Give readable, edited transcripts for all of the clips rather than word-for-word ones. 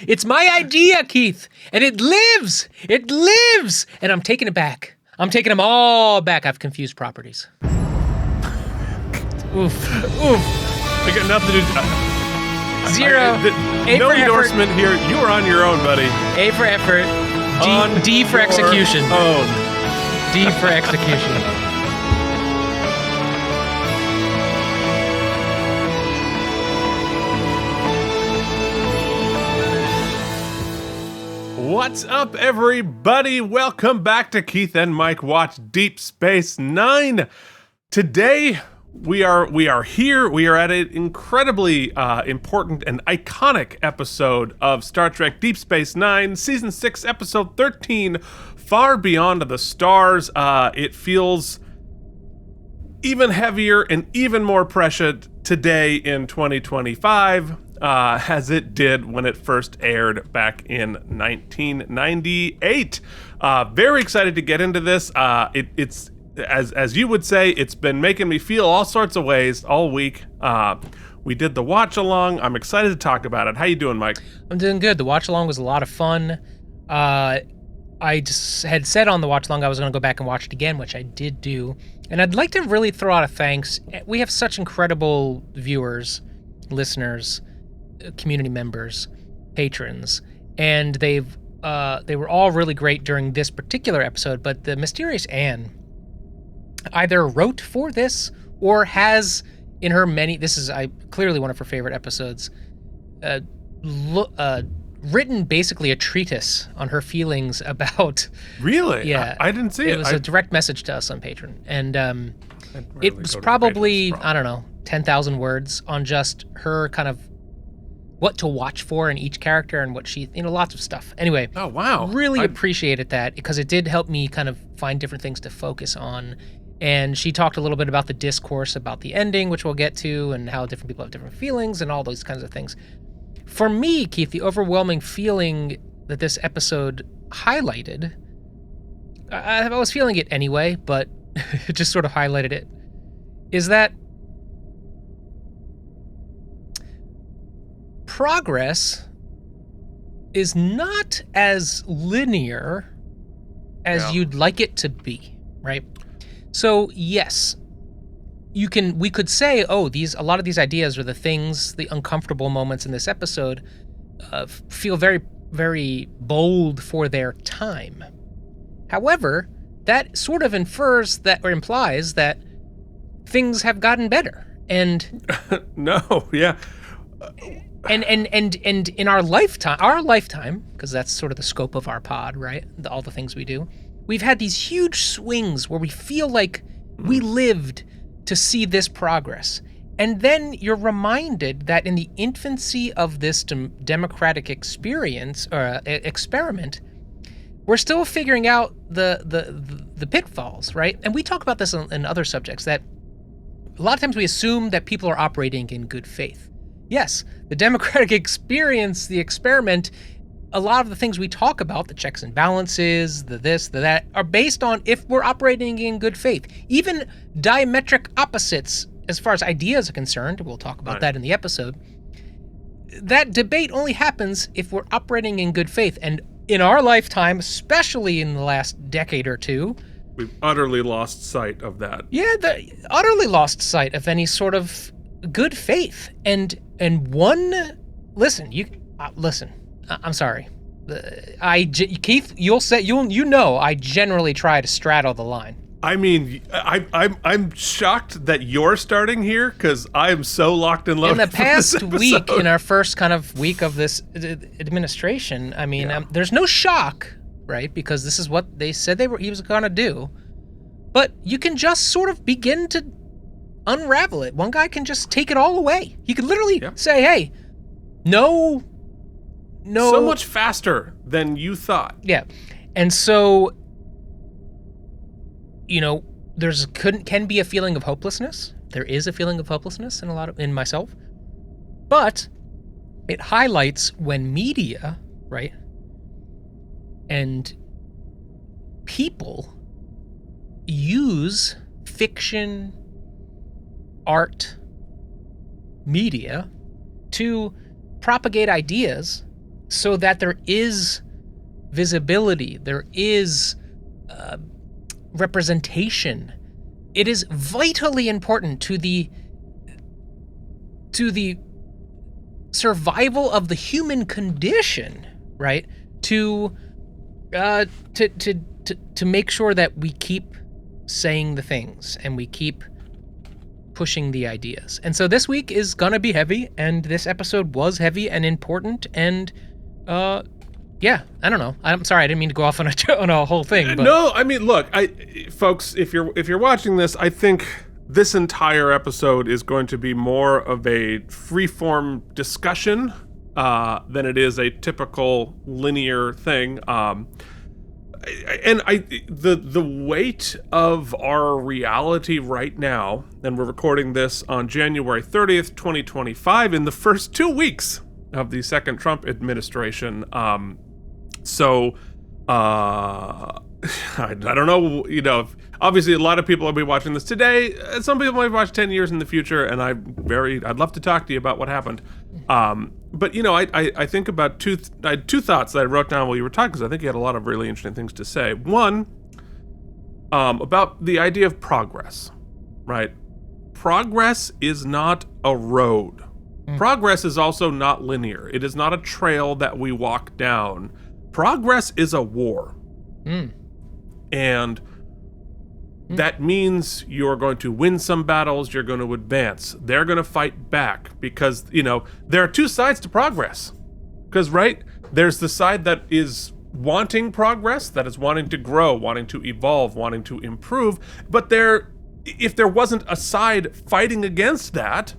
It's my idea, Keith, and it lives. It lives, and I'm taking it back. I'm taking them all back. I've confused properties. Oof. I got nothing to do. Zero. No endorsement here. You are on your own, buddy. A for effort. D for execution. D for execution. What's up, everybody? Welcome back to Keith and Mike Watch Deep Space Nine. Today, we are here. We are at an incredibly important and iconic episode of Star Trek Deep Space Nine, Season 6, Episode 13, Far Beyond the Stars. It feels even heavier and even more precious today in 2025. As it did when it first aired back in 1998. Very excited to get into this. It's as you would say, it's been making me feel all sorts of ways all week. We did the watch along. I'm excited to talk about it. How you doing, Mike? I'm doing good. The watch along was a lot of fun. I just had said on the watch along I was going to go back and watch it again, which I did do. And I'd like to really throw out a thanks. We have such incredible viewers, listeners, community members, patrons, and they were all really great during this particular episode, but the mysterious Anne either wrote for this or has in her this is clearly one of her favorite episodes, written basally a treatise on her feelings about... Really? Yeah. I didn't see it. It was a direct message to us on Patreon, and it was probably, I don't know, 10,000 words on just her kind of what to watch for in each character and what she, lots of stuff. Anyway. Oh, wow. Really appreciated that because it did help me kind of find different things to focus on. And she talked a little bit about the discourse about the ending, which we'll get to, and how different people have different feelings and all those kinds of things. For me, Keith, the overwhelming feeling that this episode highlighted, I was feeling it anyway, but it just sort of highlighted it, is that progress is not as linear as you'd like it to be, right? So yes, we could say, a lot of these ideas or the uncomfortable moments in this episode feel very, very bold for their time. However, that sort of infers that or implies that things have gotten better. And no, yeah. And in our lifetime, because that's sort of the scope of our pod, right? All the things we do, we've had these huge swings where we feel like we lived to see this progress. And then you're reminded that in the infancy of this democratic experience or experiment, we're still figuring out the pitfalls, right? And we talk about this in other subjects, that a lot of times we assume that people are operating in good faith. Yes, the democratic experience, the experiment, a lot of the things we talk about, the checks and balances, the this, the that, are based on if we're operating in good faith. Even diametric opposites, as far as ideas are concerned, we'll talk about that in the episode, that debate only happens if we're operating in good faith. And in our lifetime, especially in the last decade or two, we've utterly lost sight of that. Yeah, utterly lost sight of any sort of good faith. And listen. I'm sorry. Keith, I generally try to straddle the line. I mean, I'm shocked that you're starting here because I'm so locked in love. In the past week, in our first kind of week of this administration, I mean, there's no shock, right? Because this is what they said he was going to do. But you can just sort of begin to unravel it. One guy can just take it all away. He could literally say, "Hey, no." So much faster than you thought. Yeah. And so, there's can be a feeling of hopelessness. There is a feeling of hopelessness in myself. But it highlights when media, right, and people use fiction, art, media to propagate ideas so that there is visibility, there is representation. It is vitally important to the survival of the human condition, right? To make sure that we keep saying the things and we keep pushing the ideas. And so this week is gonna be heavy, and this episode was heavy and important, and yeah, I don't know. I'm sorry, I didn't mean to go off on a whole thing. But. No, I mean, look, folks, if you're watching this, I think this entire episode is going to be more of a free-form discussion than it is a typical linear thing. The weight of our reality right now, and we're recording this on January 30th, 2025, in the first 2 weeks of the second Trump administration. I don't know, obviously a lot of people will be watching this today. Some people might watch 10 years in the future, and I'd love to talk to you about what happened. But I think about I had two thoughts that I wrote down while you were talking, because I think you had a lot of really interesting things to say. One, about the idea of progress, right? Progress is not a road. Progress is also not linear. It is not a trail that we walk down. Progress is a war. And that means you're going to win some battles, you're going to advance. They're going to fight back because, there are two sides to progress. Because, right, there's the side that is wanting progress, that is wanting to grow, wanting to evolve, wanting to improve. But if there wasn't a side fighting against that,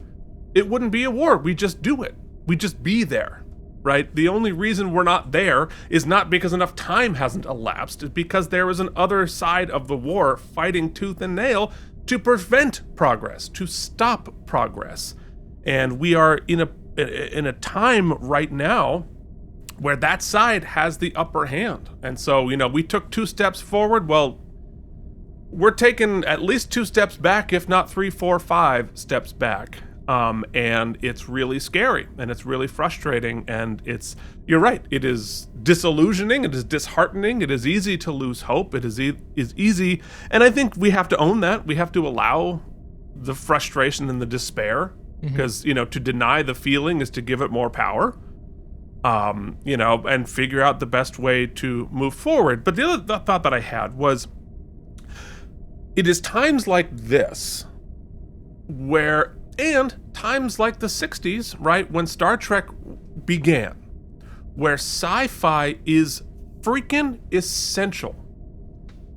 it wouldn't be a war. We just do it. We just be there, right? The only reason we're not there is not because enough time hasn't elapsed. It's because there is an other side of the war fighting tooth and nail to prevent progress, to stop progress. And we are in a time right now where that side has the upper hand. And so, we took 2 steps forward. Well, we're taking at least 2 steps back, if not 3, 4, 5 steps back. And it's really scary, and it's really frustrating, and you're right, it is disillusioning, it is disheartening, it is easy to lose hope, it is easy, and I think we have to own that. We have to allow the frustration and the despair, because, to deny the feeling is to give it more power, and figure out the best way to move forward. But the other thought that I had was, it is times like this and times like the 60s, right, when Star Trek began, where sci-fi is freaking essential.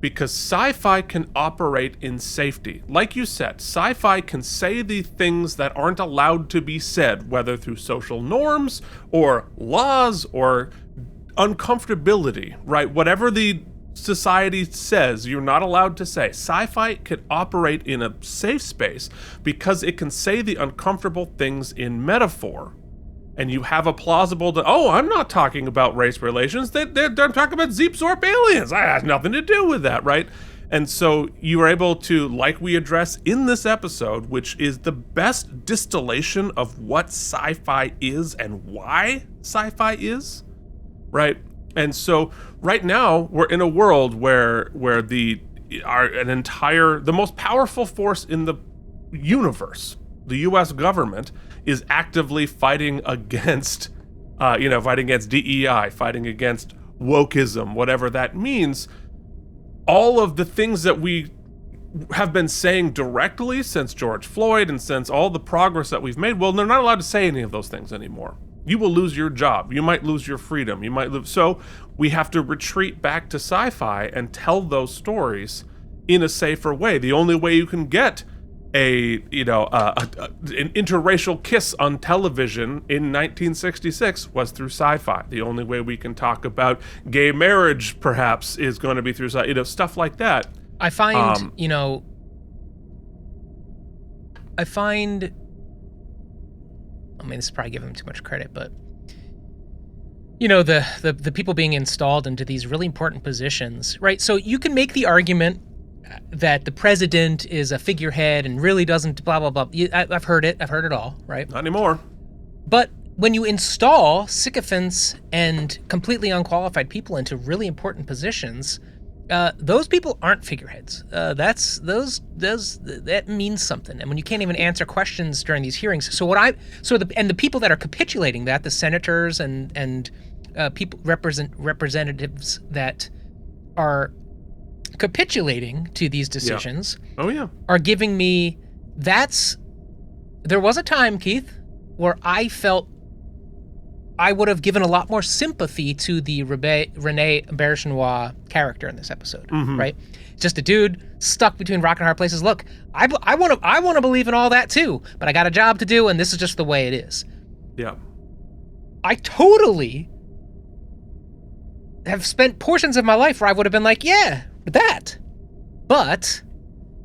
Because sci-fi can operate in safety. Like you said, sci-fi can say the things that aren't allowed to be said, whether through social norms or laws or uncomfortability, right? Whatever the society says you're not allowed to say. Sci-fi could operate in a safe space because it can say the uncomfortable things in metaphor. And you have a plausible, I'm not talking about race relations. They're talking about Zeep-Zorp aliens. I have nothing to do with that, right? And so you are able to, like we address in this episode, which is the best distillation of what sci-fi is and why sci-fi is, right? And so right now we're in a world where the most powerful force in the universe, the U.S. government, is actively fighting against DEI, fighting against wokeism, whatever that means. All of the things that we have been saying directly since George Floyd and since all the progress that we've made, well, they're not allowed to say any of those things anymore. You will lose your job. You might lose your freedom. You might lose. So we have to retreat back to sci-fi and tell those stories in a safer way. The only way you can get an interracial kiss on television in 1966 was through sci-fi. The only way we can talk about gay marriage, perhaps, is going to be through stuff like that. I find, this is probably giving him too much credit, but the people being installed into these really important positions, right? So you can make the argument that the president is a figurehead and really doesn't blah blah blah. I've heard it all, right? Not anymore. But when you install sycophants and completely unqualified people into really important positions, those people aren't figureheads. That means something. And when you can't even answer questions during these hearings, the people that are capitulating that, the senators and people representatives that are capitulating to these decisions, are giving me. There was a time, Keith, where I felt I would have given a lot more sympathy to the Rene Bergenois character in this episode, right? Just a dude stuck between rock and hard places. Look, I want to believe in all that too, but I got a job to do, and this is just the way it is. Yeah. I totally have spent portions of my life where I would have been like, yeah, that, but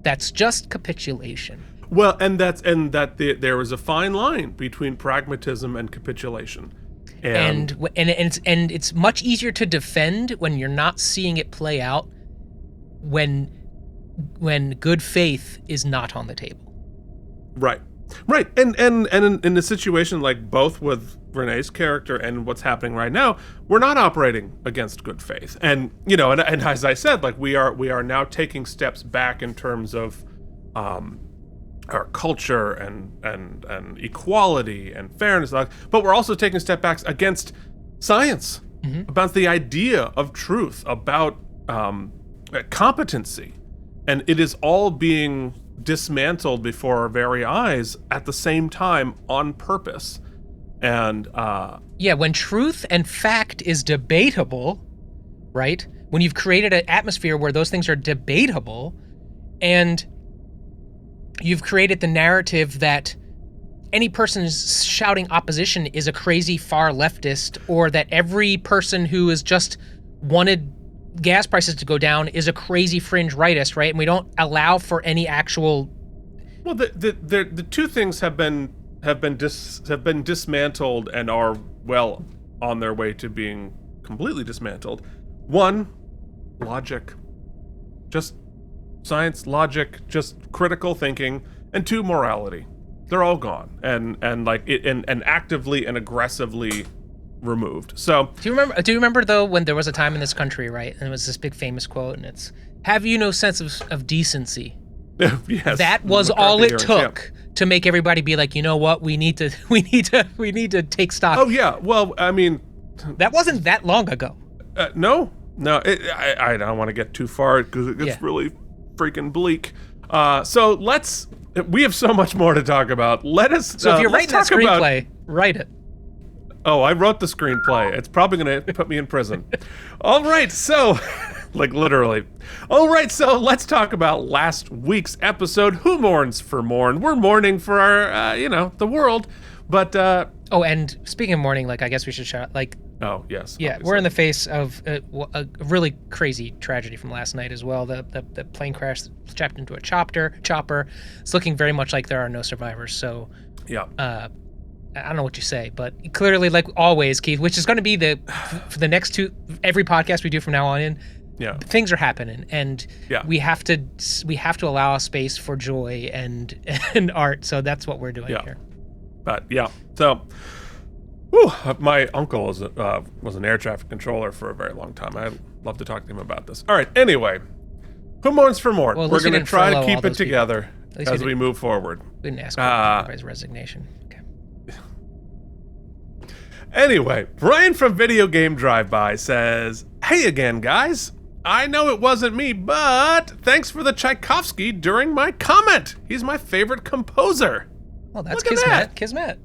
that's just capitulation. Well, there was a fine line between pragmatism and capitulation. And it's much easier to defend when you're not seeing it play out when good faith is not on the table. Right. And in a situation like both with Renee's character and what's happening right now, we're not operating against good faith. And and as I said, like we are now taking steps back in terms of our culture and equality and fairness, but we're also taking step backs against science, about the idea of truth, about competency, and it is all being dismantled before our very eyes at the same time on purpose. And when truth and fact is debatable, right? When you've created an atmosphere where those things are debatable, and you've created the narrative that any person shouting opposition is a crazy far leftist, or that every person who has just wanted gas prices to go down is a crazy fringe rightist, right? And we don't allow for any actual. Well, the two things have been dismantled and are well on their way to being completely dismantled. One, logic, just science, logic, just critical thinking, and two, morality. They're all gone and actively and aggressively removed. So do you remember though when there was a time in this country, right? And it was this big famous quote, and it's, "Have you no sense of decency?" Yes. That was all it took to make everybody be like, you know what, we need to take stock. Oh yeah. Well, I mean, that wasn't that long ago. No. I don't want to get too far because it gets really freaking bleak. So we have so much more to talk about. So if you're writing that screenplay, write it. Oh, I wrote the screenplay. It's probably going to put me in prison. All right, so, like literally. All right, so let's talk about last week's episode. Who mourns for Morn? We're mourning for our, the world. But, oh, and speaking of mourning, like, I guess we should shout, like. Oh, yes. Yeah, obviously. We're in the face of a really crazy tragedy from last night as well. The plane crash strapped into a chopper. It's looking very much like there are no survivors. So, yeah. I don't know what you say, but clearly, like always, Keith, which is going to be for the next every podcast we do from now on in. Yeah. Things are happening, and we have to allow a space for joy and art. So that's what we're doing here. But so. Whew, my uncle was an air traffic controller for a very long time. I'd love to talk to him about this. All right, anyway. Who mourns for Morn? Well, we're going to try to keep it together as we move forward. We didn't ask for everybody's resignation. Okay. Anyway, Brian from Video Game Drive-By says, "Hey again, guys. I know it wasn't me, but thanks for the Tchaikovsky during my comment. He's my favorite composer." Well, that's Kismet. Kismet.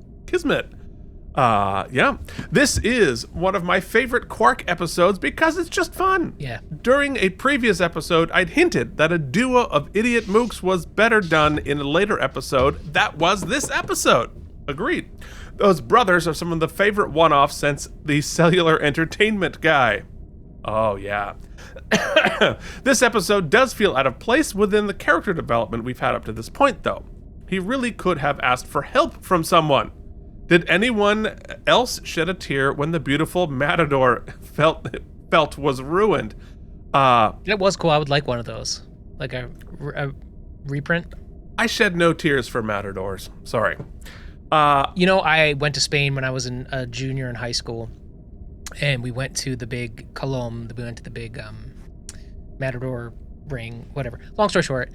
This is one of my favorite Quark episodes because it's just fun. Yeah. During a previous episode, I'd hinted that a duo of idiot mooks was better done in a later episode. That was this episode. Agreed. Those brothers are some of the favorite one-offs since the Cellular Entertainment guy. Oh, yeah. This episode does feel out of place within the character development we've had up to this point, though. He really could have asked for help from someone. Did anyone else shed a tear when the beautiful Matador felt was ruined? It was cool. I would like one of those, like a reprint. I shed no tears for Matadors. Sorry. I went to Spain when I was a junior in high school, and we went to the big Colom. We went to the big Matador ring, whatever. Long story short,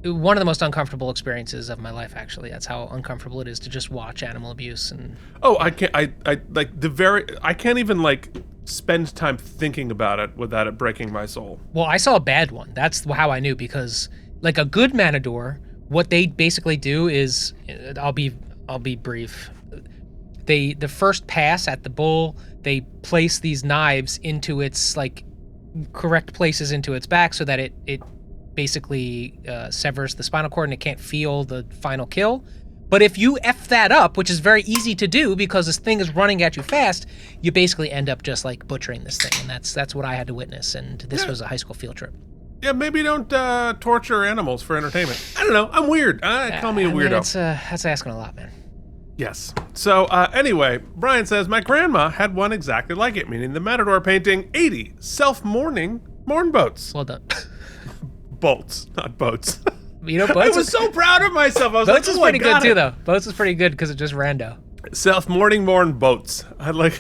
one of the most uncomfortable experiences of my life, actually. That's how uncomfortable it is to just watch animal abuse. And I can't. I can't even spend time thinking about it without it breaking my soul. Well, I saw a bad one. That's how I knew, because like a good matador, what they basically do is, I'll be brief. The first pass at the bull, they place these knives into its correct places into its back so that it basically severs the spinal cord and it can't feel the final kill. But if you F that up, which is very easy to do because this thing is running at you fast, you basically end up just butchering this thing. And that's what I had to witness. And this was a high school field trip. Yeah, maybe don't torture animals for entertainment. I don't know. I'm weird. Call me a weirdo. That's asking a lot, man. Yes. So anyway, Brian says, my grandma had one exactly like it, meaning the Matador painting 80 self-mourning mourn boats. Well done. Bolts, not boats. Boats. I was so proud of myself. I was boats is pretty good too, though. Boats Boats is pretty good because it's just rando. Self-mourning mourn boats. I like.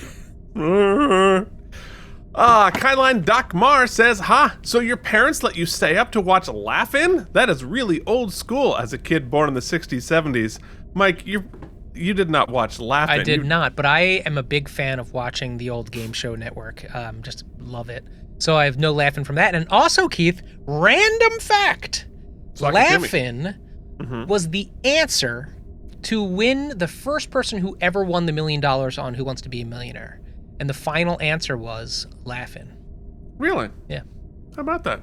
Kyline Doc Mar says, so your parents let you stay up to watch Laugh-In? That is really old school as a kid born in the 60s, 70s. Mike, you did not watch Laugh-In. I did not, but I am a big fan of watching the old Game Show Network. Just love it. So I have no Laugh-In from that. And also, Keith, random fact. Laugh-In was the answer to win the first person who ever won the $1 million on Who Wants to Be a Millionaire. And the final answer was Laugh-In. Really? Yeah. How about that?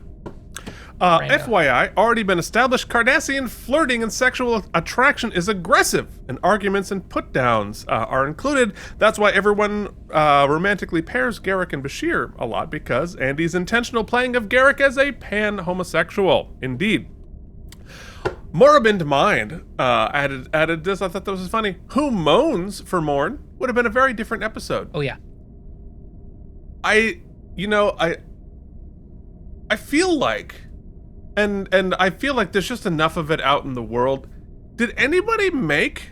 FYI, already been established, Cardassian flirting and sexual attraction is aggressive, and arguments and put-downs are included. That's why everyone romantically pairs Garrick and Bashir a lot, because Andy's intentional playing of Garrick as a pan-homosexual. Indeed. Moribund Mind added this. I thought that was funny. Who moans for Morn would have been a very different episode. Oh, yeah. I feel like, and I feel like there's just enough of it out in the world. Did anybody make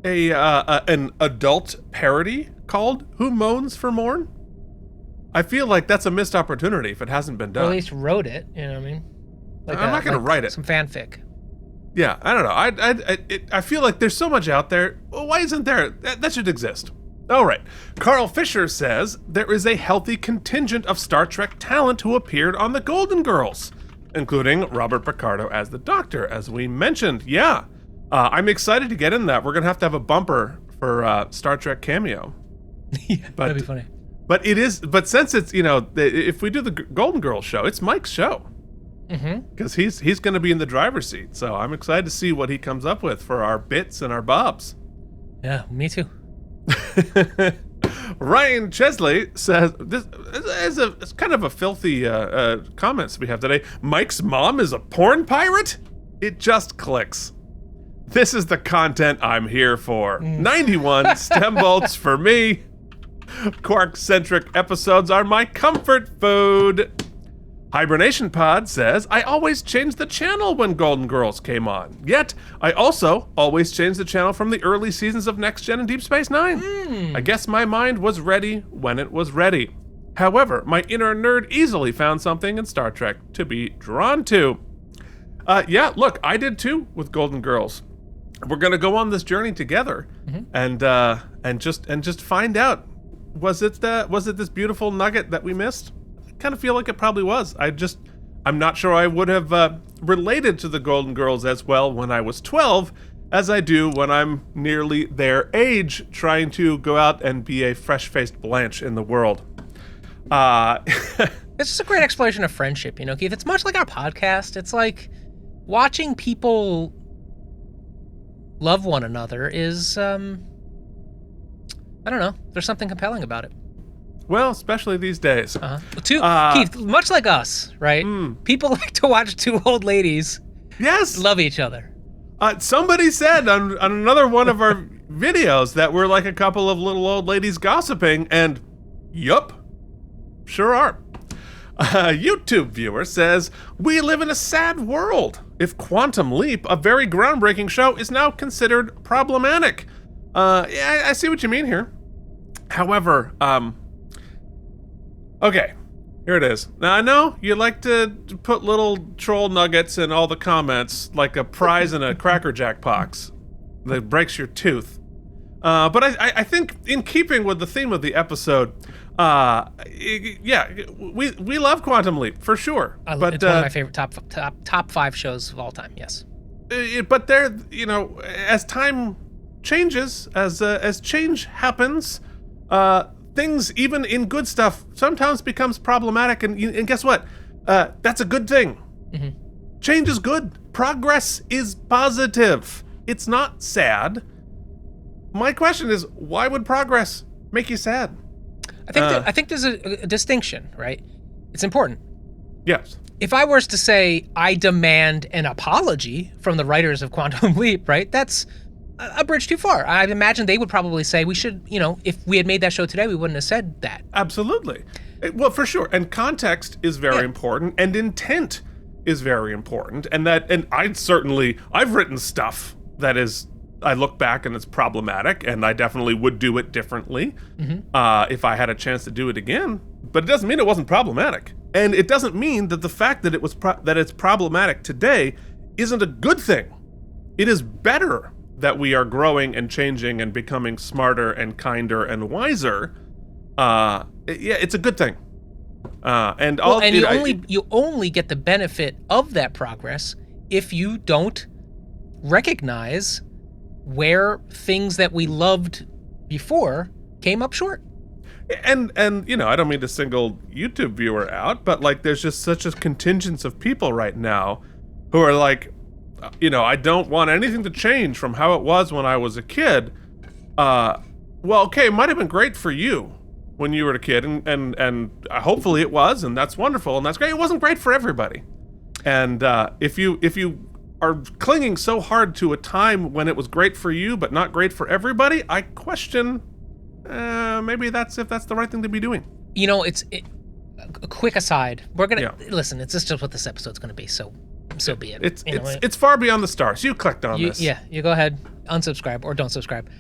an adult parody called Who Moans for Morn? I feel like that's a missed opportunity if it hasn't been done. Or at least wrote it, you know what I mean? I'm not going to write it. Some fanfic. Yeah, I don't know. I feel like there's so much out there. Well, why isn't there? That should exist. All right. Carl Fisher says, there is a healthy contingent of Star Trek talent who appeared on The Golden Girls, including Robert Picardo as the Doctor, as we mentioned. Yeah. I'm excited to get in that. We're going to have a bumper for Star Trek cameo. Yeah, that'd be funny. But since it's, if we do the Golden Girls show, it's Mike's show. Because he's going to be in the driver's seat. So I'm excited to see what he comes up with for our bits and our bobs. Yeah, me too. Ryan Chesley says, this is it's kind of a filthy comments we have today. Mike's mom is a porn pirate? It just clicks. This is the content I'm here for. 91 stem bolts for me. Quark-centric episodes are my comfort food. Hibernation Pod says, I always changed the channel when Golden Girls came on. Yet, I also always changed the channel from the early seasons of Next Gen and Deep Space Nine. I guess my mind was ready when it was ready. However, my inner nerd easily found something in Star Trek to be drawn to. Yeah, look, I did too with Golden Girls. We're gonna go on this journey together, and just find out, was it this beautiful nugget that we missed? Kind of feel like it probably was. I'm not sure I would have related to the Golden Girls as well when I was 12 as I do when I'm nearly their age, trying to go out and be a fresh-faced Blanche in the world. It's just a great exploration of friendship, Keith. It's much like our podcast. It's like watching people love one another is, I don't know. There's something compelling about it. Well, especially these days. Keith, much like us, right? People like to watch two old ladies love each other. Somebody said on another one of our videos that we're like a couple of little old ladies gossiping, and yup, sure are. A YouTube viewer says, "We live in a sad world. If Quantum Leap, a very groundbreaking show, is now considered problematic." Yeah, I see what you mean here. However, okay, here it is. Now, I know you like to put little troll nuggets in all the comments, like a prize in a Cracker Jack box that breaks your tooth. But I think, in keeping with the theme of the episode, yeah, we love Quantum Leap for sure. But it's one of my favorite top 5 shows of all time. Yes. But there, as time changes, as change happens, things, even in good stuff, sometimes becomes problematic. And guess what? That's a good thing. Mm-hmm. Change is good. Progress is positive. It's not sad. My question is, why would progress make you sad? I think there's a distinction, right? It's important. Yes. If I was to say I demand an apology from the writers of Quantum Leap, right? That's a bridge too far. I imagine they would probably say we should, if we had made that show today, we wouldn't have said that. Absolutely. Well, for sure. And context is very important, and intent is very important. And I've written stuff that is, I look back and it's problematic, and I definitely would do it differently if I had a chance to do it again. But it doesn't mean it wasn't problematic, and it doesn't mean that the fact that that it's problematic today isn't a good thing. It is better that we are growing and changing and becoming smarter and kinder and wiser. Yeah, it's a good thing. You only get the benefit of that progress if you don't recognize where things that we loved before came up short. And I don't mean to single YouTube viewer out, but there's just such a contingent of people right now who are like, I don't want anything to change from how it was when I was a kid. Well, okay, it might have been great for you when you were a kid, and hopefully it was, and that's wonderful, and that's great. It wasn't great for everybody. And if you are clinging so hard to a time when it was great for you but not great for everybody, I question maybe that's the right thing to be doing. A quick aside. We're gonna listen. It's just what this episode's gonna be. So be it. It's far beyond the stars. You clicked on this. Yeah, you go ahead, unsubscribe or don't subscribe.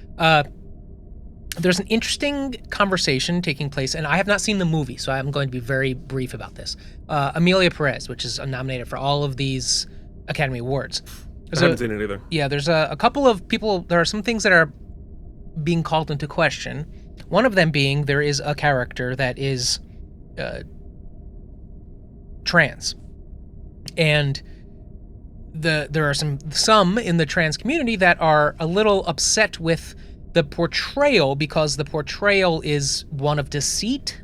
There's an interesting conversation taking place, and I have not seen the movie, so I'm going to be very brief about this. Amelia Perez, which is nominated for all of these Academy Awards. I haven't seen it either. Yeah, there's a couple of people. There are some things that are being called into question. One of them being there is a character that is trans, and there are some in the trans community that are a little upset with the portrayal, because the portrayal is one of deceit.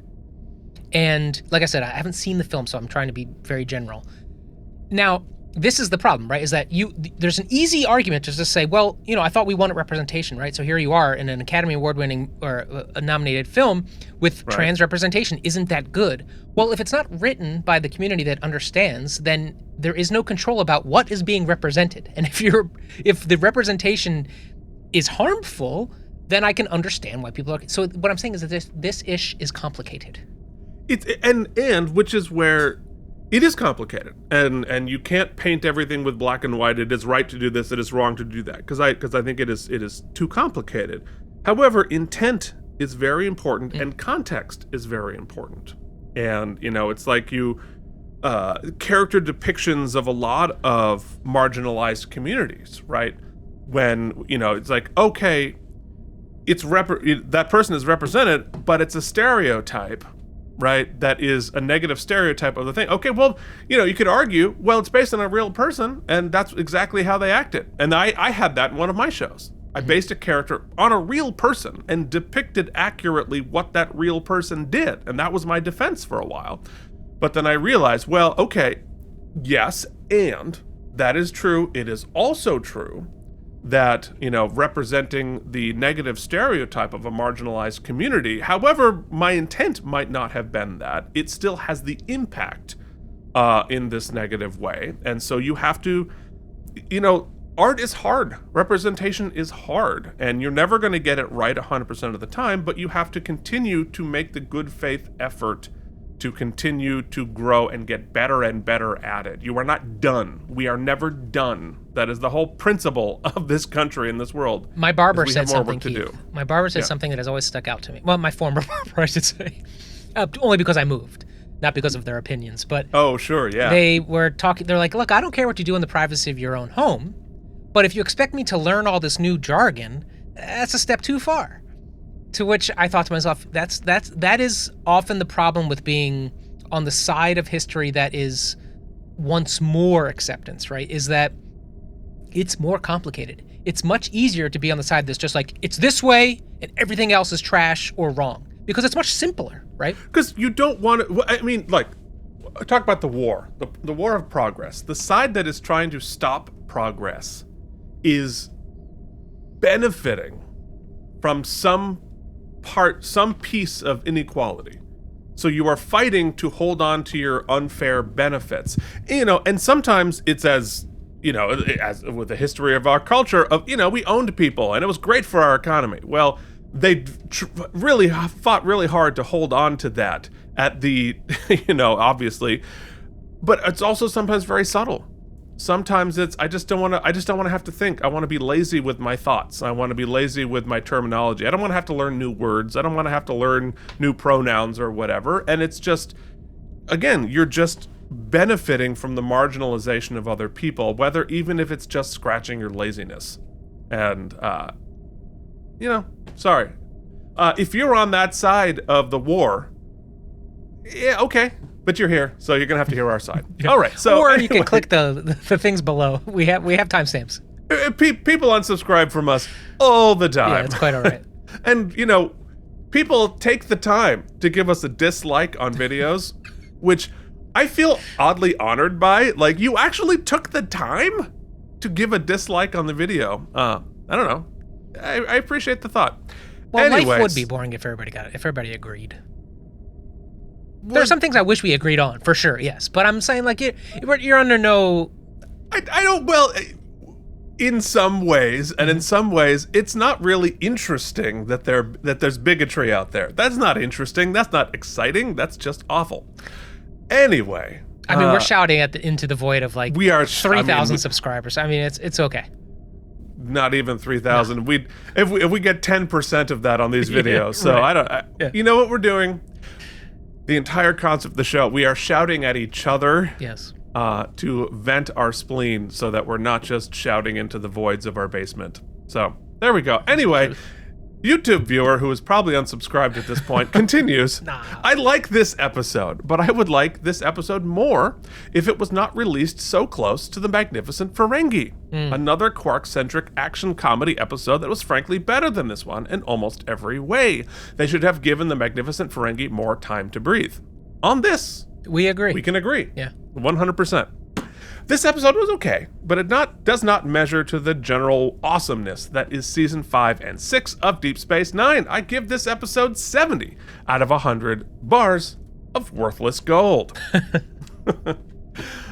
And like I said, I haven't seen the film, so I'm trying to be very general. Now, this is the problem, right? Is that there's an easy argument to just say, well, I thought we wanted representation, right? So here you are in an Academy Award-winning or a nominated film with trans representation. Isn't that good? Well, if it's not written by the community that understands, then there is no control about what is being represented. And if the representation is harmful, then I can understand why people are. So what I'm saying is that this ish is complicated. And which is where it is complicated, and you can't paint everything with black and white. It is right to do this. It is wrong to do that, because I think it is too complicated. However, intent is very important, and context is very important. And it's like character depictions of a lot of marginalized communities, right? When it's like, okay, that person is represented, but it's a stereotype, right? That is a negative stereotype of the thing. Okay, well, you could argue, well, it's based on a real person, and that's exactly how they acted. And I had that in one of my shows. I based a character on a real person and depicted accurately what that real person did, and that was my defense for a while. But then I realized, well, okay, yes, and that is true. It is also true that, representing the negative stereotype of a marginalized community, however my intent might not have been that, it still has the impact in this negative way. And so you have to, art is hard. Representation is hard, and you're never going to get it right 100% of the time, but you have to continue to make the good faith effort to continue to grow and get better and better at it. You are not done. We are never done. That is the whole principle of this country and this world. My barber we said have more something, work to Keith. do. My barber said Yeah. something that has always stuck out to me. Well, my former barber, I should say. Only because I moved, not because of their opinions. But Oh, sure, yeah. they were talking, they're like, look, I don't care what you do in the privacy of your own home, but if you expect me to learn all this new jargon, that's a step too far. To which I thought to myself, that is often the problem with being on the side of history that is wants more acceptance, right? Is that it's more complicated. It's much easier to be on the side that's just like, it's this way and everything else is trash or wrong, because it's much simpler, right? Because you don't want to, I mean, like, talk about the war, the war of progress. The side that is trying to stop progress is benefiting from some piece of inequality. So you are fighting to hold on to your unfair benefits. And sometimes it's as with the history of our culture of, we owned people and it was great for our economy. Well, they really fought really hard to hold on to that at the, obviously, but it's also sometimes very subtle. Sometimes it's, I just don't want to have to think. I want to be lazy with my thoughts. I want to be lazy with my terminology. I don't want to have to learn new words. I don't want to have to learn new pronouns or whatever. And it's just, again, you're just benefiting from the marginalization of other people, even if it's just scratching your laziness. And, sorry. If you're on that side of the war, yeah, okay. But you're here, so you're gonna have to hear our side. Yeah. All right. So, or you can click the things below. We have timestamps. People unsubscribe from us all the time. Yeah, it's quite all right. And people take the time to give us a dislike on videos, which I feel oddly honored by. Like, you actually took the time to give a dislike on the video. I don't know. I appreciate the thought. Well, Anyways, life would be boring if everybody agreed. There are some things I wish we agreed on, for sure, yes. But I'm saying, like, you're under no... I don't, well, in some ways, and in some ways, it's not really interesting that there's bigotry out there. That's not interesting. That's not exciting. That's just awful. Anyway. I mean, we're shouting into the void of, like, we are 3,000 subscribers. I mean, it's okay. Not even 3,000. No. If we get 10% of that on these videos. Yeah, so right. You know what we're doing? The entire concept of the show, we are shouting at each other. Yes. To vent our spleen so that we're not just shouting into the voids of our basement. So, there we go. Anyway, YouTube viewer who is probably unsubscribed at this point continues. Nah. I like this episode, but I would like this episode more if it was not released so close to The Magnificent Ferengi. Another Quark-centric action comedy episode that was frankly better than this one in almost every way. They should have given The Magnificent Ferengi more time to breathe. On this, we agree. We can agree. Yeah. 100%. This episode was okay, but it does not measure to the general awesomeness that is season 5 and 6 of Deep Space Nine. I give this episode 70 out of 100 bars of worthless gold.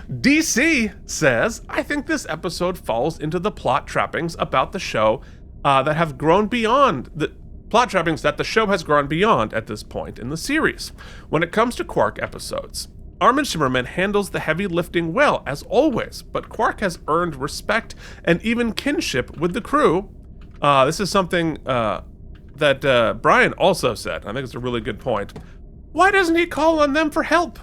DC says, I think this episode falls into the plot trappings about the show that have grown beyond the plot trappings that the show has grown beyond at this point in the series. When it comes to Quark episodes, Armin Shimmerman handles the heavy lifting well, as always, but Quark has earned respect and even kinship with the crew. This is something that Brian also said. I think it's a really good point. Why doesn't he call on them for help?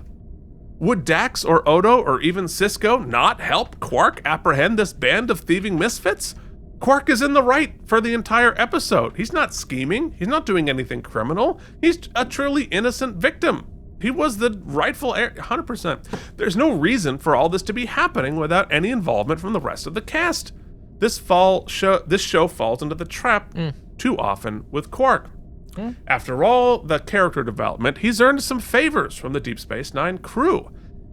Would Dax or Odo or even Cisco not help Quark apprehend this band of thieving misfits? Quark is in the right for the entire episode. He's not scheming. He's not doing anything criminal. He's a truly innocent victim. He was the rightful heir, 100%. There's no reason for all this to be happening without any involvement from the rest of the cast. This show falls into the trap too often with Quark. After all the character development, he's earned some favors from the Deep Space Nine crew.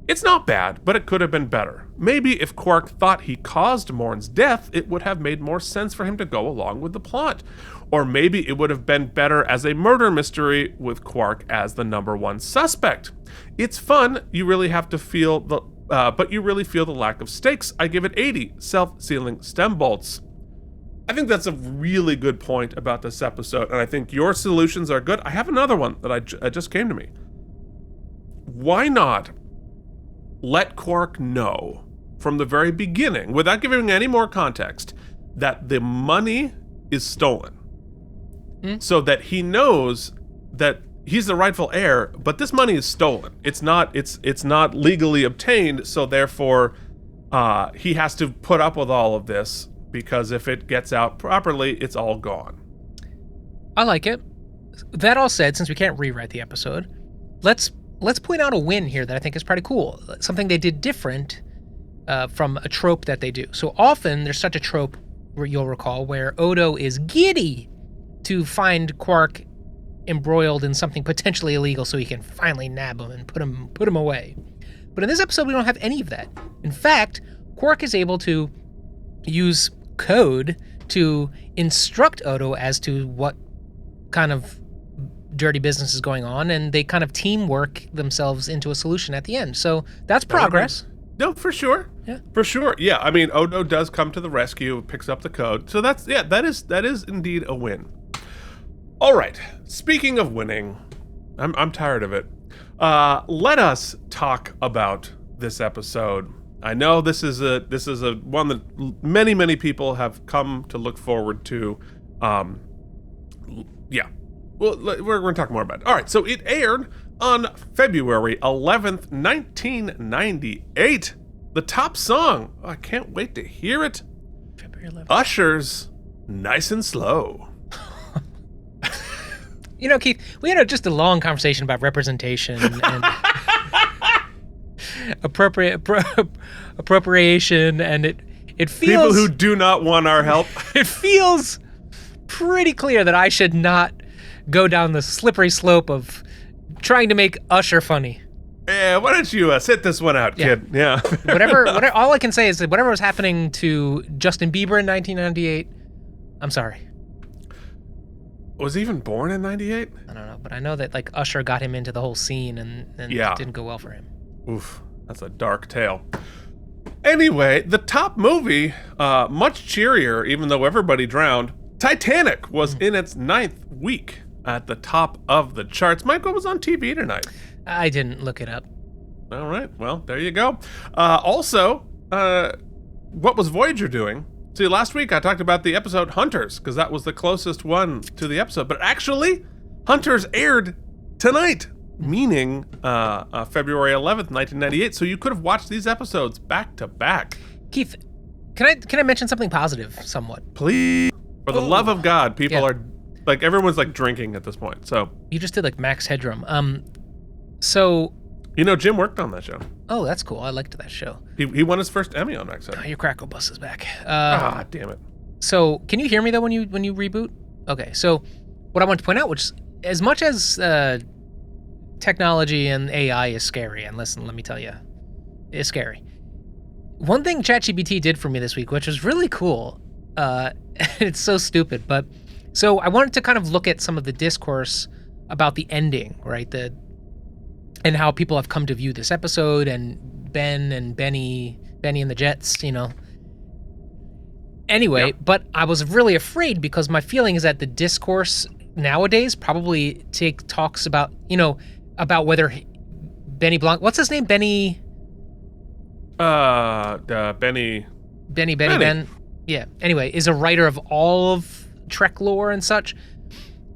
It's not bad, but it could have been better. Maybe if Quark thought he caused Morn's death, it would have made more sense for him to go along with the plot. Or maybe it would have been better as a murder mystery with Quark as the number one suspect. It's fun, you really have to feel but you really feel the lack of stakes. I give it 80 self-sealing stem bolts. I think that's a really good point about this episode, and I think your solutions are good. I have another one that I just came to me. why not let Quark know from the very beginning, without giving any more context, that the money is stolen, so that he knows that he's the rightful heir, but this money is stolen. It's not legally obtained, so therefore he has to put up with all of this, because if it gets out properly, it's all gone. I like it. That all said, since we can't rewrite the episode, let's point out a win here that I think is pretty cool. Something they did different from a trope that they do. So often there's such a trope, where you'll recall, where Odo is giddy to find Quark embroiled in something potentially illegal so he can finally nab him and put him away. But in this episode, we don't have any of that. In fact, Quark is able to use code to instruct Odo as to what kind of dirty business is going on, and they kind of teamwork themselves into a solution at the end. So that's progress. No, for sure. Yeah. For sure. Yeah, I mean, Odo does come to the rescue, picks up the code. So that is indeed a win. All right. Speaking of winning, I'm tired of it. Let us talk about this episode. I know this is a one that many people have come to look forward to. Yeah. Well, we're going to talk more about it. All right. So it aired on February 11th, 1998. The top song. Oh, I can't wait to hear it. February 11th. Usher's Nice and Slow. You know, Keith, we had just a long conversation about representation and appropriation, and it feels... People who do not want our help. It feels pretty clear that I should not go down the slippery slope of trying to make Usher funny. Yeah, why don't you sit this one out, kid? Yeah. whatever. All I can say is that whatever was happening to Justin Bieber in 1998, I'm sorry. Was he even born in 98? I don't know, but I know that like Usher got him into the whole scene, and it didn't go well for him. Oof, that's a dark tale. Anyway, the top movie, much cheerier, even though everybody drowned. Titanic was in its 9th week at the top of the charts. Mike, what was on TV tonight? I didn't look it up. All right, well, there you go. Also, what was Voyager doing? See, last week I talked about the episode Hunters, because that was the closest one to the episode. But actually, Hunters aired tonight, meaning February 11th, 1998. So you could have watched these episodes back to back. Keith, can I mention something positive somewhat? Please. For the love of God, people are, like, everyone's, like, drinking at this point, so. You just did, like, Max Headroom. So... You know, Jim worked on that show. Oh, that's cool. I liked that show. He won his first Emmy on Max Headroom. Oh, your Crackle Bus is back. Damn it. So, can you hear me, though, when you reboot? Okay, so what I want to point out, which, as much as technology and AI is scary, and listen, let me tell you, it's scary. One thing ChatGPT did for me this week, which was really cool, it's so stupid, but so I wanted to kind of look at some of the discourse about the ending, right? And how people have come to view this episode, and Ben and Benny and the Jets, you know. Anyway, But I was really afraid, because my feeling is that the discourse nowadays probably talks about, you know, about whether Benny Blanc, what's his name? Benny. Ben. Yeah. Anyway, is a writer of all of Trek lore and such.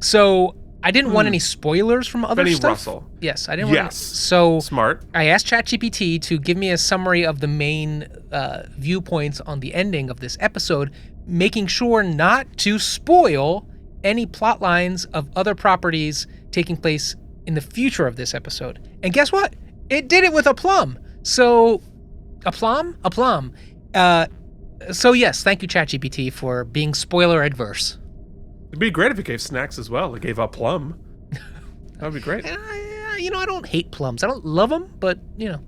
So I didn't want any spoilers from other Benny stuff. Russell. Yes, I didn't want. So smart. I asked ChatGPT to give me a summary of the main viewpoints on the ending of this episode, making sure not to spoil any plot lines of other properties taking place in the future of this episode. And guess what? It did it with aplomb. So, aplomb. So yes, thank you, ChatGPT, for being spoiler adverse. It'd be great if it gave snacks as well. It gave a plum. That would be great. You know, I don't hate plums. I don't love them, but, you know.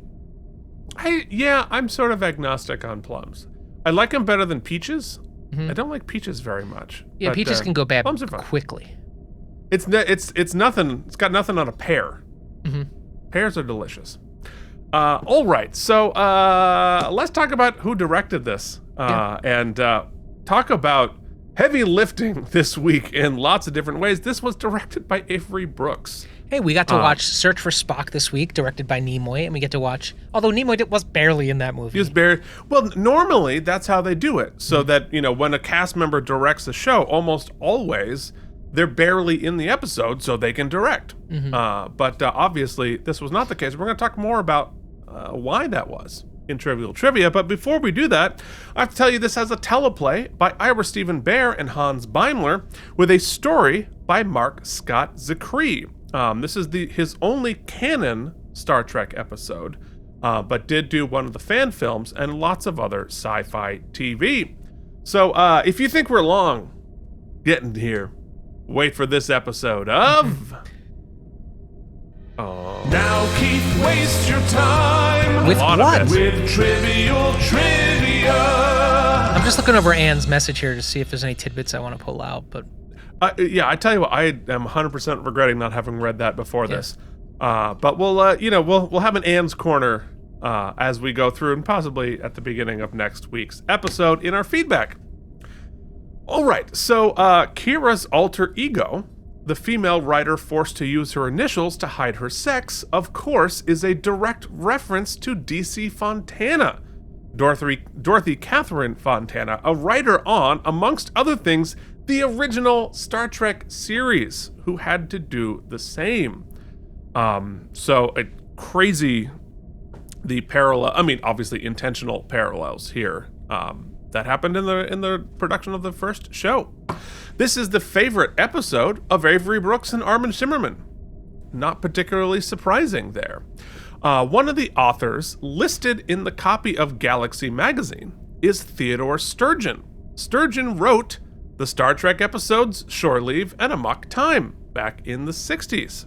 I'm sort of agnostic on plums. I like them better than peaches. Mm-hmm. I don't like peaches very much. Yeah, but, peaches can go bad plums are fine. Quickly. It's nothing. It's got nothing on a pear. Mm-hmm. Pears are delicious. All right, so let's talk about who directed this, and talk about heavy lifting this week in lots of different ways. This was directed by Avery Brooks. Hey, we got to watch Search for Spock this week, directed by Nimoy, and we get to watch, although Nimoy was barely in that movie. He was barely, well, normally that's how they do it, so that, when a cast member directs a show, almost always they're barely in the episode so they can direct. But obviously this was not the case. We're going to talk more about why that was in Trivial Trivia, but before we do that, I have to tell you this has a teleplay by Ira Stephen Bear and Hans Beimler with a story by Mark Scott Zicree. This is his only canon Star Trek episode, but did do one of the fan films and lots of other sci-fi TV. So if you think we're long getting here, wait for this episode of... Now Keith, waste your time. With what? With Trivial Trivia. I'm just looking over Anne's message here to see if there's any tidbits I want to pull out, but... yeah, I tell you what, I am 100% regretting not having read that before this. But we'll have an Anne's Corner as we go through, and possibly at the beginning of next week's episode in our feedback. All right, so Kira's alter ego, the female writer forced to use her initials to hide her sex, of course, is a direct reference to DC Fontana, Dorothy Catherine Fontana, a writer on, amongst other things, the original Star Trek series, who had to do the same. So crazy, the parallel, obviously intentional parallels here, that happened in the production of the first show. This is the favorite episode of Avery Brooks and Armin Shimmerman. Not particularly surprising there. One of the authors listed in the copy of Galaxy magazine is Theodore Sturgeon. Sturgeon wrote the Star Trek episodes Shore Leave and Amok Time back in the 60s.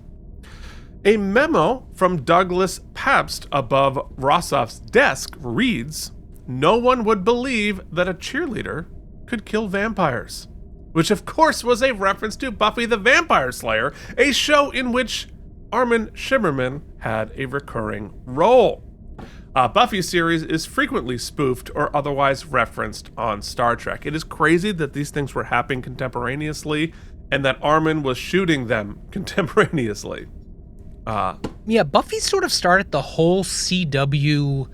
A memo from Douglas Pabst above Rossoff's desk reads, "No one would believe that a cheerleader could kill vampires," which of course was a reference to Buffy the Vampire Slayer, a show in which Armin Shimmerman had a recurring role. Buffy series is frequently spoofed or otherwise referenced on Star Trek. It is crazy that these things were happening contemporaneously and that Armin was shooting them contemporaneously. Yeah, Buffy sort of started the whole CW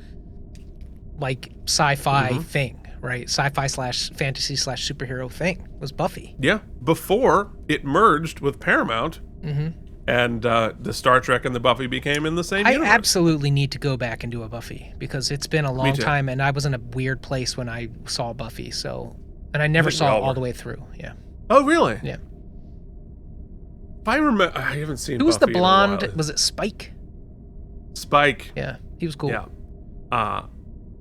sci-fi thing, right? Sci-fi / fantasy / superhero thing was Buffy. Yeah, before it merged with Paramount. And the Star Trek and the Buffy became in the same universe. I absolutely need to go back and do a Buffy because it's been a long time and I was in a weird place when I saw Buffy. And I never saw it all the way through. Yeah. Oh, really? Yeah. If I remember, I haven't seen. Who was Buffy the blonde? Was it Spike? Spike. Yeah, he was cool. Yeah.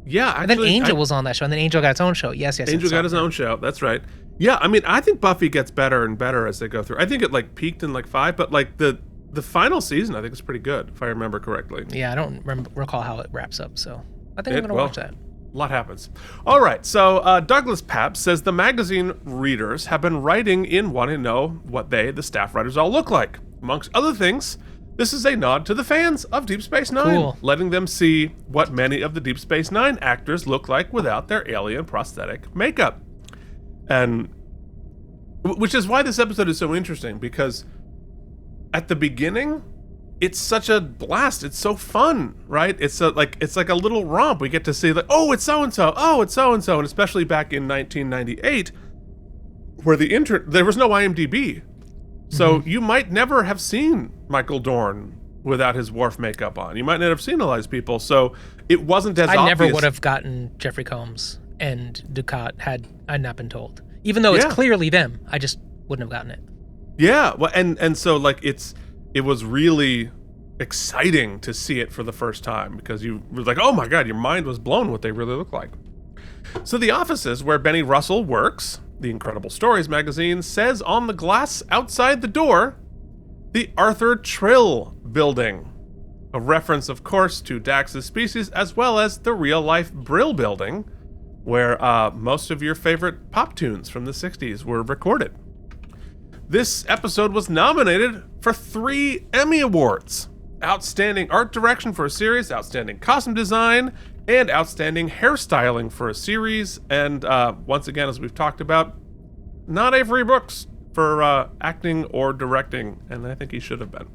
Yeah. Actually, and then Angel was on that show, and then Angel got its own show. Yes. Angel got his own show. That's right. Yeah, I think Buffy gets better and better as they go through. I think it peaked in 5, but the final season I think is pretty good if I remember correctly. Yeah, I don't recall how it wraps up, so I think I'm gonna watch that. A lot happens. All right, so Douglas Pabst says the magazine readers have been writing in wanting to know what the staff writers, all look like. Amongst other things, this is a nod to the fans of Deep Space Nine, letting them see what many of the Deep Space Nine actors look like without their alien prosthetic makeup. And which is why this episode is so interesting, because at the beginning, it's such a blast. It's so fun, right? It's like a little romp. We get to see oh, it's so-and-so. Oh, it's so-and-so. And especially back in 1998, where there was no IMDb. So you might never have seen Michael Dorn without his Worf makeup on. You might not have seen all these people. So it wasn't as obvious. I never would have gotten Jeffrey Combs and Ducat had I not been told. Even though it's clearly them, I just wouldn't have gotten it. Yeah, well, and so it was really exciting to see it for the first time because you were like, oh my god, your mind was blown what they really look like. So the offices where Benny Russell works, the Incredible Stories magazine, says on the glass outside the door, the Arthur Trill building. A reference, of course, to Dax's Species, as well as the real-life Brill building, where most of your favorite pop tunes from the 60s were recorded. This episode was nominated for 3 Emmy Awards. Outstanding Art Direction for a Series, Outstanding Costume Design, and Outstanding Hairstyling for a Series. And once again, as we've talked about, not Avery Brooks for acting or directing, and I think he should have been.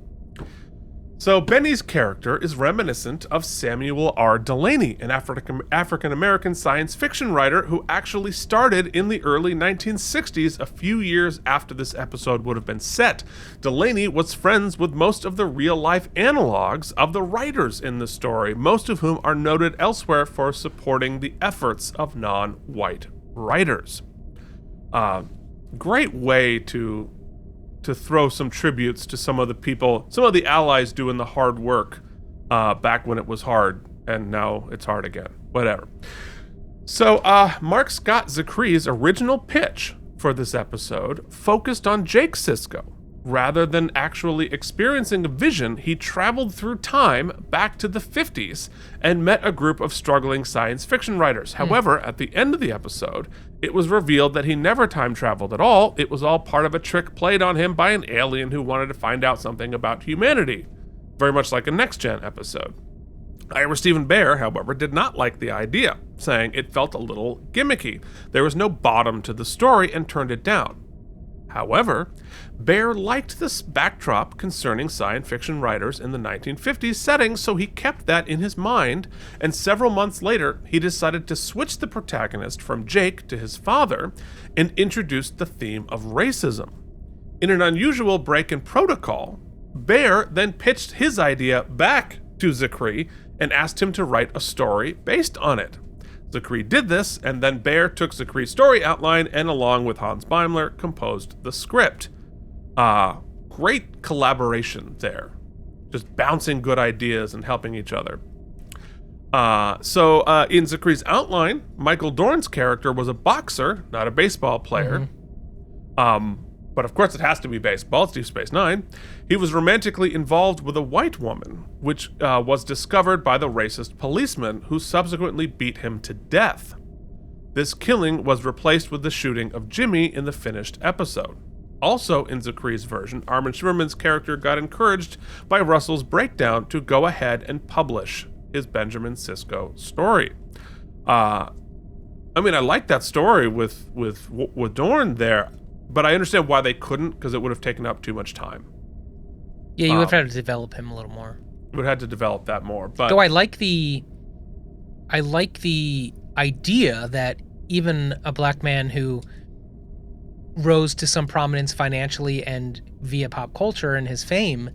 So Benny's character is reminiscent of Samuel R. Delany, an African-American science fiction writer who actually started in the early 1960s, a few years after this episode would have been set. Delany was friends with most of the real-life analogs of the writers in the story, most of whom are noted elsewhere for supporting the efforts of non-white writers. Great way to throw some tributes to some of the people, some of the allies doing the hard work back when it was hard, and now it's hard again. Whatever. So Mark Scott Zachry's original pitch for this episode focused on Jake Sisko. Rather than actually experiencing a vision, he traveled through time back to the 50s and met a group of struggling science fiction writers. However, at the end of the episode, it was revealed that he never time traveled at all. It was all part of a trick played on him by an alien who wanted to find out something about humanity. Very much like a Next Gen episode. Ira Steven Behr, however, did not like the idea, saying it felt a little gimmicky. There was no bottom to the story and turned it down. However, Behr liked this backdrop concerning science fiction writers in the 1950s setting, so he kept that in his mind, and several months later, he decided to switch the protagonist from Jake to his father and introduced the theme of racism. In an unusual break in protocol, Behr then pitched his idea back to Zachry and asked him to write a story based on it. Zachry did this, and then Behr took Zachry's story outline and, along with Hans Beimler, composed the script. Great collaboration there. Just bouncing good ideas and helping each other. So in Zachry's outline, Michael Dorn's character was a boxer, not a baseball player. But of course it has to be baseball, it's Deep Space Nine. He was romantically involved with a white woman, which was discovered by the racist policeman who subsequently beat him to death. This killing was replaced with the shooting of Jimmy in the finished episode. Also in Zachry's version, Armin Shimerman's character got encouraged by Russell's breakdown to go ahead and publish his Benjamin Sisko story. I like that story with Dorn there, but I understand why they couldn't, because it would have taken up too much time. Yeah, you would have had to develop him a little more. Would have had to develop that more. But though I like the idea that even a black man who rose to some prominence financially and via pop culture and his fame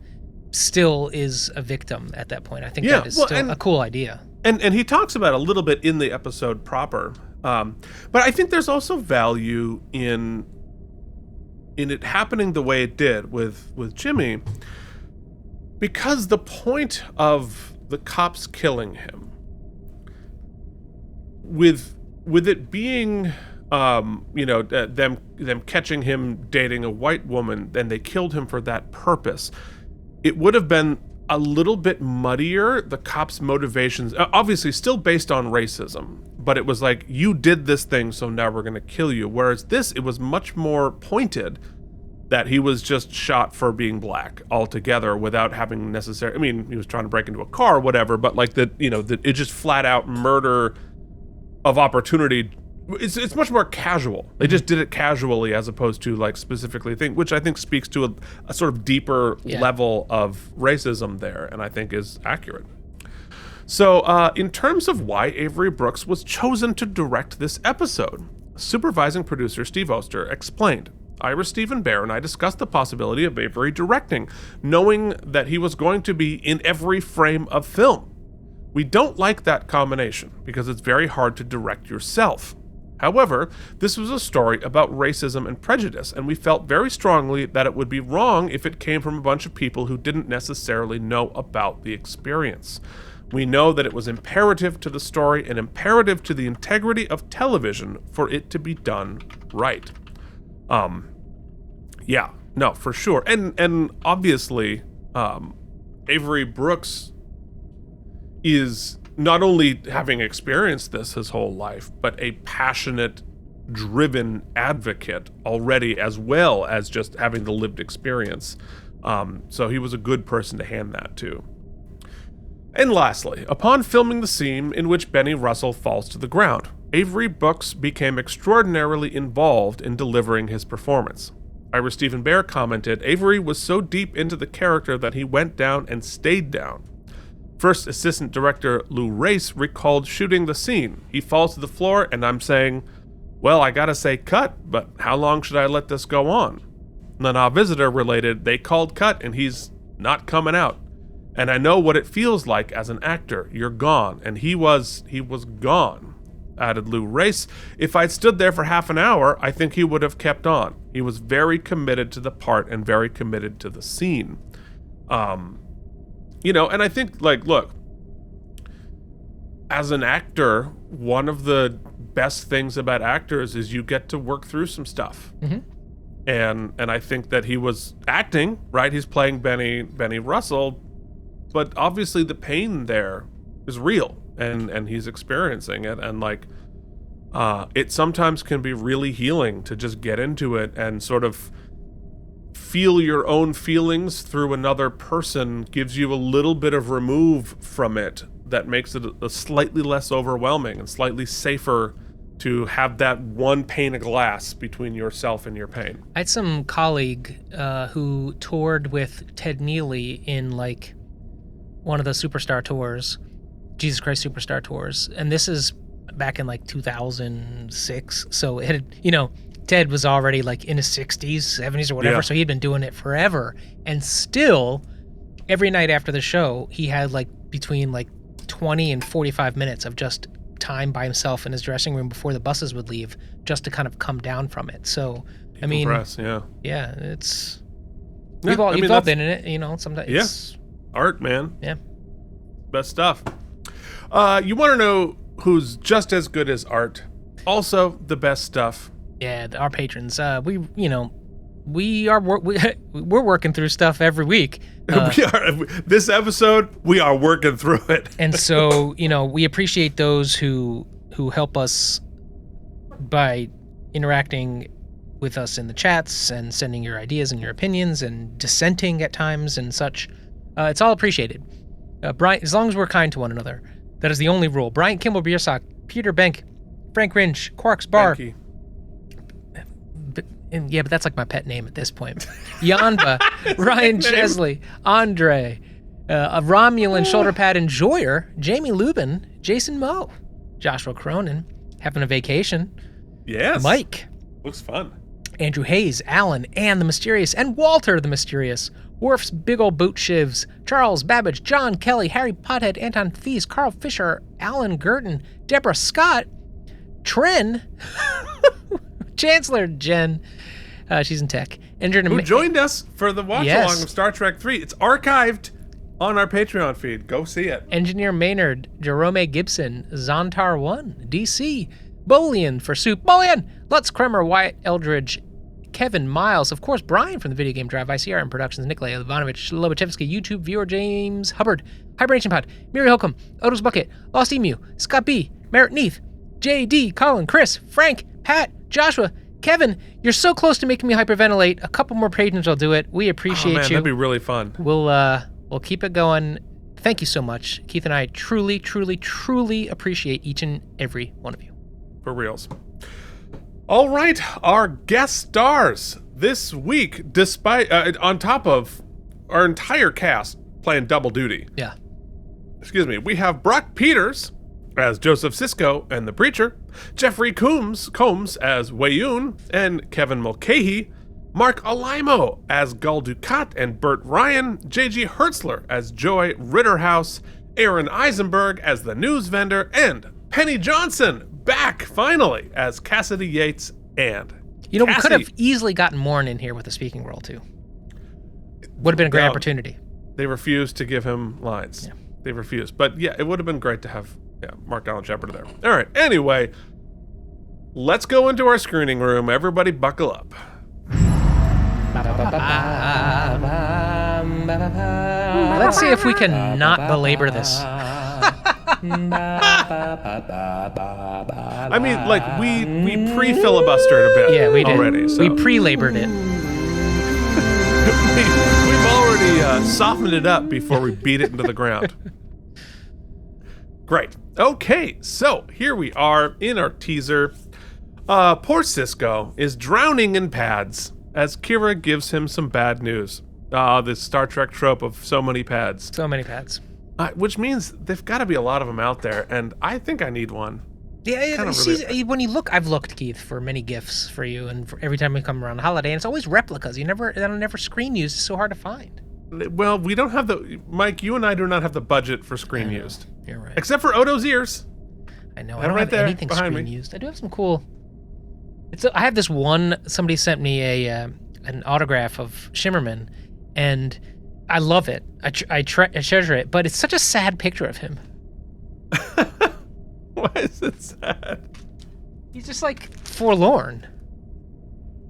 still is a victim at that point. I think that is still a cool idea. And he talks about it a little bit in the episode proper. But I think there's also value in it happening the way it did with Jimmy, because the point of the cops killing him, with it being them catching him dating a white woman, and they killed him for that purpose, it would have been a little bit muddier, the cops' motivations, obviously still based on racism, but it was like, you did this thing, so now we're going to kill you. Whereas this, it was much more pointed that he was just shot for being black altogether without having necessary, he was trying to break into a car or whatever, but like that it just flat out murder of opportunity. It's much more casual. They just did it casually as opposed to like specifically which I think speaks to a sort of deeper level of racism there, and I think is accurate. So in terms of why Avery Brooks was chosen to direct this episode, supervising producer Steve Oster explained, Ira Steven Behr and I discussed the possibility of Avery directing, knowing that he was going to be in every frame of film. We don't like that combination because it's very hard to direct yourself. However, this was a story about racism and prejudice, and we felt very strongly that it would be wrong if it came from a bunch of people who didn't necessarily know about the experience. We know that it was imperative to the story and imperative to the integrity of television for it to be done right. For sure. And obviously, Avery Brooks is not only having experienced this his whole life, but a passionate, driven advocate already, as well as just having the lived experience. So he was a good person to hand that to. And lastly, upon filming the scene in which Benny Russell falls to the ground, Avery Brooks became extraordinarily involved in delivering his performance. Ira Stephen Bear commented, Avery was so deep into the character that he went down and stayed down. First assistant director Lou Race recalled shooting the scene. He falls to the floor and I'm saying, well, I gotta say cut, but how long should I let this go on? Nana Visitor related, they called cut and he's not coming out. And I know what it feels like as an actor. You're gone. And he was gone, added Lou Race. If I'd stood there for half an hour, I think he would have kept on. He was very committed to the part and very committed to the scene. And I think, look, as an actor, one of the best things about actors is you get to work through some stuff. Mm-hmm. And I think that he was acting, right? He's playing Benny Russell, but obviously the pain there is real, and he's experiencing it, and it sometimes can be really healing to just get into it and sort of feel your own feelings through another person. Gives you a little bit of remove from it that makes it a slightly less overwhelming and slightly safer to have that one pane of glass between yourself and your pain. I had some colleague who toured with Ted Neely in one of the Superstar tours, Jesus Christ Superstar tours, and this is back in 2006. So it had, Ted was already in his 60s, 70s or whatever, so he'd been doing it forever. And still, every night after the show, he had between 20 and 45 minutes of just time by himself in his dressing room before the buses would leave, just to kind of come down from it. So, I mean, it's you've all been in it, sometimes. It's art, man. Yeah, best stuff. You want to know who's just as good as art? Also, the best stuff. Yeah, our patrons. We're working through stuff every week. This episode, we are working through it. And so, we appreciate those who help us by interacting with us in the chats and sending your ideas and your opinions and dissenting at times and such. It's all appreciated. Brian, as long as we're kind to one another, that is the only rule. Brian Kimball Beersock, Peter Benk, Frank Rinch, Quark's Bar. Benke. But that's my pet name at this point. Yanba, Ryan Chesley, Andre, a Romulan shoulder pad enjoyer, Jamie Lubin, Jason Moe, Joshua Cronin, having a vacation. Yes. Mike. Looks fun. Andrew Hayes, Alan, Ann the Mysterious, and Walter the Mysterious. Worf's Big Ol' Boot Shivs, Charles Babbage, John Kelly, Harry Pothead, Anton Thies, Carl Fisher, Alan Gurton, Deborah Scott, Tren, Chancellor Jen, she's in tech, who joined us for the watch-along of Star Trek 3. It's archived on our Patreon feed. Go see it. Engineer Maynard, Jerome Gibson, Zontar1, DC, Bolian for Soup, Bolian, Lutz Kremer, Wyatt Eldridge, Kevin Miles, of course, Brian from the Video Game Drive, ICRM Productions, Nikolai Ivanovich, Lobachevsky, YouTube viewer James Hubbard, Hibernation Pod, Miri Holcomb, Otis Bucket, Lost Emu, Scott B, Merritt Neath, JD, Colin, Chris, Frank, Pat, Joshua, Kevin, you're so close to making me hyperventilate. A couple more patrons will do it. We appreciate you. That'd be really fun. We'll keep it going. Thank you so much. Keith and I truly, truly, truly appreciate each and every one of you. For reals. All right, our guest stars this week, despite on top of our entire cast playing double duty. Yeah. Excuse me. We have Brock Peters as Joseph Sisko and the Preacher, Jeffrey Combs as Wayun and Kevin Mulcahy, Mark Alaimo as Gul Dukat and Burt Ryan, J.G. Hertzler as Joy Ritterhouse, Aaron Eisenberg as the news vendor, and Penny Johnson back finally as Cassidy Yates and we could have easily gotten Morn in here with the speaking role too. Would have been a great opportunity. They refused to give him lines. Yeah. They refused. But yeah, it would have been great to have Mark Allen Shepard there. All right. Anyway, let's go into our screening room. Everybody buckle up. Let's see if we can not belabor this. I mean, we pre-filibustered a bit. Yeah, we did. Already, so. We pre-labored it. We've already softened it up before we beat it into the ground. Great. Okay, so here we are in our teaser. Poor Sisko is drowning in pads as Kira gives him some bad news. This Star Trek trope of so many pads. So many pads. Which means there've got to be a lot of them out there, and I think I need one. Yeah, when you look, I've looked, Keith, for many gifts for you, and for every time we come around the holiday, and it's always replicas. They're never screen used. It's so hard to find. Well, we don't have Mike, you and I do not have the budget for screen used. You're right. Except for Odo's ears. I know. I don't have anything screen used. I do have some cool. I have this one. Somebody sent me an autograph of Shimmerman, and I love it. I treasure it, but it's such a sad picture of him. Why is it sad? He's just like forlorn.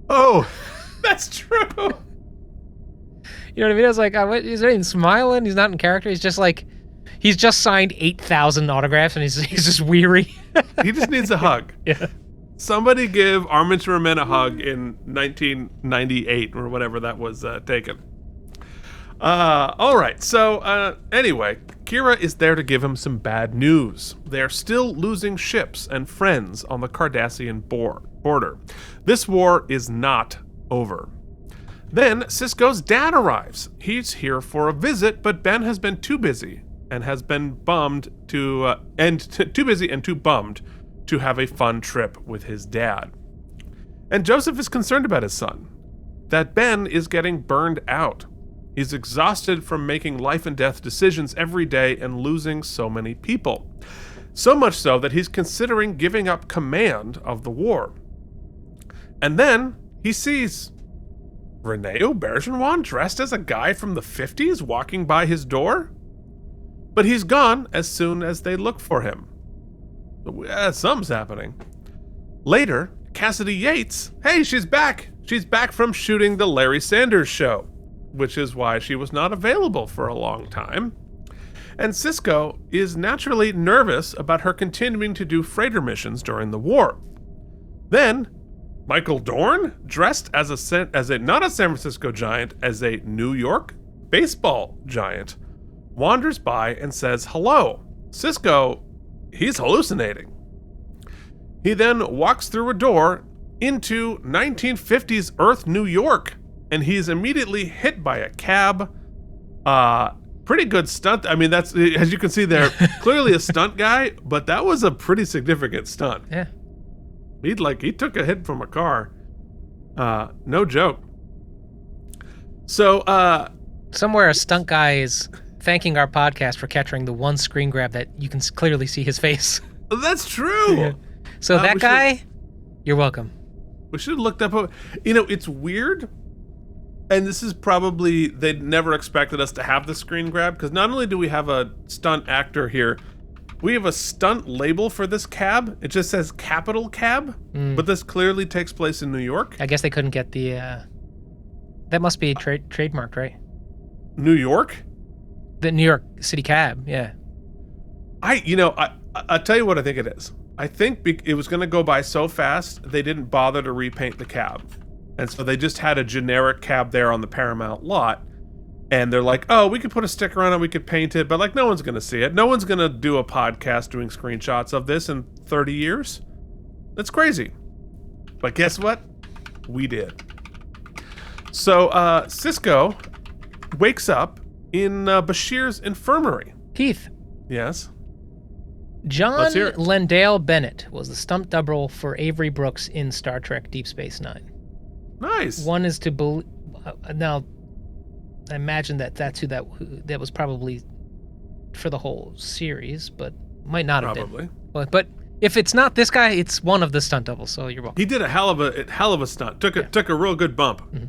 Oh, that's true. You know what I mean? I was like, he's not even smiling. He's not in character. He's just like, he's just signed 8,000 autographs, and he's just weary. He just needs a hug. Yeah. Somebody give Armin Shimmerman a hug in 1998 or whatever that was taken. All right. So anyway, Kira is there to give him some bad news. They're still losing ships and friends on the Cardassian border. This war is not over. Then Sisko's dad arrives. He's here for a visit, but Ben has been too busy and has been bummed too busy and too bummed to have a fun trip with his dad. And Joseph is concerned about his son, that Ben is getting burned out. He's exhausted from making life and death decisions every day and losing so many people. So much so that he's considering giving up command of the war. And then he sees Rene Auberjonois dressed as a guy from the 50s walking by his door. But he's gone as soon as they look for him. Something's happening. Later, Cassidy Yates, hey, she's back. She's back from shooting the Larry Sanders Show, which is why she was not available for a long time. And Sisko is naturally nervous about her continuing to do freighter missions during the war. Then, Michael Dorn, dressed as not a San Francisco giant, as a New York baseball giant, wanders by and says hello. Sisko, he's hallucinating. He then walks through a door into 1950s Earth, New York, and he's immediately hit by a cab. Pretty good stunt. I mean, that's, as you can see there, clearly a stunt guy, but that was a pretty significant stunt. Yeah. He took a hit from a car. No joke. So, somewhere a stunt guy is thanking our podcast for capturing the one screen grab that you can clearly see his face. That's true. Yeah. So that guy, you're welcome. We should have looked up. It's weird. And this is probably, they never expected us to have the screen grab, because not only do we have a stunt actor here, we have a stunt label for this cab. It just says Capital Cab, but this clearly takes place in New York. I guess they couldn't get the, that must be trademarked, right? New York? The New York City Cab, yeah. I'll tell you what I think it is. I think it was going to go by so fast, they didn't bother to repaint the cab. And so they just had a generic cab there on the Paramount lot. And they're like, oh, we could put a sticker on it, we could paint it, but like no one's going to see it. No one's going to do a podcast doing screenshots of this in 30 years. That's crazy. But guess what? We did. So Sisko wakes up in Bashir's infirmary. Keith. Yes? John Lendale Bennett was the stunt double for Avery Brooks in Star Trek Deep Space Nine. Nice. One is to believe. Now, I imagine that's who that was probably for the whole series, but might not have been. But if it's not this guy, it's one of the stunt doubles. So you're welcome. He did a hell of a stunt. Took a real good bump. Mm-hmm.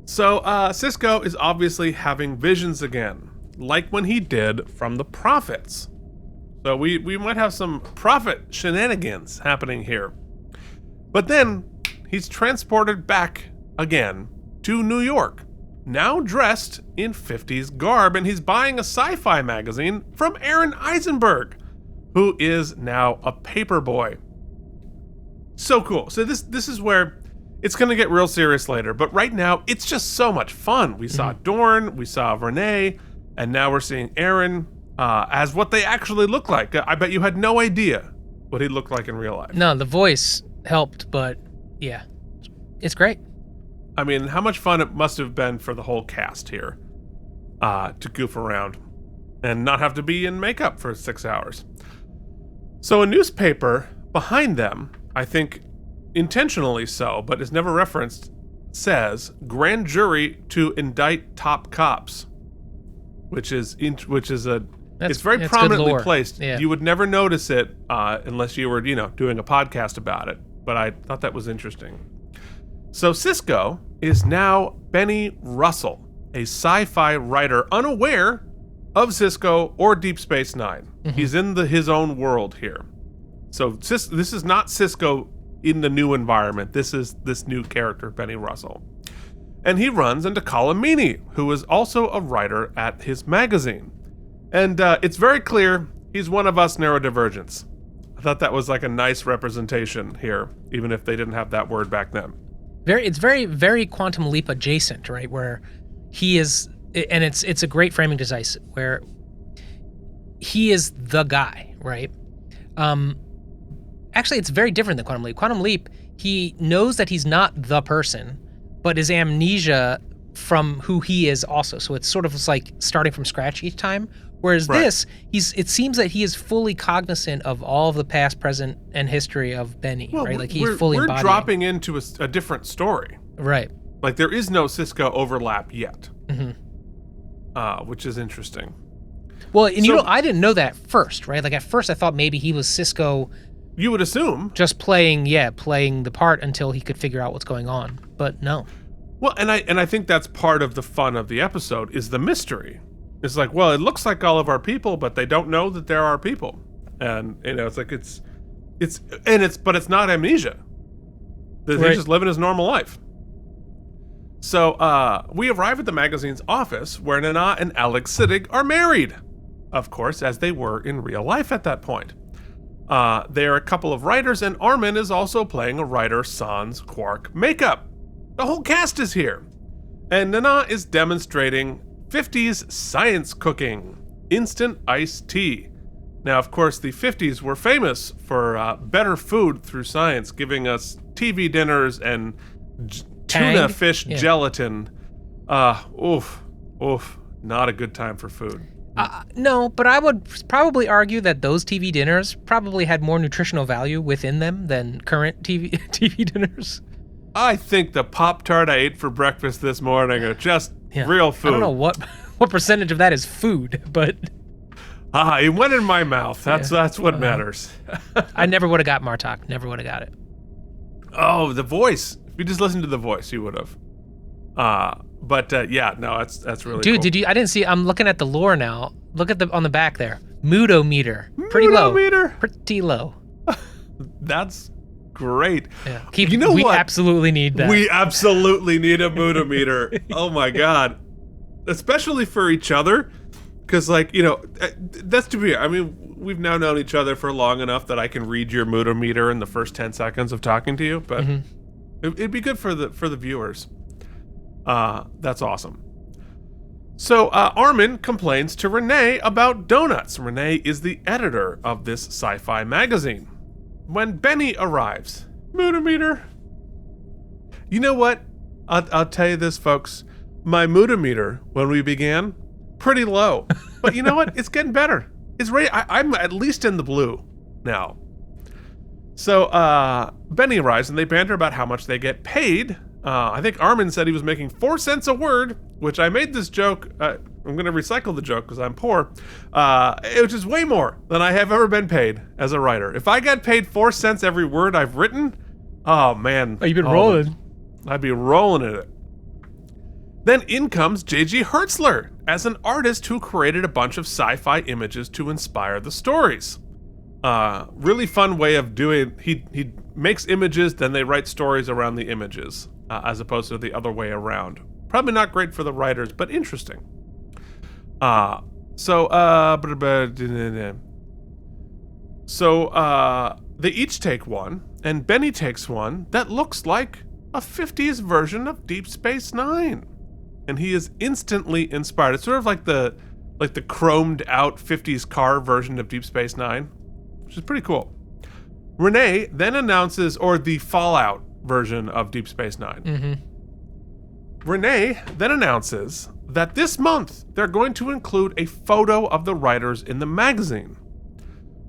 So Sisko is obviously having visions again, like when he did from the Prophets. So we might have some prophet shenanigans happening here. But then he's transported back again to New York, now dressed in 50s garb, and he's buying a sci-fi magazine from Aaron Eisenberg, who is now a paperboy. So cool. So this is where it's going to get real serious later, but right now it's just so much fun. We saw Dorn, we saw Renee, and now we're seeing Aaron as what they actually look like. I bet you had no idea what he looked like in real life. No, the voice helped, but yeah, it's great. I mean, how much fun it must have been for the whole cast here to goof around and not have to be in makeup for 6 hours. So a newspaper behind them, I think intentionally so, but is never referenced, says grand jury to indict top cops, which is it's very prominently placed. Yeah. You would never notice it unless you were, doing a podcast about it. But I thought that was interesting. So Sisko is now Benny Russell, a sci-fi writer unaware of Sisko or Deep Space Nine. Mm-hmm. He's in his own world here. So this is not Sisko in the new environment. This is this new character, Benny Russell. And he runs into Colin Meaney, who is also a writer at his magazine. And it's very clear he's one of us neurodivergents. I thought that was like a nice representation here, even if they didn't have that word back then. It's very, very Quantum Leap adjacent, right? Where he is, and it's a great framing device where he is the guy, right? Actually, it's very different than Quantum Leap. Quantum Leap, he knows that he's not the person, but his amnesia from who he is also. So it's sort of like starting from scratch each time. Whereas this, it seems that he is fully cognizant of all of the past, present, and history of Benny, right? Like he's fully embodying. We're dropping into a different story. Right. Like there is no Sisko overlap yet, mm-hmm. Which is interesting. Well, and I didn't know that at first, right? Like at first I thought maybe he was Sisko. You would assume. Just playing the part until he could figure out what's going on. But no. Well, and I think that's part of the fun of the episode is the mystery. It's like, well, it looks like all of our people, but they don't know that there are people. And it's like but it's not amnesia. He's just living his normal life. So we arrive at the magazine's office where Nana and Alex Siddig are married. Of course, as they were in real life at that point. They are a couple of writers, and Armin is also playing a writer sans Quark makeup. The whole cast is here. And Nana is demonstrating 50s science cooking, instant iced tea. Now, of course, the 50s were famous for better food through science, giving us TV dinners and tuna fish gelatin. Not a good time for food. No, but I would probably argue that those TV dinners probably had more nutritional value within them than current TV dinners. I think the Pop-Tart I ate for breakfast this morning are just real food. I don't know what percentage of that is food, but... it went in my mouth. That's what matters. I never would have got Martok. Never would have got it. Oh, the voice. If you just listened to the voice, you would have. That's really Dude, cool. did you? I didn't see. I'm looking at the lore now. Look at on the back there. Moodometer. Pretty low. Pretty low. That's great. Yeah. We absolutely need that. We absolutely need a Moodometer. Oh my god. Especially for each other. Because, that's to be. I mean, we've now known each other for long enough that I can read your Moodometer in the first 10 seconds of talking to you. But it'd be good for the viewers. That's awesome. So Armin complains to Renee about donuts. Renee is the editor of this sci-fi magazine. When Benny arrives, Moodometer. You know what? I'll tell you this, folks. My Moodometer, when we began, pretty low. But you know what? It's getting better. It's ready. I'm at least in the blue now. So Benny arrives and they banter about how much they get paid. I think Armin said he was making 4 cents a word, which I made this joke. I'm going to recycle the joke because I'm poor, which is way more than I have ever been paid as a writer. If I got paid 4 cents every word I've written, oh man. Oh, you've been rolling. I'd be rolling in it. Then in comes J.G. Hertzler as an artist who created a bunch of sci-fi images to inspire the stories. Really fun way of doing. He makes images, then they write stories around the images, as opposed to the other way around. Probably not great for the writers, but interesting. So they each take one, and Benny takes one that looks like a 50s version of Deep Space Nine, and he is instantly inspired. It's sort of like the chromed out 50s car version of Deep Space Nine, which is pretty cool. Renee then announces, or the Fallout version of Deep Space Nine. Renee then announces that this month they're going to include a photo of the writers in the magazine.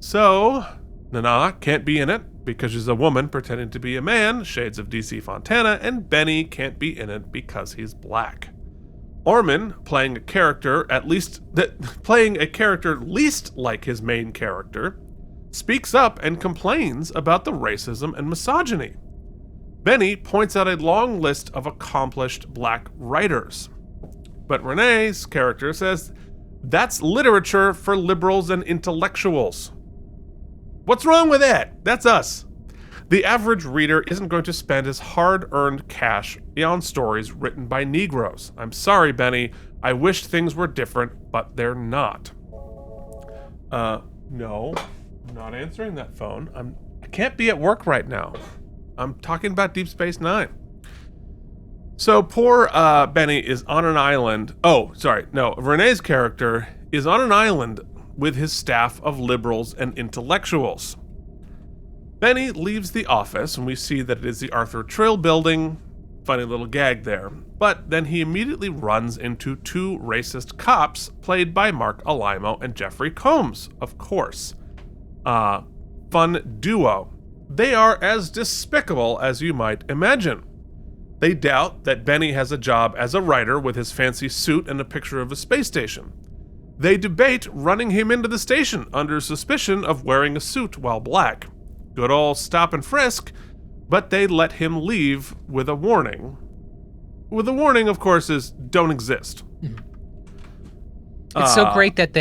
So, Nana can't be in it because she's a woman pretending to be a man, shades of DC Fontana, and Benny can't be in it because he's black. Orman, playing a character least like his main character, speaks up and complains about the racism and misogyny. Benny points out a long list of accomplished black writers. But Renee's character says, that's literature for liberals and intellectuals. What's wrong with that? That's us. The average reader isn't going to spend his hard-earned cash on stories written by Negroes. I'm sorry, Benny. I wish things were different, but they're not. No. I'm not answering that phone. I can't be at work right now. I'm talking about Deep Space Nine. So poor Benny is on an island. Renee's character is on an island with his staff of liberals and intellectuals. Benny leaves the office, and we see that it is the Arthur Trill building. Funny little gag there. But then he immediately runs into two racist cops, played by Mark Alimo and Jeffrey Combs, of course. Fun duo. They are as despicable as you might imagine. They doubt that Benny has a job as a writer with his fancy suit and a picture of a space station. They debate running him into the station under suspicion of wearing a suit while black. Good old stop and frisk, but they let him leave with a warning. With a warning, of course, is don't exist. It's so great that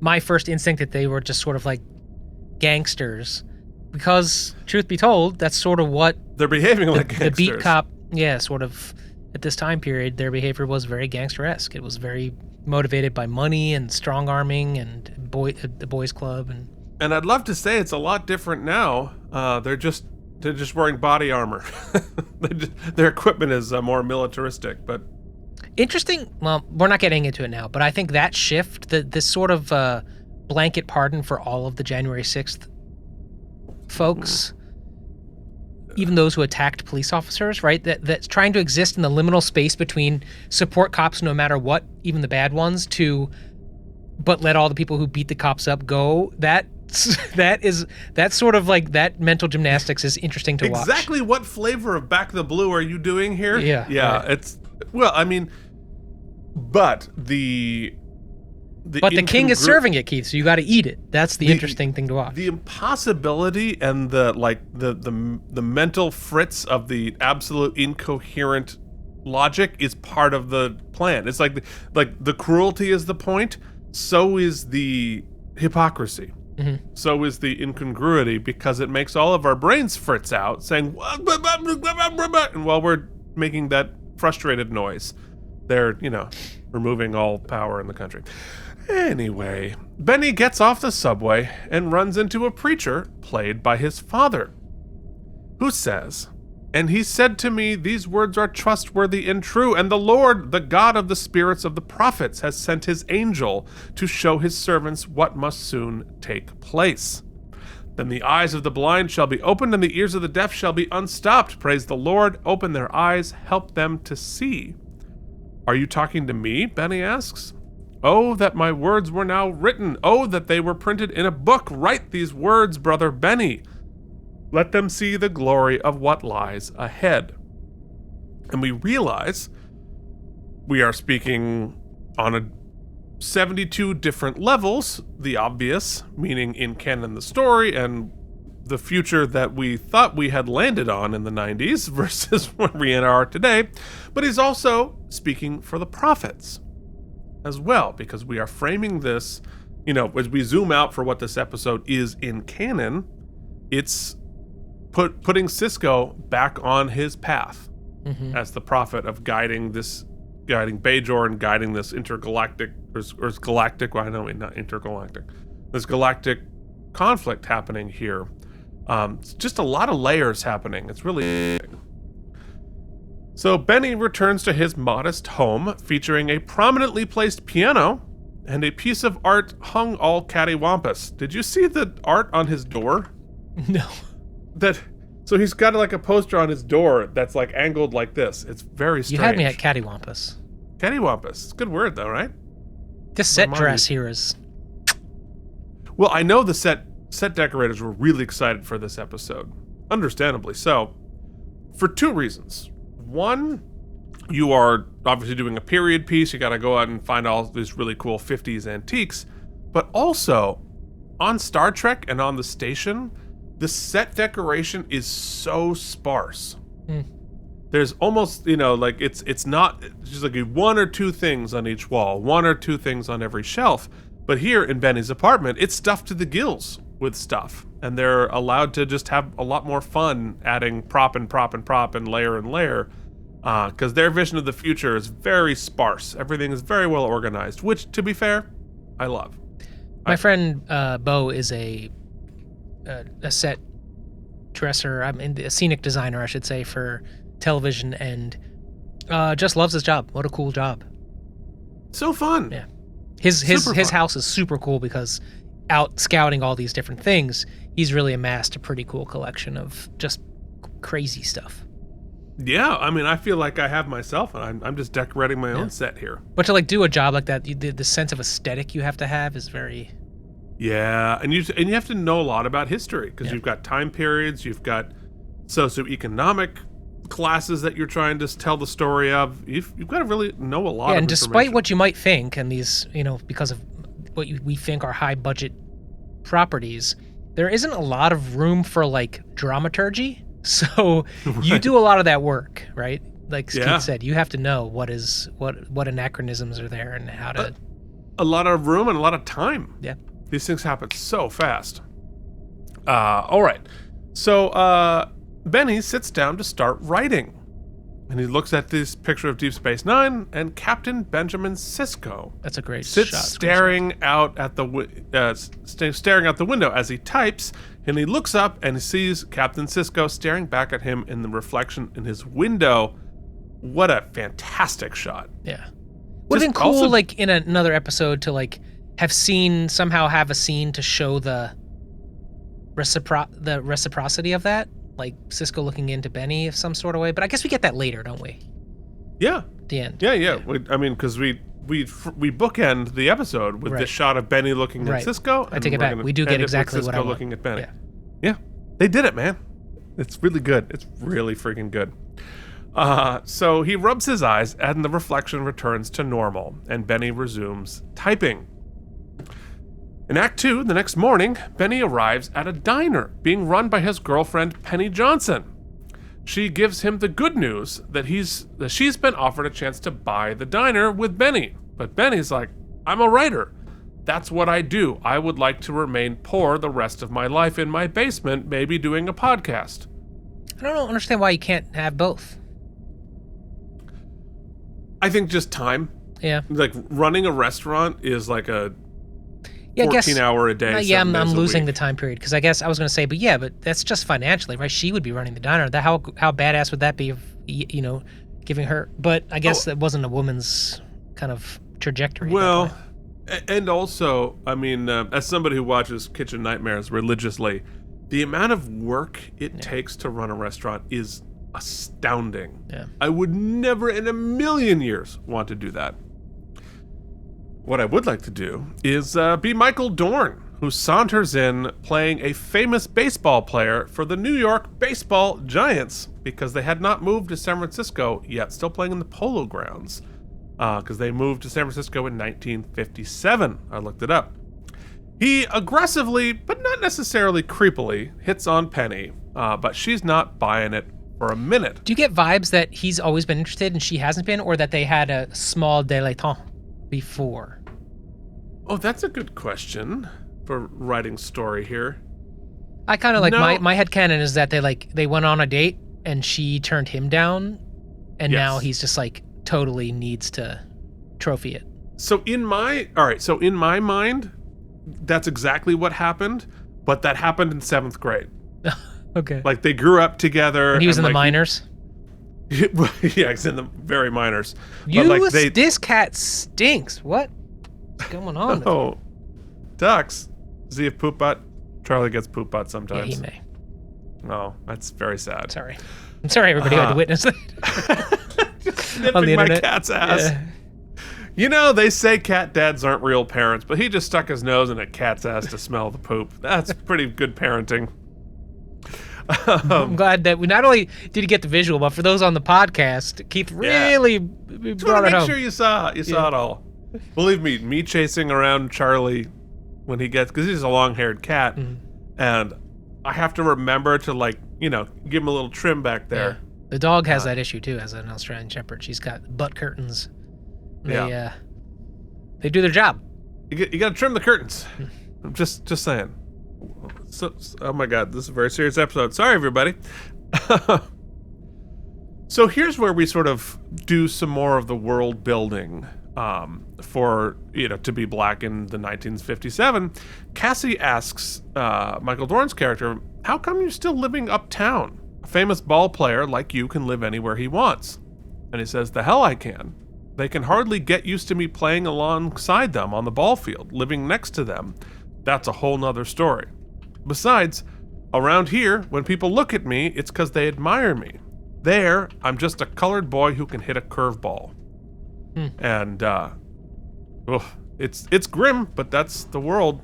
my first instinct that they were just sort of like gangsters, because truth be told, that's sort of what they're behaving like gangsters. The beat cop, sort of at this time period, their behavior was very gangster-esque. It was very motivated by money and strong arming and the boys club and I'd love to say it's a lot different now. They're just wearing body armor. Their equipment is more militaristic, but interesting. Well, we're not getting into it now, but I think that shift, this sort of blanket pardon for all of the January 6th folks, even those who attacked police officers, right? That's trying to exist in the liminal space between support cops no matter what, even the bad ones, but let all the people who beat the cops up go. That's sort of like that mental gymnastics is interesting to watch. Exactly what flavor of Back the Blue are you doing here? Yeah. Right. But the king is serving it, Keith, so you got to eat it. That's the interesting thing to watch. The impossibility and the mental fritz of the absolute incoherent logic is part of the plan. It's like the cruelty is the point, so is the hypocrisy. Mm-hmm. So is the incongruity, because it makes all of our brains fritz out, saying, and while we're making that frustrated noise, they're, removing all power in the country. Anyway, Benny gets off the subway and runs into a preacher played by his father, who says, "And he said to me, these words are trustworthy and true, and the Lord, the God of the spirits of the prophets, has sent his angel to show his servants what must soon take place. Then the eyes of the blind shall be opened, and the ears of the deaf shall be unstopped. Praise the Lord, open their eyes, help them to see." "Are you talking to me?" Benny asks. "Oh, that my words were now written. Oh, that they were printed in a book. Write these words, brother Benny. Let them see the glory of what lies ahead." And we realize we are speaking on 72 different levels. The obvious, meaning in canon the story, and the future that we thought we had landed on in the 90s versus where we are today. But he's also speaking for the prophets as well, because we are framing this, as we zoom out for what this episode is in canon, it's putting Cisco back on his path as the prophet of guiding Bajor and guiding this intergalactic, or galactic, well, I know not intergalactic, this galactic conflict happening here. It's just a lot of layers happening. It's really interesting. So Benny returns to his modest home, featuring a prominently placed piano and a piece of art hung all cattywampus. Did you see the art on his door? No. That So he's got like a poster on his door that's like angled like this. It's very strange. You had me at cattywampus. Cattywampus. It's a good word though, right? This set dress here is... Well, I know the set decorators were really excited for this episode. Understandably so. For two reasons. One, you are obviously doing a period piece. You got to go out and find all these really cool 50s antiques. But also, on Star Trek and on the station, the set decoration is so sparse. There's almost, like it's not just like one or two things on each wall, one or two things on every shelf. But here in Benny's apartment, it's stuffed to the gills with stuff. And they're allowed to just have a lot more fun adding prop and prop and prop and layer, because their vision of the future is very sparse. Everything is very well organized, which, to be fair, I love. My friend Bo is a set dresser. A scenic designer, I should say, for television, and just loves his job. What a cool job! So fun. Yeah, his house is super cool because out scouting all these different things, he's really amassed a pretty cool collection of just crazy stuff. Yeah, I mean, I feel like I have myself, and I'm just decorating my own set here. But to like do a job like that, the sense of aesthetic you have to have is very... Yeah, and you have to know a lot about history, because you've got time periods, you've got socioeconomic classes that you're trying to tell the story of. You've got to really know a lot of and despite what you might think, and these, because of what we think are high budget properties, there isn't a lot of room for like dramaturgy. So you do a lot of that work, right? Like Keith said, you have to know what anachronisms are there and how to... A lot of room and a lot of time. Yeah. These things happen so fast. All right. So Benny sits down to start writing. And he looks at this picture of Deep Space Nine, and Captain Benjamin Sisko That's a great sits shot. staring out at the window as he types, and he looks up and he sees Captain Sisko staring back at him in the reflection in his window. What a fantastic shot! Yeah, would have been cool, also, like in another episode, to like have a scene to show the reciprocity of that. Like Sisko looking into Benny of some sort of way, but I guess we get that later, don't we? Yeah. At the end. Yeah. Because we bookend the episode with this shot of Benny looking at Sisko. I take it back. We do get exactly what I want. Looking at Benny. Yeah. They did it, man. It's really good. It's really freaking good. So he rubs his eyes, and the reflection returns to normal, and Benny resumes typing. In Act 2, the next morning, Benny arrives at a diner being run by his girlfriend, Penny Johnson. She gives him the good news that she's been offered a chance to buy the diner with Benny. But Benny's like, I'm a writer. That's what I do. I would like to remain poor the rest of my life in my basement, maybe doing a podcast. I don't understand why you can't have both. I think just time. Yeah. Like running a restaurant is like a 14-hour a day. I'm losing the time period, because I guess I was going to say, but that's just financially, right? She would be running the diner. How badass would that be if, giving her? But I guess that wasn't a woman's kind of trajectory. Well, and also, I mean, as somebody who watches Kitchen Nightmares religiously, the amount of work it takes to run a restaurant is astounding. Yeah. I would never in a million years want to do that. What I would like to do is be Michael Dorn, who saunters in playing a famous baseball player for the New York Baseball Giants, because they had not moved to San Francisco yet, still playing in the Polo Grounds, because they moved to San Francisco in 1957. I looked it up. He aggressively, but not necessarily creepily, hits on Penny, but she's not buying it for a minute. Do you get vibes that he's always been interested and she hasn't been, or that they had a small dilettante before? Oh, that's a good question for writing story here. I kind of like my headcanon is that they went on a date and she turned him down, and now he's just like totally needs to trophy it. So in my mind, that's exactly what happened, but that happened in 7th grade. Okay. Like they grew up together. And he was in the minors? Yeah, he's in the very minors. This cat stinks. What's going on? Oh, ducks. Does he have poop butt? Charlie gets poop butt sometimes. Yeah, he may. Oh, that's very sad. Sorry. I'm sorry everybody had to witness that. Just sniffing my cat's ass. Yeah. You know, they say cat dads aren't real parents, but he just stuck his nose in a cat's ass to smell the poop. That's pretty good parenting. I'm glad that we not only did you get the visual, but for those on the podcast, Keith really brought it home. Make sure you saw it all. Believe me chasing around Charlie when he gets, because he's a long-haired cat, and I have to remember to, like, you know, give him a little trim back there. Yeah. The dog has that issue too, as an Australian Shepherd. She's got butt curtains. They do their job. You got to trim the curtains. I'm just saying. So, oh my God, this is a very serious episode. Sorry, everybody. So here's where we sort of do some more of the world building for, you know, To Be Black in the 1957. Cassie asks Michael Dorn's character, how come you're still living uptown? A famous ball player like you can live anywhere he wants. And he says, the hell I can. They can hardly get used to me playing alongside them on the ball field, living next to them. That's a whole nother story. Besides, around here, when people look at me, it's because they admire me. There, I'm just a colored boy who can hit a curveball. And it's grim, but that's the world.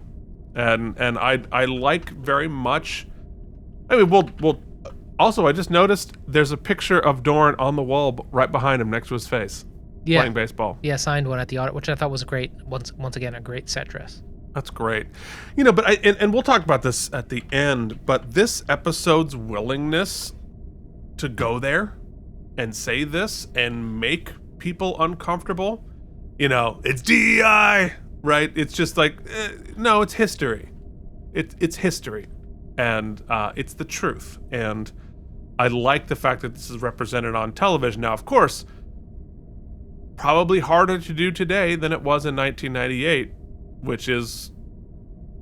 And I like very much. I mean, we'll also, I just noticed there's a picture of Dorn on the wall right behind him next to his face. Yeah. Playing baseball. Yeah, signed one at the audit, which I thought was a great, once again, a great set dress. That's great. You know, but and we'll talk about this at the end, but this episode's willingness to go there and say this and make people uncomfortable, you know, it's DEI, right? It's just like, no, it's history. It's history. And it's the truth. And I like the fact that this is represented on television. Now, of course, probably harder to do today than it was in 1998, which is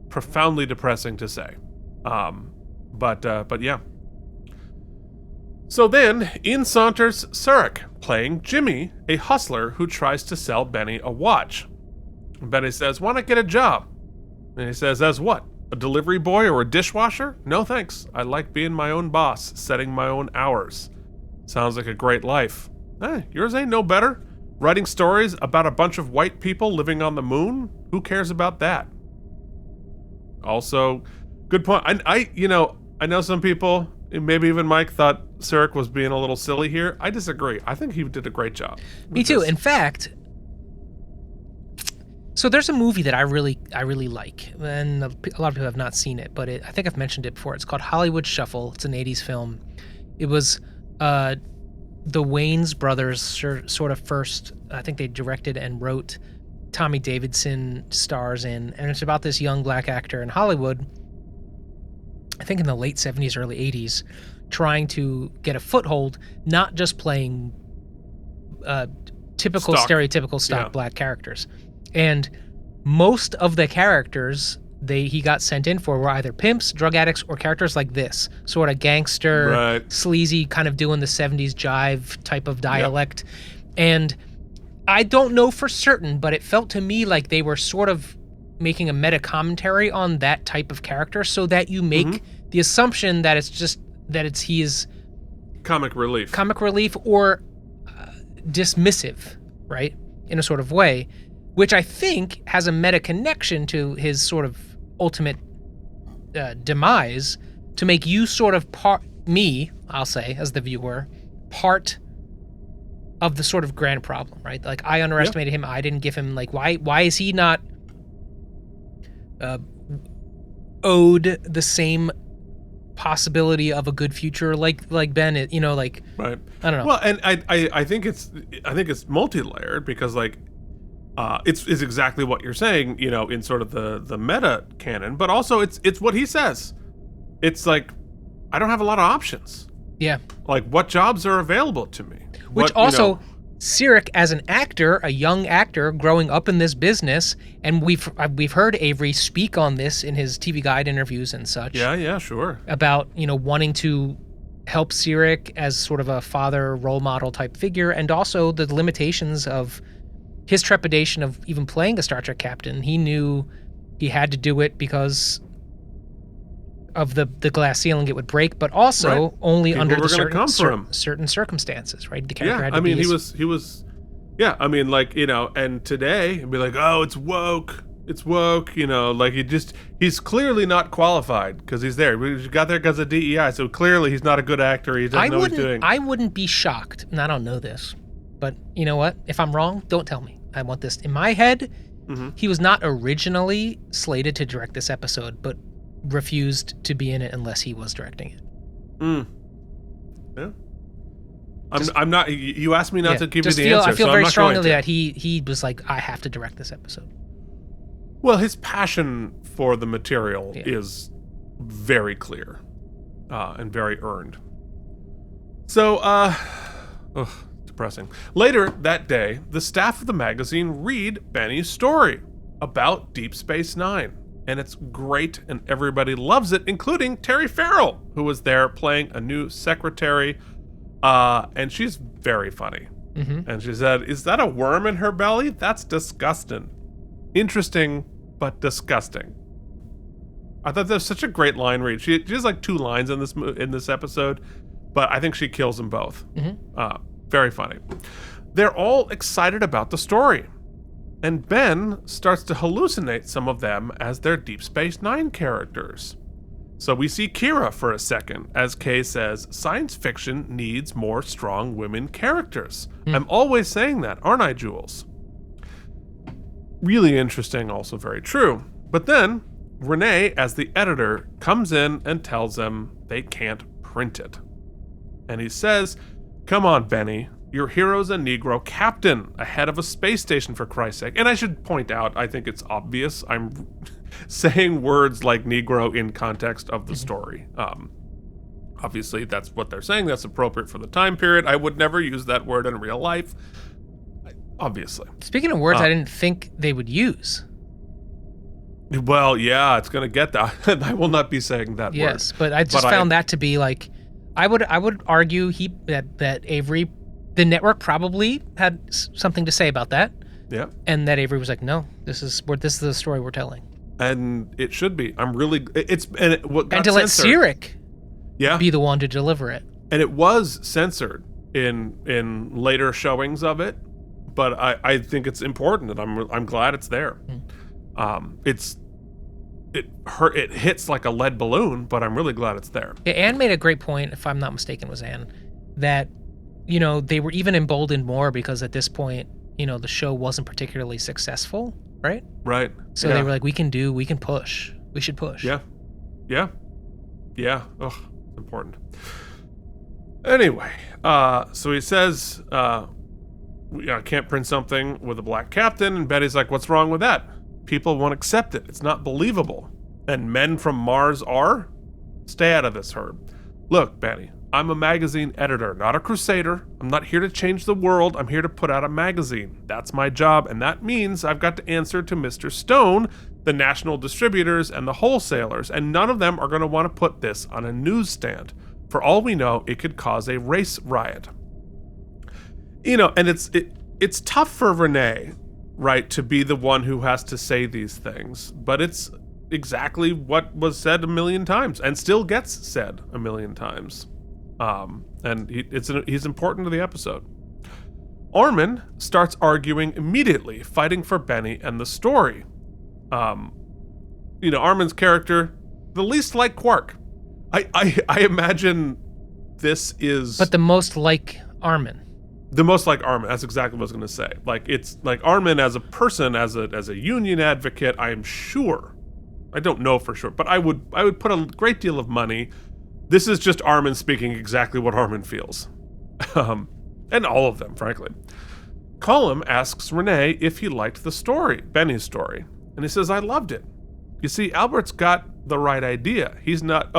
profoundly depressing to say. But yeah. So then, in saunters Surik, playing Jimmy, a hustler who tries to sell Benny a watch. And Benny says, why not get a job? And he says, as what? A delivery boy or a dishwasher? No thanks. I like being my own boss, setting my own hours. Sounds like a great life. Yours ain't no better. Writing stories about a bunch of white people living on the moon? Who cares about that? Also, good point. I know some people, maybe even Mike, thought Surik was being a little silly here. I disagree. I think he did a great job. Me too. In fact, so there's a movie that I really like, and a lot of people have not seen it, but I think I've mentioned it before. It's called Hollywood Shuffle. It's an 80s film. It was the Wayans brothers sort of first, I think they directed and wrote. Tommy Davidson stars in, and it's about this young black actor in Hollywood, I think in the late 70s, early 80s, trying to get a foothold, not just playing stereotypical stock black characters. And most of the characters he got sent in for were either pimps, drug addicts, or characters like this, sort of gangster, sleazy, kind of doing the 70s jive type of dialect. And I don't know for certain, but it felt to me like they were sort of making a meta commentary on that type of character, so that you make the assumption that he is comic relief or dismissive, right, in a sort of way, which I think has a meta connection to his sort of ultimate demise, to make you sort of I'll say, as the viewer, part of the sort of grand problem, right? Like, I underestimated him. I didn't give him, like, why is he not owed the same possibility of a good future like Ben, you know, like, right. I don't know. Well, and I think it's multi-layered, because like it's exactly what you're saying, you know, in sort of the meta canon, but also it's what he says. It's like, I don't have a lot of options. Yeah. Like, what jobs are available to me? Which also, Surik as an actor, a young actor growing up in this business, and we've heard Avery speak on this in his TV Guide interviews and such. Yeah, sure. About, you know, wanting to help Surik as sort of a father role model type figure, and also the limitations of his trepidation of even playing a Star Trek captain. He knew he had to do it because of the glass ceiling, it would break, but also only People under were the gonna certain circumstances, right? The character had to I mean, be he was, yeah, I mean, like, you know, and today, it'd be like, oh, it's woke, you know, like, he's clearly not qualified because he's there. He got there because of DEI, so clearly he's not a good actor, he doesn't know what he's doing. I wouldn't be shocked, and I don't know this, but you know what? If I'm wrong, don't tell me. I want this in my head. He was not originally slated to direct this episode, but refused to be in it unless he was directing it. Yeah. I'm not. You asked me not to give you the answer. I feel so very I'm not strongly that he was like, I have to direct this episode. Well, his passion for the material is very clear and very earned. So, depressing. Later that day, the staff of the magazine read Benny's story about Deep Space Nine. And it's great, and everybody loves it, including Terry Farrell, who was there playing a new secretary, and she's very funny. And she said, "Is that a worm in her belly? That's disgusting. Interesting, but disgusting." I thought that was such a great line read. She has like 2 lines in this episode, but I think she kills them both. Very funny. They're all excited about the story. And Ben starts to hallucinate some of them as their Deep Space Nine characters. So we see Kira for a second, as Kay says, science fiction needs more strong women characters. I'm always saying that, aren't I, Jules? Really interesting, also very true. But then, Renee, as the editor, comes in and tells them they can't print it. And he says, "Come on, Benny. Your hero's a Negro captain, ahead of a space station, for Christ's sake." And I should point out, I think it's obvious, I'm saying words like Negro in context of the story. Obviously, that's what they're saying. That's appropriate for the time period. I would never use that word in real life, obviously. Speaking of words I didn't think they would use. Well, yeah, it's going to get that. I will not be saying that word. Yes, but I just found that to be like, I would argue that Avery, the network probably had something to say about that. Yeah. And that Avery was like, no, this is the story we're telling. And it should be. I'm really, what got and to let censored, Sirik be the one to deliver it. And it was censored in later showings of it, but I think it's important, and I'm glad it's there. It hits like a lead balloon, but I'm really glad it's there. Yeah, Anne made a great point, if I'm not mistaken, was Anne, that, you know, they were even emboldened more because at this point, you know, the show wasn't particularly successful, right? Right. So they were like, we can push. We should push. Yeah. Yeah. Yeah. Ugh, important. Anyway, so he says, I can't print something with a black captain, and Betty's like, what's wrong with that? People won't accept it. It's not believable. And men from Mars are? Stay out of this, Herb. Look, Betty, I'm a magazine editor, not a crusader. I'm not here to change the world. I'm here to put out a magazine. That's my job, and that means I've got to answer to Mr. Stone, the national distributors, and the wholesalers, and none of them are going to want to put this on a newsstand. For all we know, it could cause a race riot. You know, and it's tough for Renee, right, to be the one who has to say these things, but it's exactly what was said a million times and still gets said a million times. And he's important to the episode. Armin starts arguing immediately, fighting for Benny and the story. You know, Armin's character, the least like Quark. I imagine this is... But the most like Armin. The most like Armin. That's exactly what I was going to say. Like, it's like Armin as a person, as a union advocate, I am sure. I don't know for sure, but I would put a great deal of money. This is just Armin speaking exactly what Armin feels. And all of them, frankly. Colm asks Renee if he liked the story, Benny's story. And he says, I loved it. You see, Albert's got the right idea. He's not...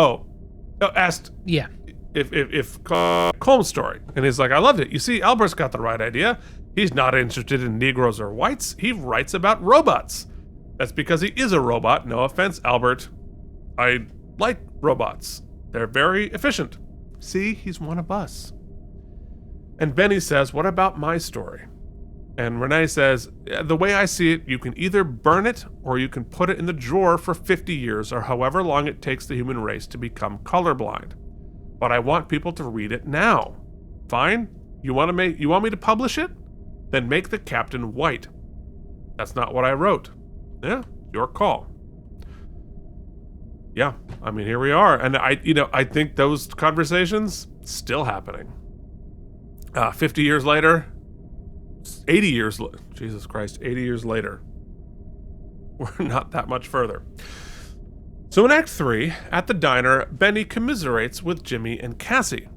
asked... Yeah. If Colm's story. And he's like, I loved it. You see, Albert's got the right idea. He's not interested in Negroes or whites. He writes about robots. That's because he is a robot. No offense, Albert. I like robots. They're very efficient. See, he's one of us. And Benny says, what about my story? And Renee says, the way I see it, you can either burn it or you can put it in the drawer for 50 years or however long it takes the human race to become colorblind. But I want people to read it now. Fine? You want me to publish it? Then make the captain white. That's not what I wrote. Yeah, your call. Yeah, I mean, here we are. And I think those conversations still happening. 50 years later, 80 years, Jesus Christ, 80 years later. We're not that much further. So in Act 3, at the diner, Benny commiserates with Jimmy and Cassie.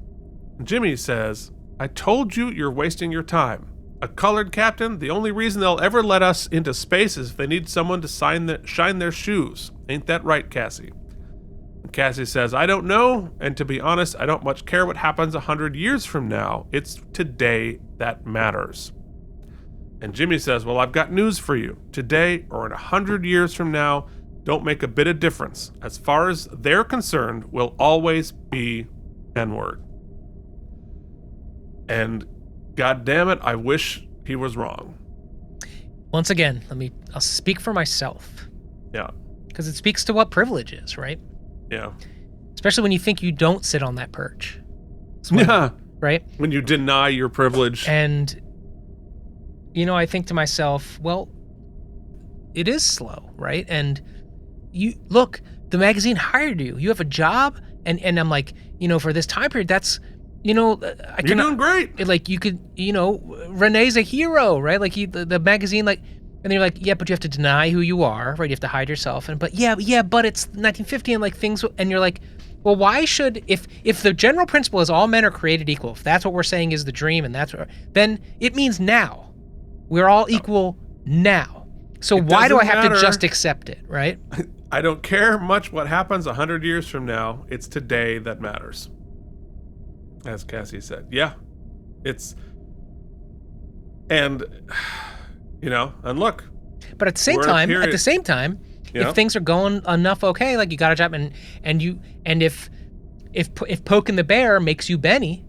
Jimmy says, I told you you're wasting your time. A colored captain, the only reason they'll ever let us into space is if they need someone to shine their shoes. Ain't that right, Cassie? And Cassie says, I don't know, and to be honest, I don't much care what happens 100 years from now. It's today that matters. And Jimmy says, well, I've got news for you. Today or in 100 years from now, don't make a bit of difference. As far as they're concerned, we'll always be N-word. And God damn it, I wish he was wrong. Once again, I'll speak for myself. Yeah. Because it speaks to what privilege is, right? Yeah. Especially when you think you don't sit on that perch. Yeah. Right? When you deny your privilege. And, I think to myself, well, it is slow, right? And you look, the magazine hired you. You have a job. And I'm like, for this time period, that's, you're doing great. Like you could, Renee's a hero, right? Like the magazine, like, and they're like, yeah, but you have to deny who you are, right? You have to hide yourself. But it's 1950 and like things, and you're like, well, why should, if the general principle is all men are created equal, if that's what we're saying is the dream and then it means now. We're all equal now. So why do I have to just accept it, right? I don't care much what happens 100 years from now. It's today that matters. As Cassie said. Yeah. And look. But at the same time, if things are going enough okay, like you got a job and if poking the bear makes you Benny,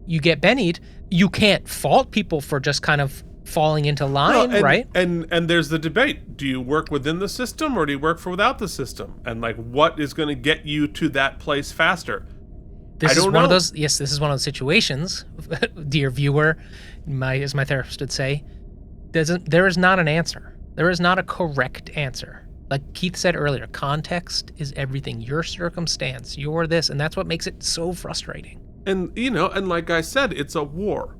you get Bennied, you can't fault people for just kind of falling into line, right? And there's the debate. Do you work within the system or do you work without the system? And like what is going to get you to that place faster? This is one of those situations, dear viewer, as my therapist would say, there is not an answer. There is not a correct answer. Like Keith said earlier, context is everything. Your circumstance, your this, and that's what makes it so frustrating. And, and like I said, it's a war.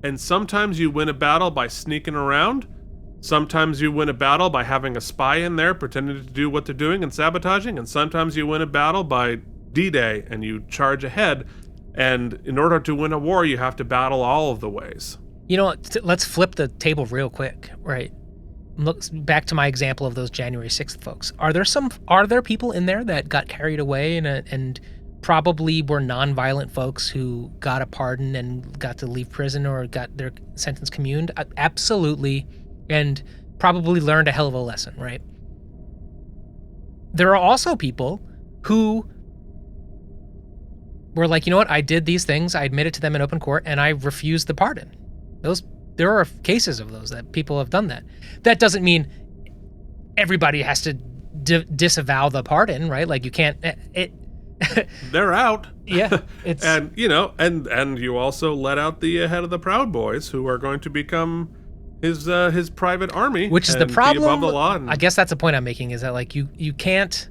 And sometimes you win a battle by sneaking around. Sometimes you win a battle by having a spy in there pretending to do what they're doing and sabotaging. And sometimes you win a battle by D-Day and you charge ahead. And in order to win a war, you have to battle all of the ways. Let's flip the table real quick, right? Look back to my example of those January 6th folks. Are there people in there that got carried away and probably were nonviolent folks who got a pardon and got to leave prison or got their sentence communed? Absolutely. And probably learned a hell of a lesson, right? There are also people who were like, you know what? I did these things. I admitted to them in open court and I refused the pardon. There are cases of those that people have done that. That doesn't mean everybody has to disavow the pardon, right? Like you can't, they're out. Yeah. And you also let out the head of the Proud Boys who are going to become his private army. Which is the problem. Be above the law I guess that's the point I'm making is that like you can't,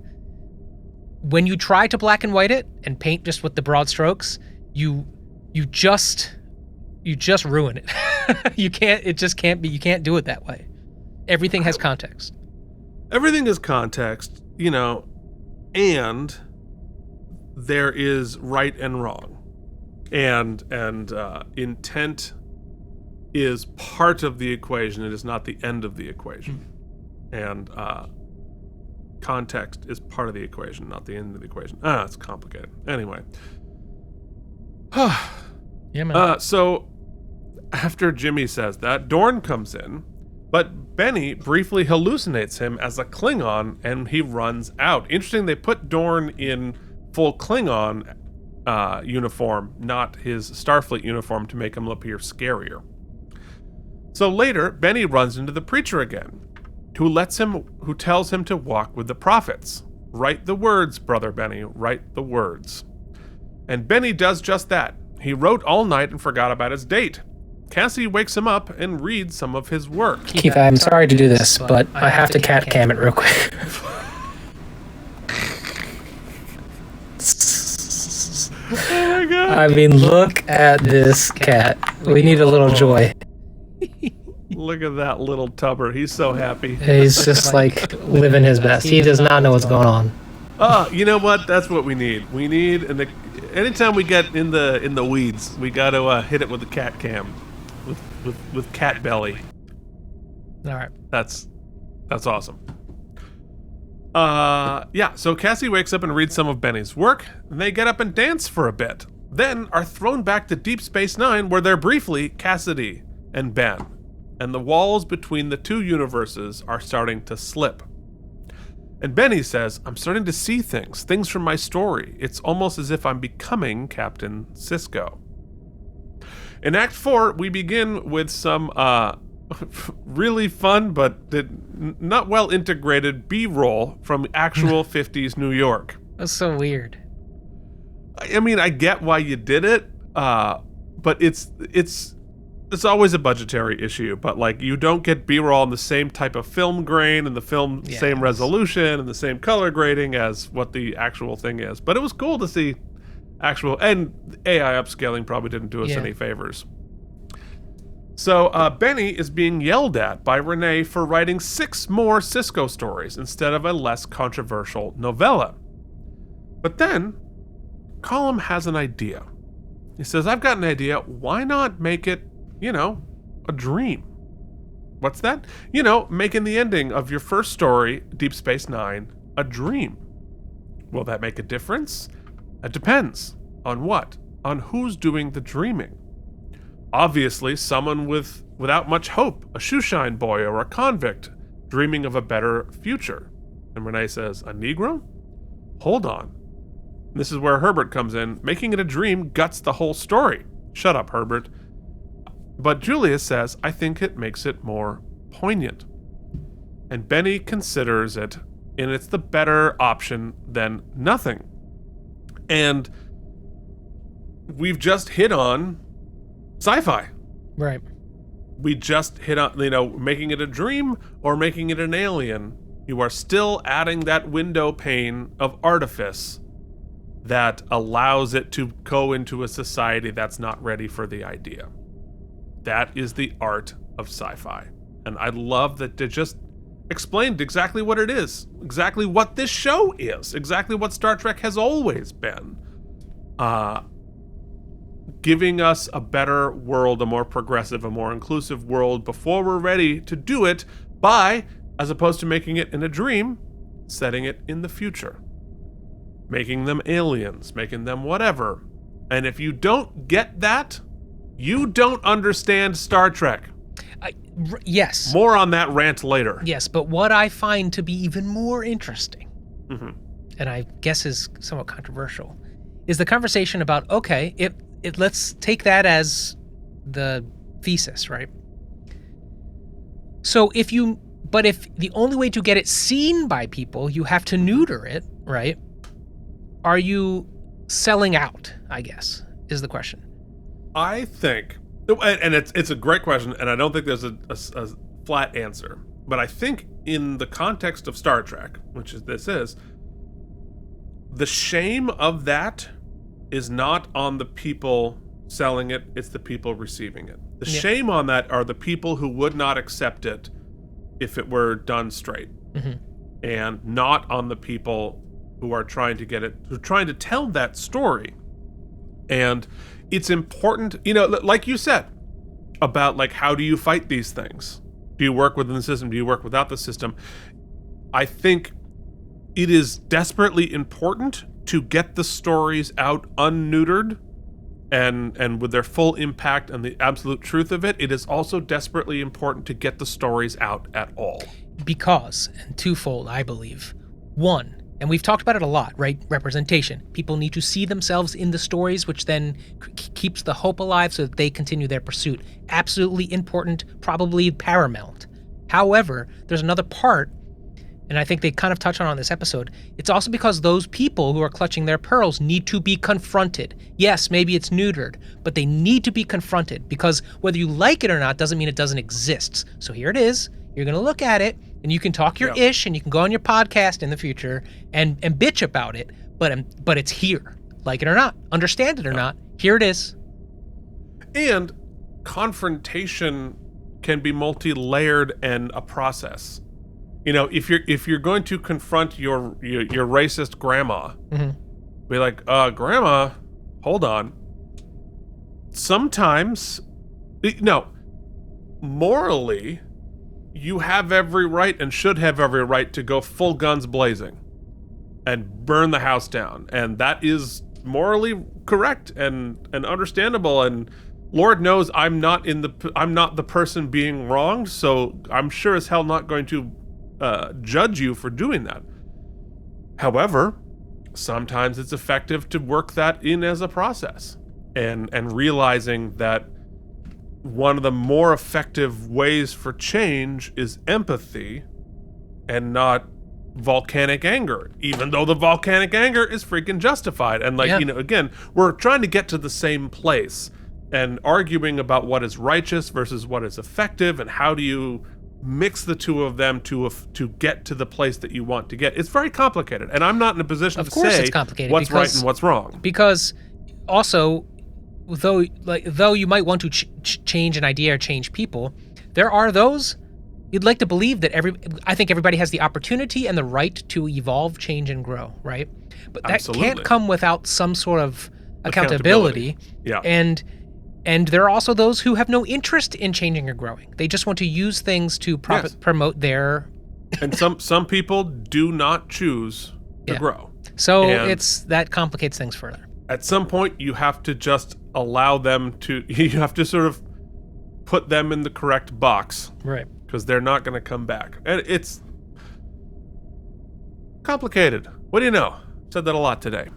when you try to black and white it and paint just with the broad strokes, you just ruin it. You can't do it that way. Everything has context. Everything is context, and there is right and wrong. And intent is part of the equation. It is not the end of the equation. And context is part of the equation, not the end of the equation. It's complicated. Anyway. Yeah, man. So after Jimmy says that, Dorn comes in, but Benny briefly hallucinates him as a Klingon and he runs out. Interesting, they put Dorn in full Klingon uniform, not his Starfleet uniform to make him appear scarier. So later, Benny runs into the preacher again, who tells him to walk with the prophets. Write the words, brother Benny, write the words. And Benny does just that. He wrote all night and forgot about his date. Cassie wakes him up and reads some of his work. Keith, I'm sorry to do this, but I have to cat cam it real quick. Oh my god. I mean, look at this cat. We need a little joy. Look at that little tubber. He's so happy. He's just like living his best. He does not know what's going on. Oh, you know what? That's what we need. We need, anytime we get in the weeds, we got to hit it with the cat cam, with cat belly. All right. That's awesome. Yeah. So Cassie wakes up and reads some of Benny's work, and they get up and dance for a bit. Then are thrown back to Deep Space Nine, where they're briefly Cassidy and Ben, and the walls between the two universes are starting to slip. And Benny says, I'm starting to see things from my story. It's almost as if I'm becoming Captain Sisko. In Act 4, we begin with some really fun but not well integrated B-roll from actual 50s New York. That's so weird. I mean, I get why you did it, but it's always a budgetary issue, but like you don't get B-roll in the same type of film grain and the same resolution and the same color grading as what the actual thing is. But it was cool to see actual, and AI upscaling probably didn't do us any favors. So Benny is being yelled at by Renee for writing 6 more Sisko stories instead of a less controversial novella. But then Colum has an idea. He says, I've got an idea. Why not make it, a dream? What's that? Making the ending of your first story, Deep Space Nine, a dream. Will that make a difference? It depends. On what? On who's doing the dreaming. Obviously, someone without much hope, a shoeshine boy or a convict, dreaming of a better future. And Renee says, a Negro? Hold on. This is where Herbert comes in. Making it a dream guts the whole story. Shut up, Herbert. But Julius says, I think it makes it more poignant. And Benny considers it, and it's the better option than nothing. And we've just hit on sci-fi. Right. We just hit on, making it a dream or making it an alien. You are still adding that window pane of artifice that allows it to go into a society that's not ready for the idea. That is the art of sci-fi. And I love that they just explained exactly what it is, exactly what this show is, exactly what Star Trek has always been. Giving us a better world, a more progressive, a more inclusive world before we're ready to do it by, as opposed to making it in a dream, setting it in the future. Making them aliens, making them whatever. And if you don't get that, you don't understand Star Trek. Yes. More on that rant later. Yes, but what I find to be even more interesting, and I guess is somewhat controversial, is the conversation about, okay, let's take that as the thesis, right? So if the only way to get it seen by people, you have to neuter it, right? Are you selling out, I guess, is the question. I think, and it's a great question, and I don't think there's a flat answer, but I think in the context of Star Trek, which this is, the shame of that is not on the people selling it, it's the people receiving it. The shame on that are the people who would not accept it if it were done straight, and not on the people who are trying to get it, who are trying to tell that story. And it's important, like you said, about like, how do you fight these things? Do you work within the system? Do you work without the system? I think it is desperately important to get the stories out unneutered and with their full impact and the absolute truth of it. It is also desperately important to get the stories out at all. Because, and twofold, I believe. One, And we've talked about it a lot, right? Representation. People need to see themselves in the stories, which then keeps the hope alive so that they continue their pursuit. Absolutely important, probably paramount. However, there's another part, and I think they kind of touch on this episode. It's also because those people who are clutching their pearls need to be confronted. Yes, maybe it's neutered, but they need to be confronted, because whether you like it or not doesn't mean it doesn't exist. So here it is. You're going to look at it, and you can talk your ish, and you can go on your podcast in the future and bitch about it, but it's here. Like it or not, understand it or not, here it is. And confrontation can be multi-layered and a process. You know, if you're going to confront your racist grandma, be like, grandma, hold on. Sometimes, no, morally, you have every right and should have every right to go full guns blazing and burn the house down. And that is morally correct and understandable. And Lord knows I'm not the person being wronged, so I'm sure as hell not going to judge you for doing that. However, sometimes it's effective to work that in as a process and realizing that one of the more effective ways for change is empathy and not volcanic anger, even though the volcanic anger is freaking justified. And again, we're trying to get to the same place and arguing about what is righteous versus what is effective and how do you mix the two of them to get to the place that you want to get. It's very complicated, and I'm not in a position to say it's complicated what's right and what's wrong. Because also, though you might want to change an idea or change people, there are those you'd like to believe that I think everybody has the opportunity and the right to evolve, change, and grow, right? But that can't come without some sort of accountability. Yeah. And there are also those who have no interest in changing or growing. They just want to use things to promote their... And some people do not choose to grow. So that complicates things further. At some point, you have to just allow them to... You have to sort of put them in the correct box. Right. Because they're not going to come back. And it's complicated. What do you know? Said that a lot today.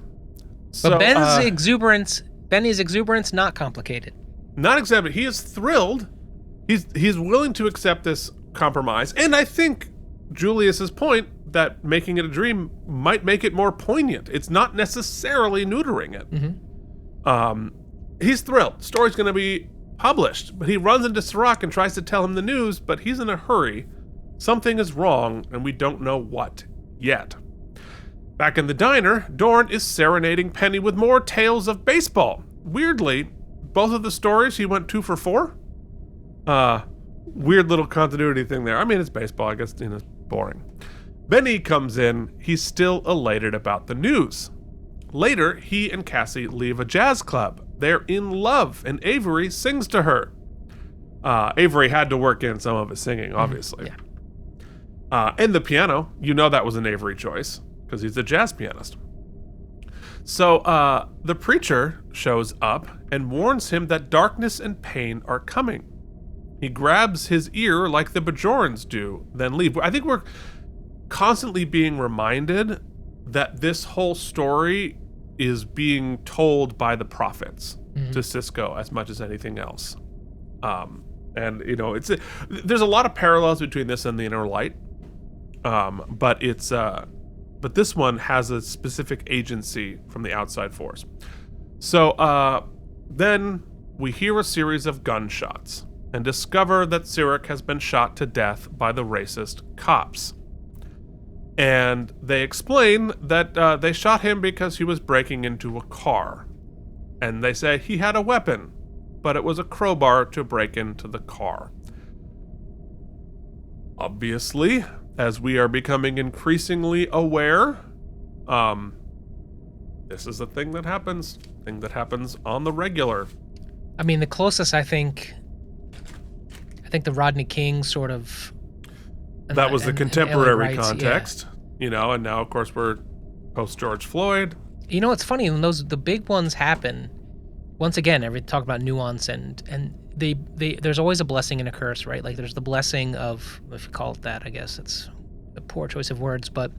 But Ben's exuberance, not complicated. Not accepted. He is thrilled. He's willing to accept this compromise. And I think Julius's point that making it a dream might make it more poignant. It's not necessarily neutering it. He's thrilled. The story's going to be published, but he runs into Sirach and tries to tell him the news, but he's in a hurry. Something is wrong, and we don't know what yet. Back in the diner, Dorn is serenading Penny with more tales of baseball. Weirdly, both of the stories he went 2 for 4. Weird little continuity thing there. I mean, it's baseball. I guess it's boring. Benny comes in. He's still elated about the news. Later, he and Cassie leave a jazz club. They're in love, and Avery sings to her. Avery had to work in some of his singing, obviously. And the piano. You know that was an Avery choice, because he's a jazz pianist. So the preacher shows up and warns him that darkness and pain are coming. He grabs his ear like the Bajorans do, then leave. I think we're constantly being reminded that this whole story is being told by the prophets to Cisco as much as anything else. And there's a lot of parallels between this and the Inner Light. But this one has a specific agency from the outside force. So then we hear a series of gunshots and discover that Sirach has been shot to death by the racist cops. And they explain that they shot him because he was breaking into a car. And they say he had a weapon, but it was a crowbar to break into the car. Obviously, as we are becoming increasingly aware, this is a thing that happens on the regular. I mean, the closest I think the Rodney King sort of... That was the contemporary context, and now, of course, we're post-George Floyd. It's funny, when the big ones happen, once again, talk about nuance, and there's always a blessing and a curse, right? Like, there's the blessing of, if you call it that, I guess it's a poor choice of words, but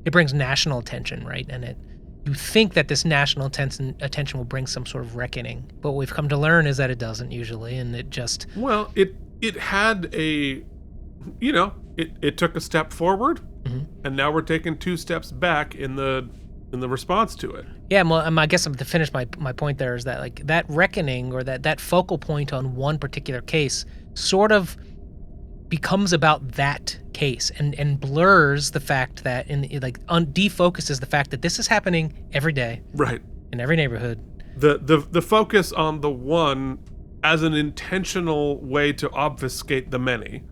it brings national attention, right? And you think that this national attention will bring some sort of reckoning, but what we've come to learn is that it doesn't usually, and it just... Well, it had a, you know, it took a step forward, and now we're taking 2 steps back in the response to it. Yeah, well, I guess to finish my point there is that, like, that reckoning or that focal point on one particular case sort of becomes about that case and blurs the fact that defocuses the fact that this is happening every day, right, in every neighborhood. The focus on the one as an intentional way to obfuscate the many,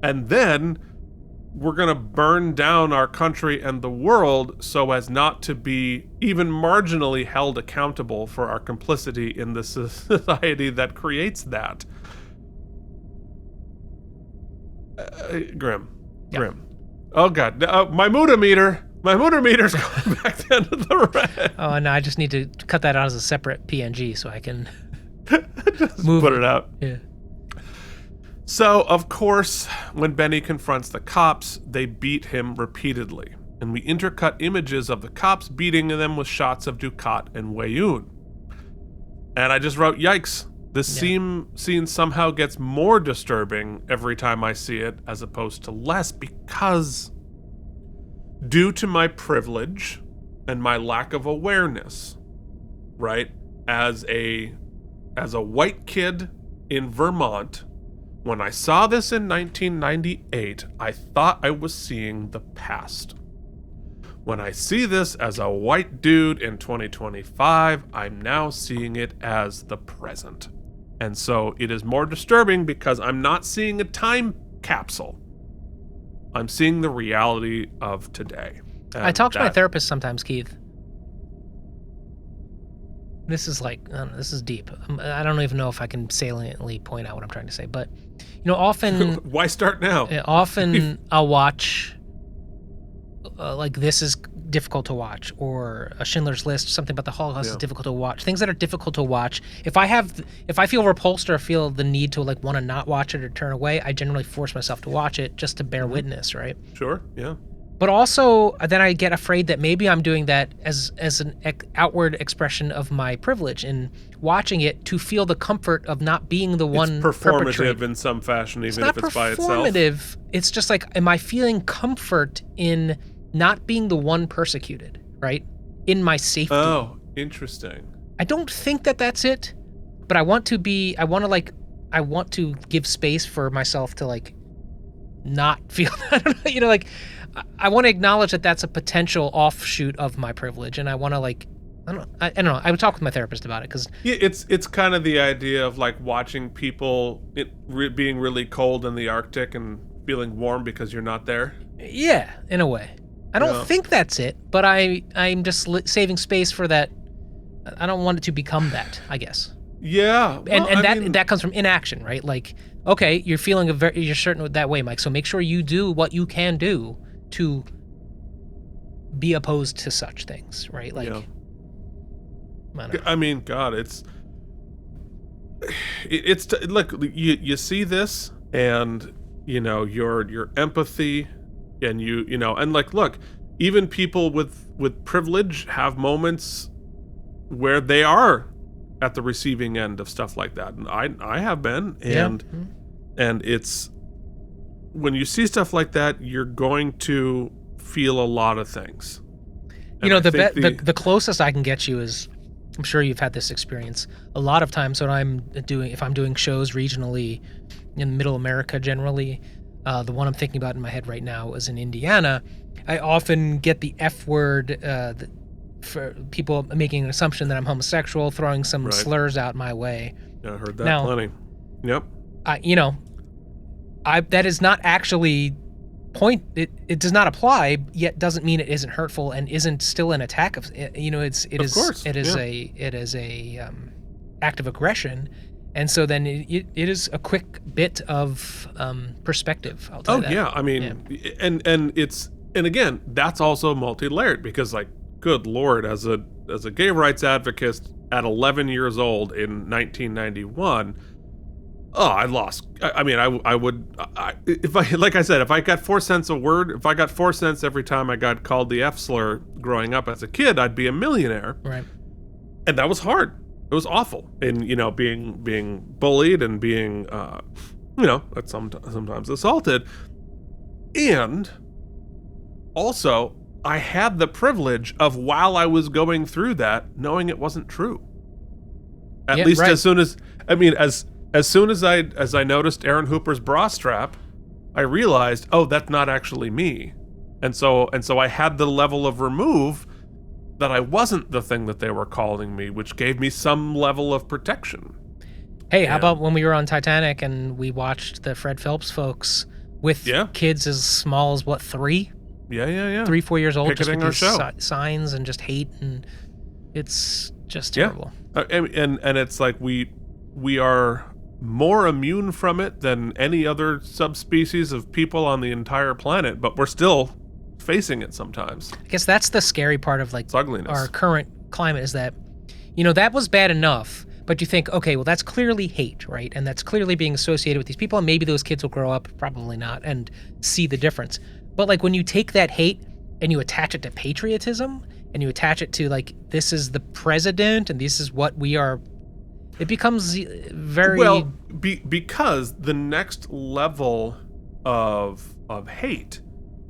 and then we're going to burn down our country and the world so as not to be even marginally held accountable for our complicity in the society that creates that. Grim. Oh God, my moodometer's going back down to the red. Oh no, I just need to cut that out as a separate PNG so I can just put it out. Yeah. So, of course, when Benny confronts the cops, they beat him repeatedly. And we intercut images of the cops beating them with shots of Ducat and Wei-Yun. And I just wrote, yikes. This scene somehow gets more disturbing every time I see it, as opposed to less, because due to my privilege and my lack of awareness, right, as a white kid in Vermont, when I saw this in 1998, I thought I was seeing the past. When I see this as a white dude in 2025, I'm now seeing it as the present. And so it is more disturbing because I'm not seeing a time capsule. I'm seeing the reality of today. And I talk to my therapist sometimes, Keith. This is like, I don't know, this is deep. I don't even know if I can saliently point out what I'm trying to say, but often... Why start now? Often I'll watch, like, This Is Difficult to Watch, or A Schindler's List, something about the Holocaust is difficult to watch. Things that are difficult to watch. If I feel repulsed or feel the need to, like, want to not watch it or turn away, I generally force myself to watch it just to bear witness, right? Sure, yeah. But also, then I get afraid that maybe I'm doing that as an outward expression of my privilege in watching it to feel the comfort of not being the one performative in some fashion, even if it's by itself. It's not performative. It's just like, am I feeling comfort in not being the one persecuted, right? In my safety. Oh, interesting. I don't think that that's it, but I want to give space for myself to, like, not feel that. I want to acknowledge that that's a potential offshoot of my privilege, and I want to, like, I don't know. I would talk with my therapist about it because it's kind of the idea of, like, watching people being really cold in the Arctic and feeling warm because you're not there. Yeah, in a way. I don't think that's it, but I'm just saving space for that. I don't want it to become that, I guess. Yeah, well, and that comes from inaction, right? Like, okay, you're feeling you're certain that way, Mike. So make sure you do what you can do to be opposed to such things, right? Like, I mean, God, look, you see this, and your empathy, and and, like, look, even people with privilege have moments where they are at the receiving end of stuff like that, and I have been, and it's, when you see stuff like that, you're going to feel a lot of things. And the closest I can get you is, I'm sure you've had this experience. A lot of times when if I'm doing shows regionally in Middle America generally, the one I'm thinking about in my head right now is in Indiana, I often get the F word for people making an assumption that I'm homosexual, throwing some slurs out my way. Yeah, I heard that plenty. Yep. That is not actually it does not apply, yet doesn't mean it isn't hurtful and isn't still an attack of a act of aggression. And so then it is a quick bit of perspective. I'll tell you that. Yeah, I mean, and again, that's also multi-layered, because, like, good Lord, as a gay rights advocate at 11 years old in 1991, Oh, I lost. I mean, I would, if I, like I said, if I got 4 cents a word, if I got 4 cents every time I got called the F slur growing up as a kid, I'd be a millionaire. Right. And that was hard. It was awful. And, being bullied and being, sometimes assaulted. And also, I had the privilege of, while I was going through that, knowing it wasn't true. At least right. As soon as I noticed Aaron Hooper's bra strap, I realized, oh, that's not actually me. And so I had the level of remove that I wasn't the thing that they were calling me, which gave me some level of protection. Hey, how about when we were on Titanic and we watched the Fred Phelps folks with kids as small as 3? Yeah. 3, 4 years old, Picketing just with our these signs and just hate, and it's just terrible. And it's like we are more immune from it than any other subspecies of people on the entire planet, but we're still facing it sometimes. I guess that's the scary part of ugliness. Our current climate is that, that was bad enough, but you think, okay, well, that's clearly hate, right? And that's clearly being associated with these people, and maybe those kids will grow up, probably not, and see the difference. But when you take that hate and you attach it to patriotism, and you attach it to this is the president and this is what we are, it becomes very because the next level of hate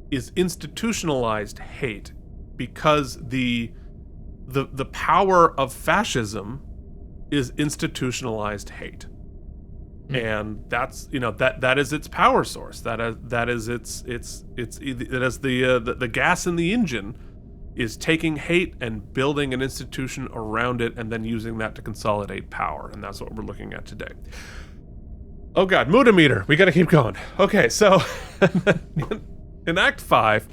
is institutionalized hate, because the power of fascism is institutionalized hate. And that's that is its power source. That is the gas in the engine is taking hate and building an institution around it and then using that to consolidate power. And that's what we're looking at today. Oh God, Moodometer. We got to keep going. Okay, so in Act 5,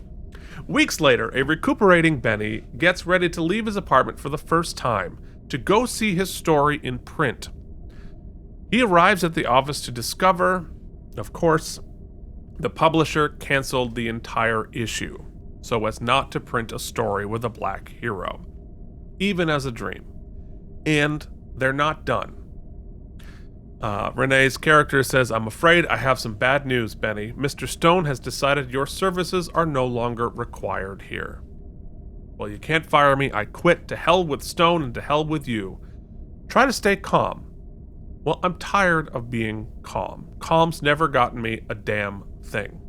weeks later, a recuperating Benny gets ready to leave his apartment for the first time to go see his story in print. He arrives at the office to discover, of course, the publisher canceled the entire issue so as not to print a story with a black hero, even as a dream. And they're not done. Renee's character says, "I'm afraid I have some bad news, Benny. Mr. Stone has decided your services are no longer required here." "Well, you can't fire me. I quit. To hell with Stone and to hell with you. Try to stay calm." "Well, I'm tired of being calm. Calm's never gotten me a damn thing.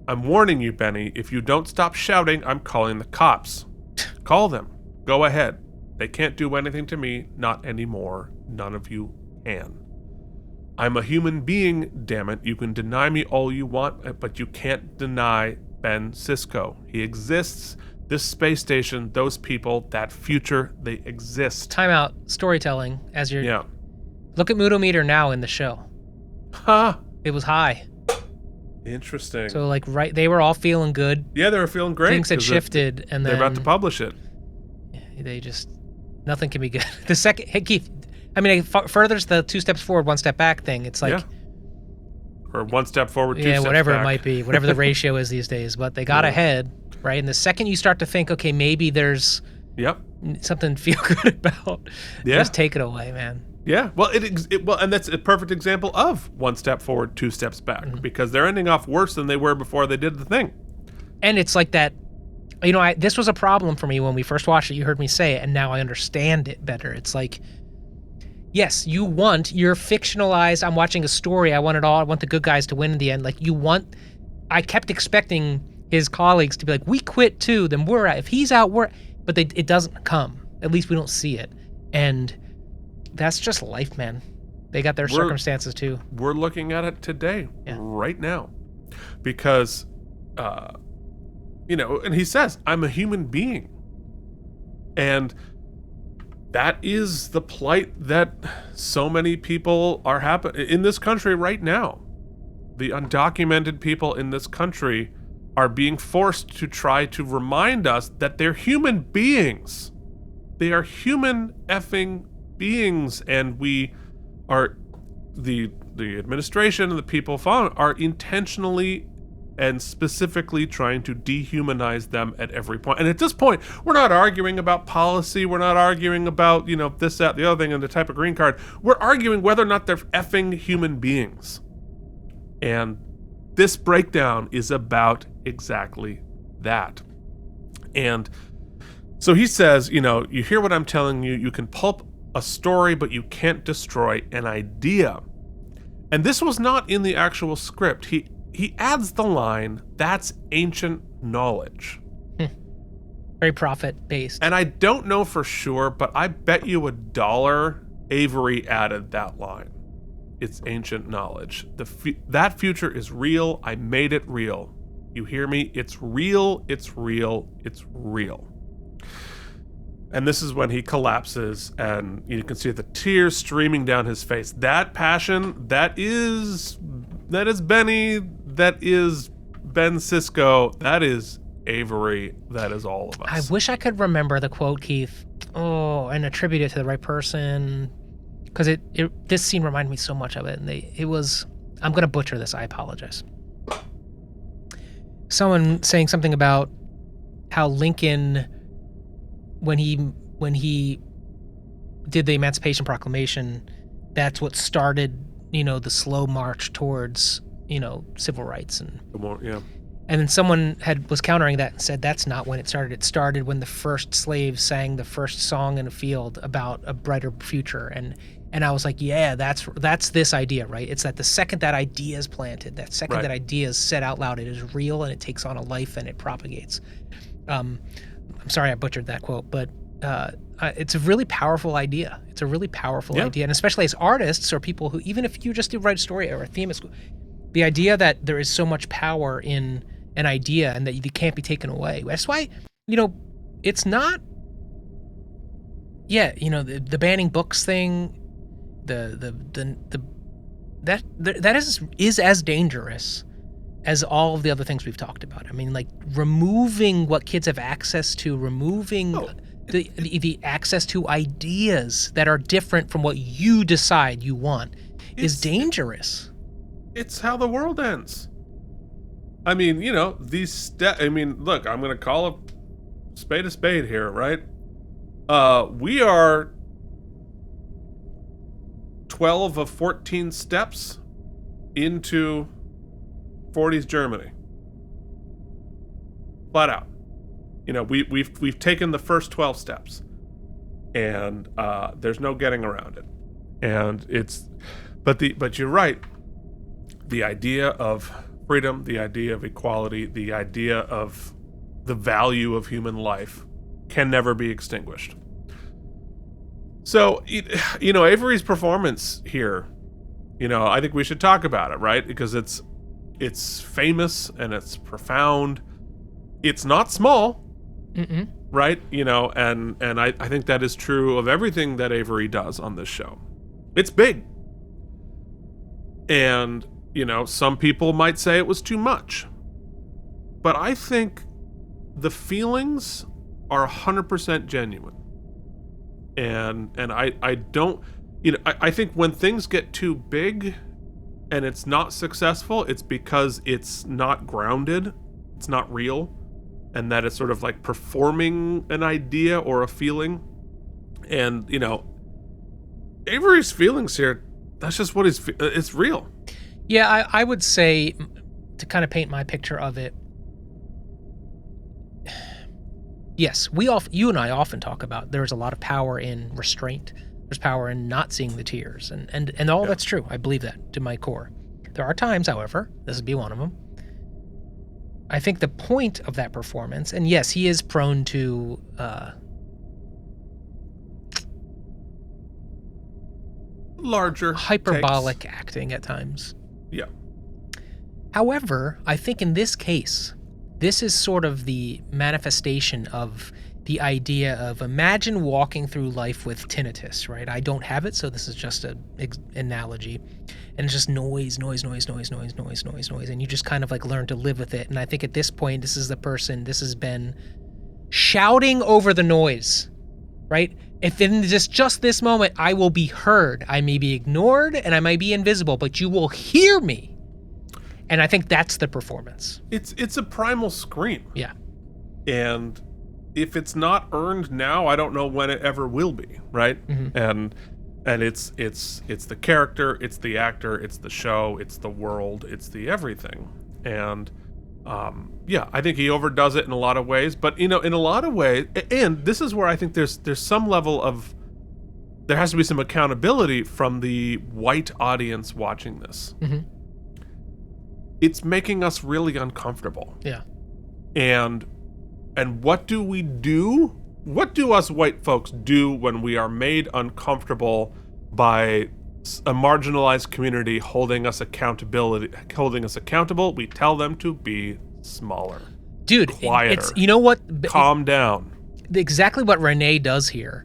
I'm warning you, Benny, if you don't stop shouting, I'm calling the cops." "Call them. Go ahead. They can't do anything to me, not anymore. None of you can. I'm a human being, damn it. You can deny me all you want, but you can't deny Ben Sisko. He exists. This space station, those people, that future, they exist." Time out. Storytelling as you're... Yeah. Look at Moodometer now in the show. Huh. It was high. Interesting. So they were all feeling good. Yeah, they were feeling great. Things had shifted, and then they're about to publish it. They just, nothing can be good. The second, hey Keith, I mean, it furthers the 2 steps forward, 1 step back thing. It's or 1 step forward, 2 steps back. Whatever it might be, whatever the ratio is these days. But they got ahead, right? And the second you start to think, okay, maybe there's something to feel good about, just take it away, man. Yeah, well, and that's a perfect example of 1 step forward, 2 steps back, because they're ending off worse than they were before they did the thing. And it's like that, this was a problem for me when we first watched it. You heard me say it, and now I understand it better. It's like, yes, you're fictionalized. I'm watching a story. I want it all. I want the good guys to win in the end. I kept expecting his colleagues to be like, we quit too, then we're out. If he's out, but it doesn't come. At least we don't see it. And that's just life, man. They got their circumstances too. We're looking at it today, right now, because, and he says, "I'm a human being," and that is the plight that so many people are in this country right now. The undocumented people in this country are being forced to try to remind us that they're human beings. They are human effing beings, and we are the administration and the people following are intentionally and specifically trying to dehumanize them at every point. And at this point, we're not arguing about policy. We're not arguing about, this, that, the other thing, and the type of green card. We're arguing whether or not they're effing human beings. And this breakdown is about exactly that. And so he says, you hear what I'm telling you. You can pulp a story, but you can't destroy an idea. And this was not in the actual script. He adds the line, that's ancient knowledge. Very profit-based. And I don't know for sure, but I bet you $1 Avery added that line. It's ancient knowledge. That future is real. I made it real. You hear me? It's real, it's real, it's real. And this is when he collapses, and you can see the tears streaming down his face. That passion, that is Benny, that is Ben Sisko, that is Avery, that is all of us. I wish I could remember the quote, Keith. Oh, and attribute it to the right person, because this scene reminded me so much of it. And it was, I'm gonna butcher this. I apologize. Someone saying something about how Lincoln, when he did the Emancipation Proclamation, that's what started, the slow march towards, civil rights and yeah. And then someone was countering that and said that's not when it started. It started when the first slaves sang the first song in a field about a brighter future. And I was like, yeah, that's this idea, right? It's that the second that idea is planted, that second that idea is said out loud, it is real and it takes on a life and it propagates. I'm sorry I butchered that quote, but it's a really powerful idea. It's a really powerful idea. And especially as artists or people who, even if you just do write a story or a theme, the idea that there is so much power in an idea and that it can't be taken away. That's why, it's not, the banning books thing, that is as dangerous as all of the other things we've talked about. I mean, like removing what kids have access to, removing the access to ideas that are different from what you decide you want is dangerous. It's how the world ends. I mean, look, I'm going to call a spade here, right? We are 12 of 14 steps into 40s Germany. Flat out. We've taken the first 12 steps, and there's no getting around it. And but you're right. The idea of freedom, the idea of equality, the idea of the value of human life can never be extinguished. So, Avery's performance here, I think we should talk about it, right? Because it's famous and it's profound. It's not small, right? And I think that is true of everything that Avery does on this show. It's big. And, some people might say it was too much. But I think the feelings are 100% genuine. And I don't, I think when things get too big and it's not successful, it's because it's not grounded, it's not real, and that it's sort of like performing an idea or a feeling. And, Avery's feelings here, that's just what it's real. Yeah, I would say, to kind of paint my picture of it, yes, you and I often talk about there's a lot of power in restraint. There's power in not seeing the tears, and all that's true. I believe that to my core. There are times, however, this would be one of them, I think the point of that performance, and yes, he is prone to larger hyperbolic takes. Acting at times. Yeah. However, I think in this case, this is sort of the manifestation of the idea of, imagine walking through life with tinnitus, right? I don't have it, so this is just an analogy. And it's just noise, and you just kind of like learn to live with it. And I think at this point, this has been shouting over the noise, right? If in just this moment, I will be heard, I may be ignored and I might be invisible, but you will hear me. And I think that's the performance. It's a primal scream. Yeah. And if it's not earned now, I don't know when it ever will be, right? And it's the character, it's the actor, it's the show, it's the world, it's the everything. And I think he overdoes it in a lot of ways, but in a lot of ways, and this is where I think there's some level of, there has to be some accountability from the white audience watching this. It's making us really uncomfortable. Yeah. And what do we do? What do us white folks do when we are made uncomfortable by a marginalized community holding us accountable? We tell them to be smaller. Dude, quieter. it's, you know what? Calm down. Exactly what Renee does here,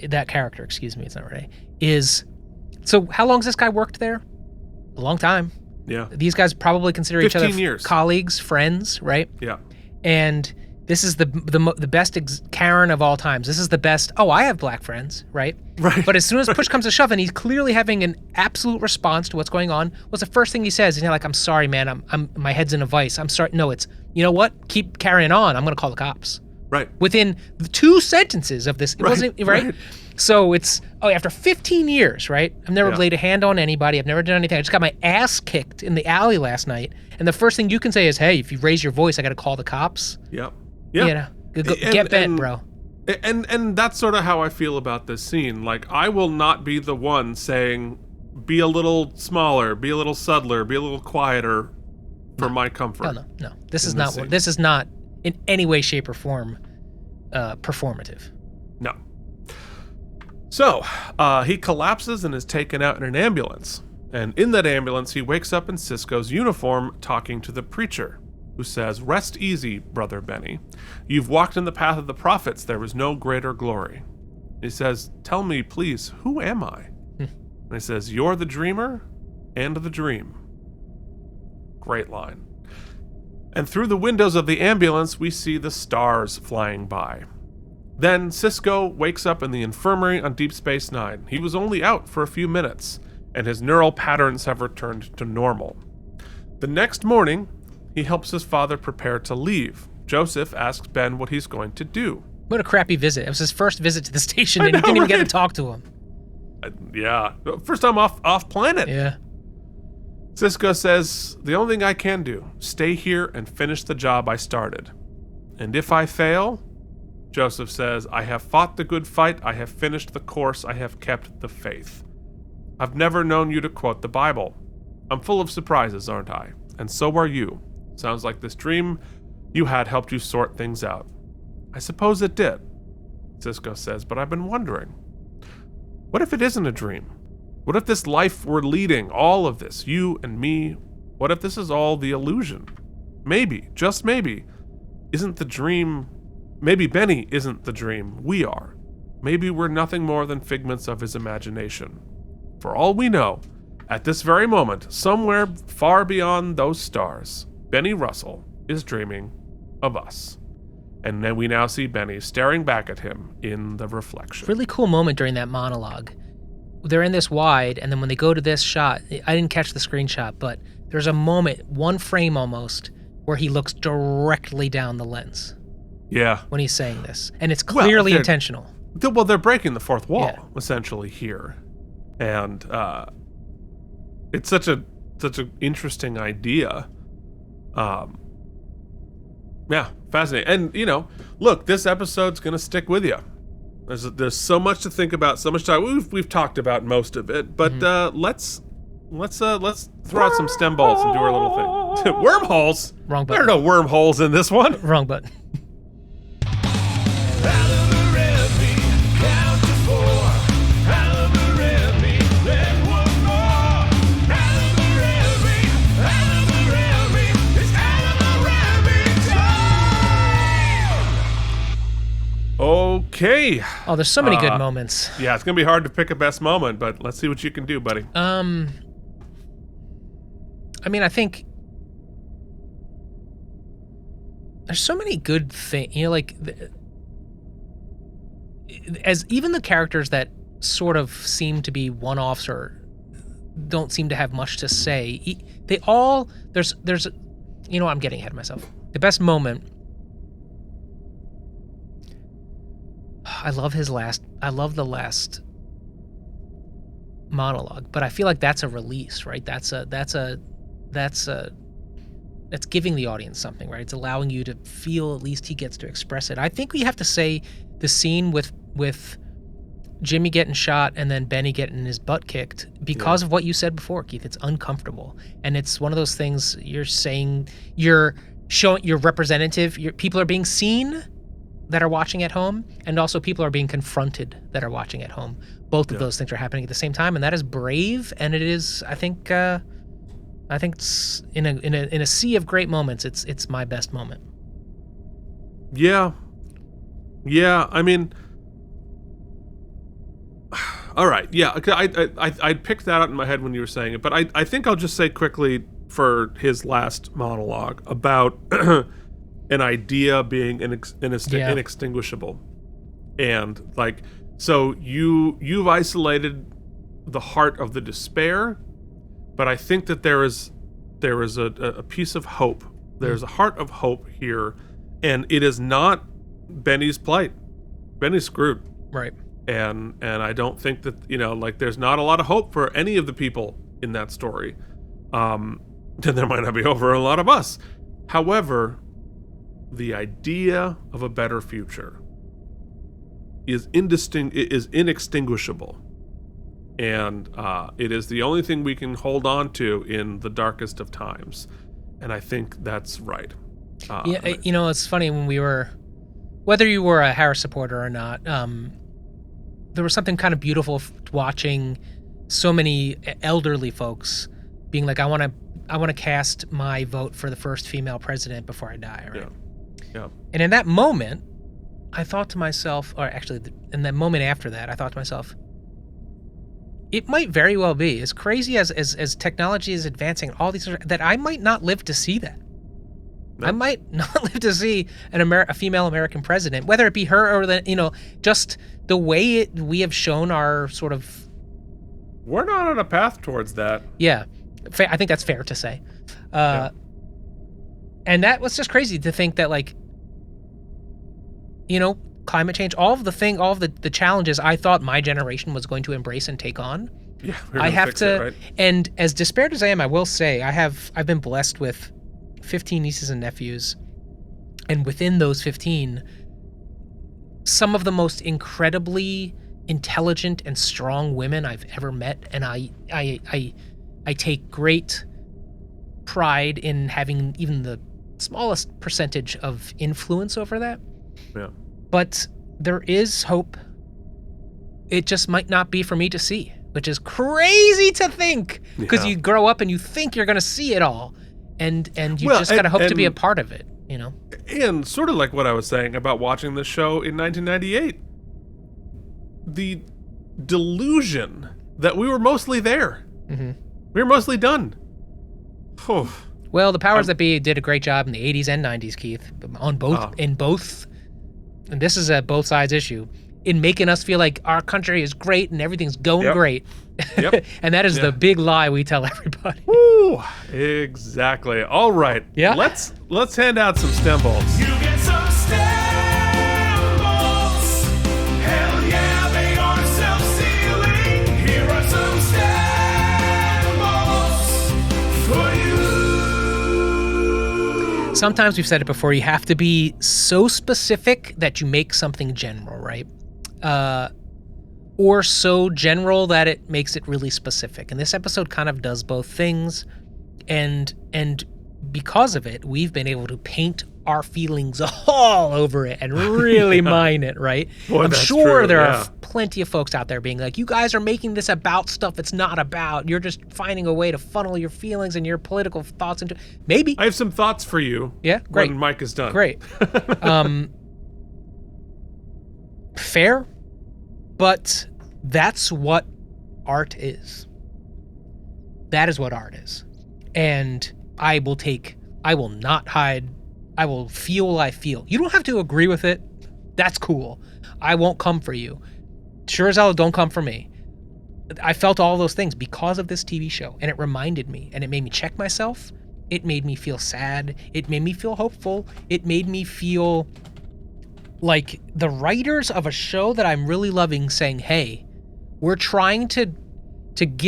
that character, excuse me, it's not Renee, is, so how long has this guy worked there? A long time. Yeah. These guys probably consider each other 15 years. colleagues, friends, right? Yeah. And this is the best Karen of all times. This is the best, I have black friends, right? Right. But as soon as push comes to shove and he's clearly having an absolute response to what's going on, what's the first thing he says? He's like, I'm sorry, man, I'm my head's in a vice. I'm sorry. No, it's, you know what? Keep carrying on. I'm going to call the cops. Right. Within the 2 sentences of this. It wasn't, right? So it's, after 15 years, right? I've never laid a hand on anybody. I've never done anything. I just got my ass kicked in the alley last night. And the first thing you can say is, hey, if you raise your voice, I got to call the cops. Yep. Yeah. You know, get bent, bro. And that's sort of how I feel about this scene. Like, I will not be the one saying, be a little smaller, be a little subtler, be a little quieter for my comfort. No. This is not in any way, shape, or form performative. No. So, he collapses and is taken out in an ambulance. And in that ambulance, he wakes up in Cisco's uniform talking to the preacher, who says, "Rest easy, Brother Benny. You've walked in the path of the prophets. There was no greater glory." He says, "Tell me, please, who am I?" And he says, "You're the dreamer and the dream." Great line. And through the windows of the ambulance, we see the stars flying by. Then Cisco wakes up in the infirmary on Deep Space Nine. He was only out for a few minutes, and his neural patterns have returned to normal. The next morning, he helps his father prepare to leave. Joseph asks Ben what he's going to do. What a crappy visit. It was his first visit to the station, and he didn't even get to talk to him. Yeah. First time off planet. Yeah. Cisco says, "The only thing I can do, stay here and finish the job I started. And if I fail," Joseph says, "I have fought the good fight, I have finished the course, I have kept the faith. I've never known you to quote the Bible. I'm full of surprises, aren't I? And so are you. Sounds like this dream you had helped you sort things out." "I suppose it did," Cisco says, "but I've been wondering. What if it isn't a dream? What if this life we're leading, all of this, you and me, what if this is all the illusion? Maybe, just maybe, isn't the dream, maybe Benny isn't the dream we are. Maybe we're nothing more than figments of his imagination. For all we know, at this very moment, somewhere far beyond those stars, Benny Russell is dreaming of us." And then we now see Benny staring back at him in the reflection. Really cool moment during that monologue. They're in this wide, and then when they go to this shot, I didn't catch the screenshot, but there's a moment, one frame almost, where he looks directly down the lens. Yeah. When he's saying this. And it's clearly intentional. Well, they're breaking the fourth wall, essentially, here. And it's such an interesting idea. Yeah, fascinating. And, look, this episode's going to stick with you. There's so much to think about, so much time. We've talked about most of it, but let's throw out some stem balls and do our little thing. Wormholes? Wrong button. There are no wormholes in this one. Wrong button. Okay. Oh, there's so many good moments. Yeah, it's gonna be hard to pick a best moment, but let's see what you can do, buddy. I mean, I think there's so many good things. As even the characters that sort of seem to be one-offs or don't seem to have much to say, They all there's you know, I'm getting ahead of myself. The best moment. I love the last monologue, but I feel like that's a release, right? That's giving the audience something, right? It's allowing you to feel at least he gets to express it. I think we have to say the scene with Jimmy getting shot and then Benny getting his butt kicked because of what you said before, Keith. It's uncomfortable. And it's one of those things you're saying, you're showing, you're representative, people are being seen that are watching at home, and also people are being confronted that are watching at home. Both of those things are happening at the same time, and that is brave, and it is, I think it's in a sea of great moments, it's my best moment. Yeah. I mean, all right. Yeah, I picked that out in my head when you were saying it, but I think I'll just say quickly for his last monologue about an idea being inextinguishable, and like, so you've isolated the heart of the despair, but I think that there is a piece of hope. There's a heart of hope here, and it is not Benny's plight. Benny's screwed. Right. And I don't think that, like, there's not a lot of hope for any of the people in that story. And there might not be hope for a lot of us. However, the idea of a better future is inextinguishable. And it is the only thing we can hold on to in the darkest of times. And I think that's right. It's funny, whether you were a Harris supporter or not, there was something kind of beautiful watching so many elderly folks being like, I want to cast my vote for the first female president before I die, right? Yeah. And in that moment, I thought to myself, or actually in that moment after that, I thought to myself, it might very well be, as crazy as technology is advancing, all these, that I might not live to see that. No. I might not live to see a female American president, whether it be her or just the way we have shown our sort of. We're not on a path towards that. Yeah, I think that's fair to say. And that was just crazy to think that, like, climate change, all of the challenges I thought my generation was going to embrace and take on. Yeah, I have to. It, right? And as despaired as I am, I will say I've been blessed with 15 nieces and nephews, and within those 15, some of the most incredibly intelligent and strong women I've ever met, and I take great pride in having even the smallest percentage of influence over that. Yeah. But there is hope. It just might not be for me to see, which is crazy to think, because you grow up and you think you're going to see it all, and you just got to hope to be a part of it, And sort of like what I was saying about watching this show in 1998, the delusion that we were mostly there. Mm-hmm. We were mostly done. Oh. Well, the powers that be did a great job in the 80s and 90s, Keith, in both, and this is a both sides issue, in making us feel like our country is great and everything's going great. Yep. And that is the big lie we tell everybody. Woo! Exactly. All right. Yeah. Let's hand out some STEM balls. You get some STEM balls. Hell yeah, they are self-sealing. Here are some STEM balls for you. Sometimes we've said it before, you have to be so specific that you make something general, right? Or so general that it makes it really specific. And this episode kind of does both things. And because of it, we've been able to paint our feelings all over it and really mine it, right? Boy, I'm that's sure true, there are plenty of folks out there being like, you guys are making this about stuff it's not about. You're just finding a way to funnel your feelings and your political thoughts into. Maybe. I have some thoughts for you. Yeah, great. When Mike is done. Great. Fair, but that's what art is. That is what art is. And I will not hide. I will feel what I feel. You don't have to agree with it. That's cool. I won't come for you. Sure as hell don't come for me. I felt all those things because of this TV show, and it reminded me, and it made me check myself. It made me feel sad. It made me feel hopeful. It made me feel like the writers of a show that I'm really loving saying, hey, we're trying to like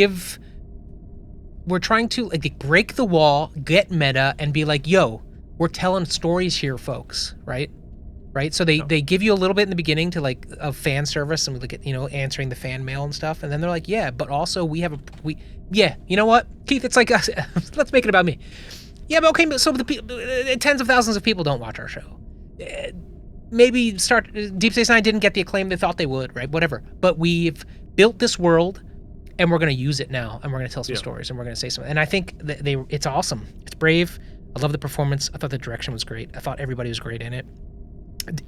break the wall, get meta, and be like, yo, we're telling stories here, folks, right? So they give you a little bit in the beginning to like of fan service and like, you know, answering the fan mail and stuff, and then they're like, yeah, but also you know what, Keith, it's like let's make it about me. Yeah, but okay, so tens of thousands of people don't watch our show. Maybe Deep Space Nine didn't get the acclaim they thought they would, right? Whatever. But we've built this world, and we're going to use it now, and we're going to tell some stories, and we're going to say something. And I think that it's awesome. It's brave. I love the performance. I thought the direction was great. I thought everybody was great in it.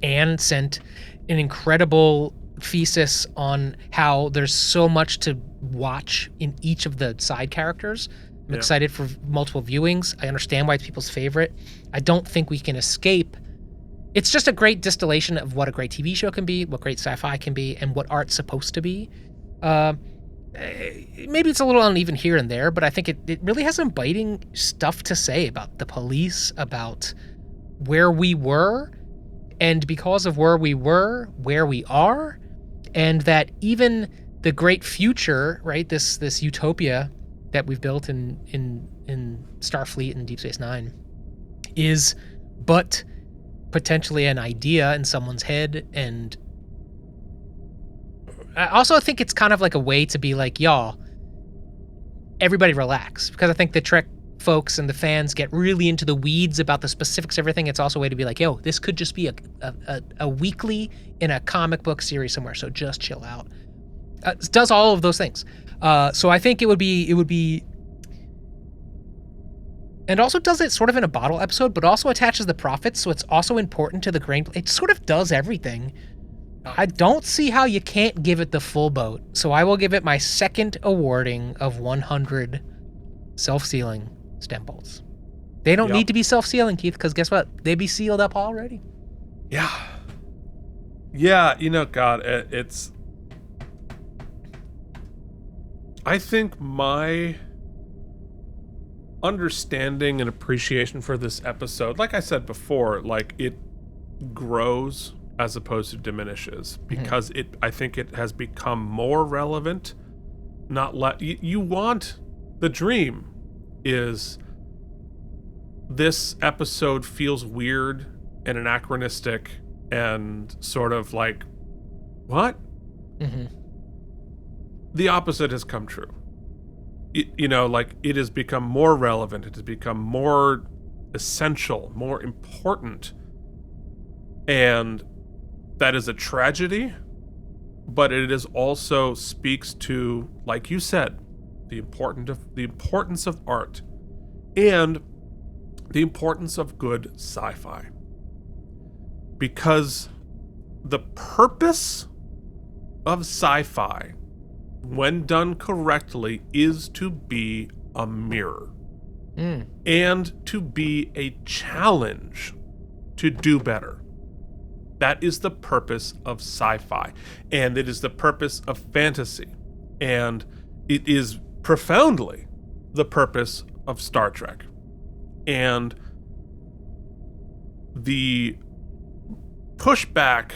Anne sent an incredible thesis on how there's so much to watch in each of the side characters. I'm excited for multiple viewings. I understand why it's people's favorite. I don't think we can escape. It's just a great distillation of what a great TV show can be, what great sci-fi can be, and what art's supposed to be. Maybe it's a little uneven here and there, but I think it really has some biting stuff to say about the police, about where we were, and because of where we were, where we are, and that even the great future, right, this utopia that we've built in Starfleet and Deep Space Nine is but potentially an idea in someone's head. And I also think it's kind of like a way to be like, y'all, everybody relax, because I think the Trek folks and the fans get really into the weeds about the specifics of everything. It's also a way to be like, yo, this could just be a weekly in a comic book series somewhere, so just chill out. It does all of those things. So I think it would be, and also does it sort of in a bottle episode, but also attaches the profits, so it's also important to the grain. It sort of does everything. I don't see how you can't give it the full boat, so I will give it my second awarding of 100 self-sealing stem bolts. They don't need to be self-sealing, Keith, because guess what? They'd be sealed up already. Yeah, you know, God, it's... I think my understanding and appreciation for this episode, like I said before, like it grows as opposed to diminishes, because I think it has become more relevant. You want, the dream is this episode feels weird and anachronistic and sort of like, what? The opposite has come true. You know, like it has become more relevant. It has become more essential, more important. And that is a tragedy, but it is also speaks to, like you said, the importance of art and the importance of good sci-fi. Because the purpose of sci-fi, when done correctly, is to be a mirror and to be a challenge to do better. That is the purpose of sci-fi, and it is the purpose of fantasy, and it is profoundly the purpose of Star Trek. And the pushback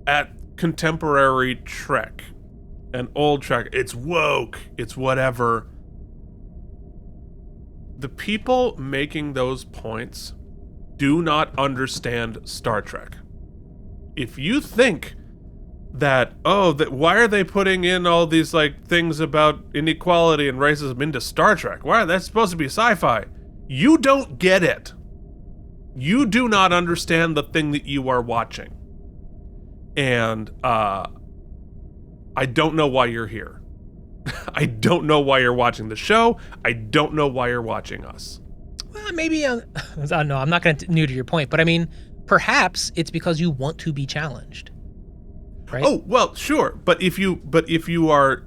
at contemporary Trek and old Trek, it's woke, it's whatever. The people making those points do not understand Star Trek. If you think that, why are they putting in all these like things about inequality and racism into Star Trek? Why are that supposed to be sci-fi? You don't get it. You do not understand the thing that you are watching. And I don't know why you're here. I don't know why you're watching the show. I don't know why you're watching us. Well, maybe, no, I'm not going to new to your point, but I mean, perhaps it's because you want to be challenged, right? Oh, well, sure. But if you are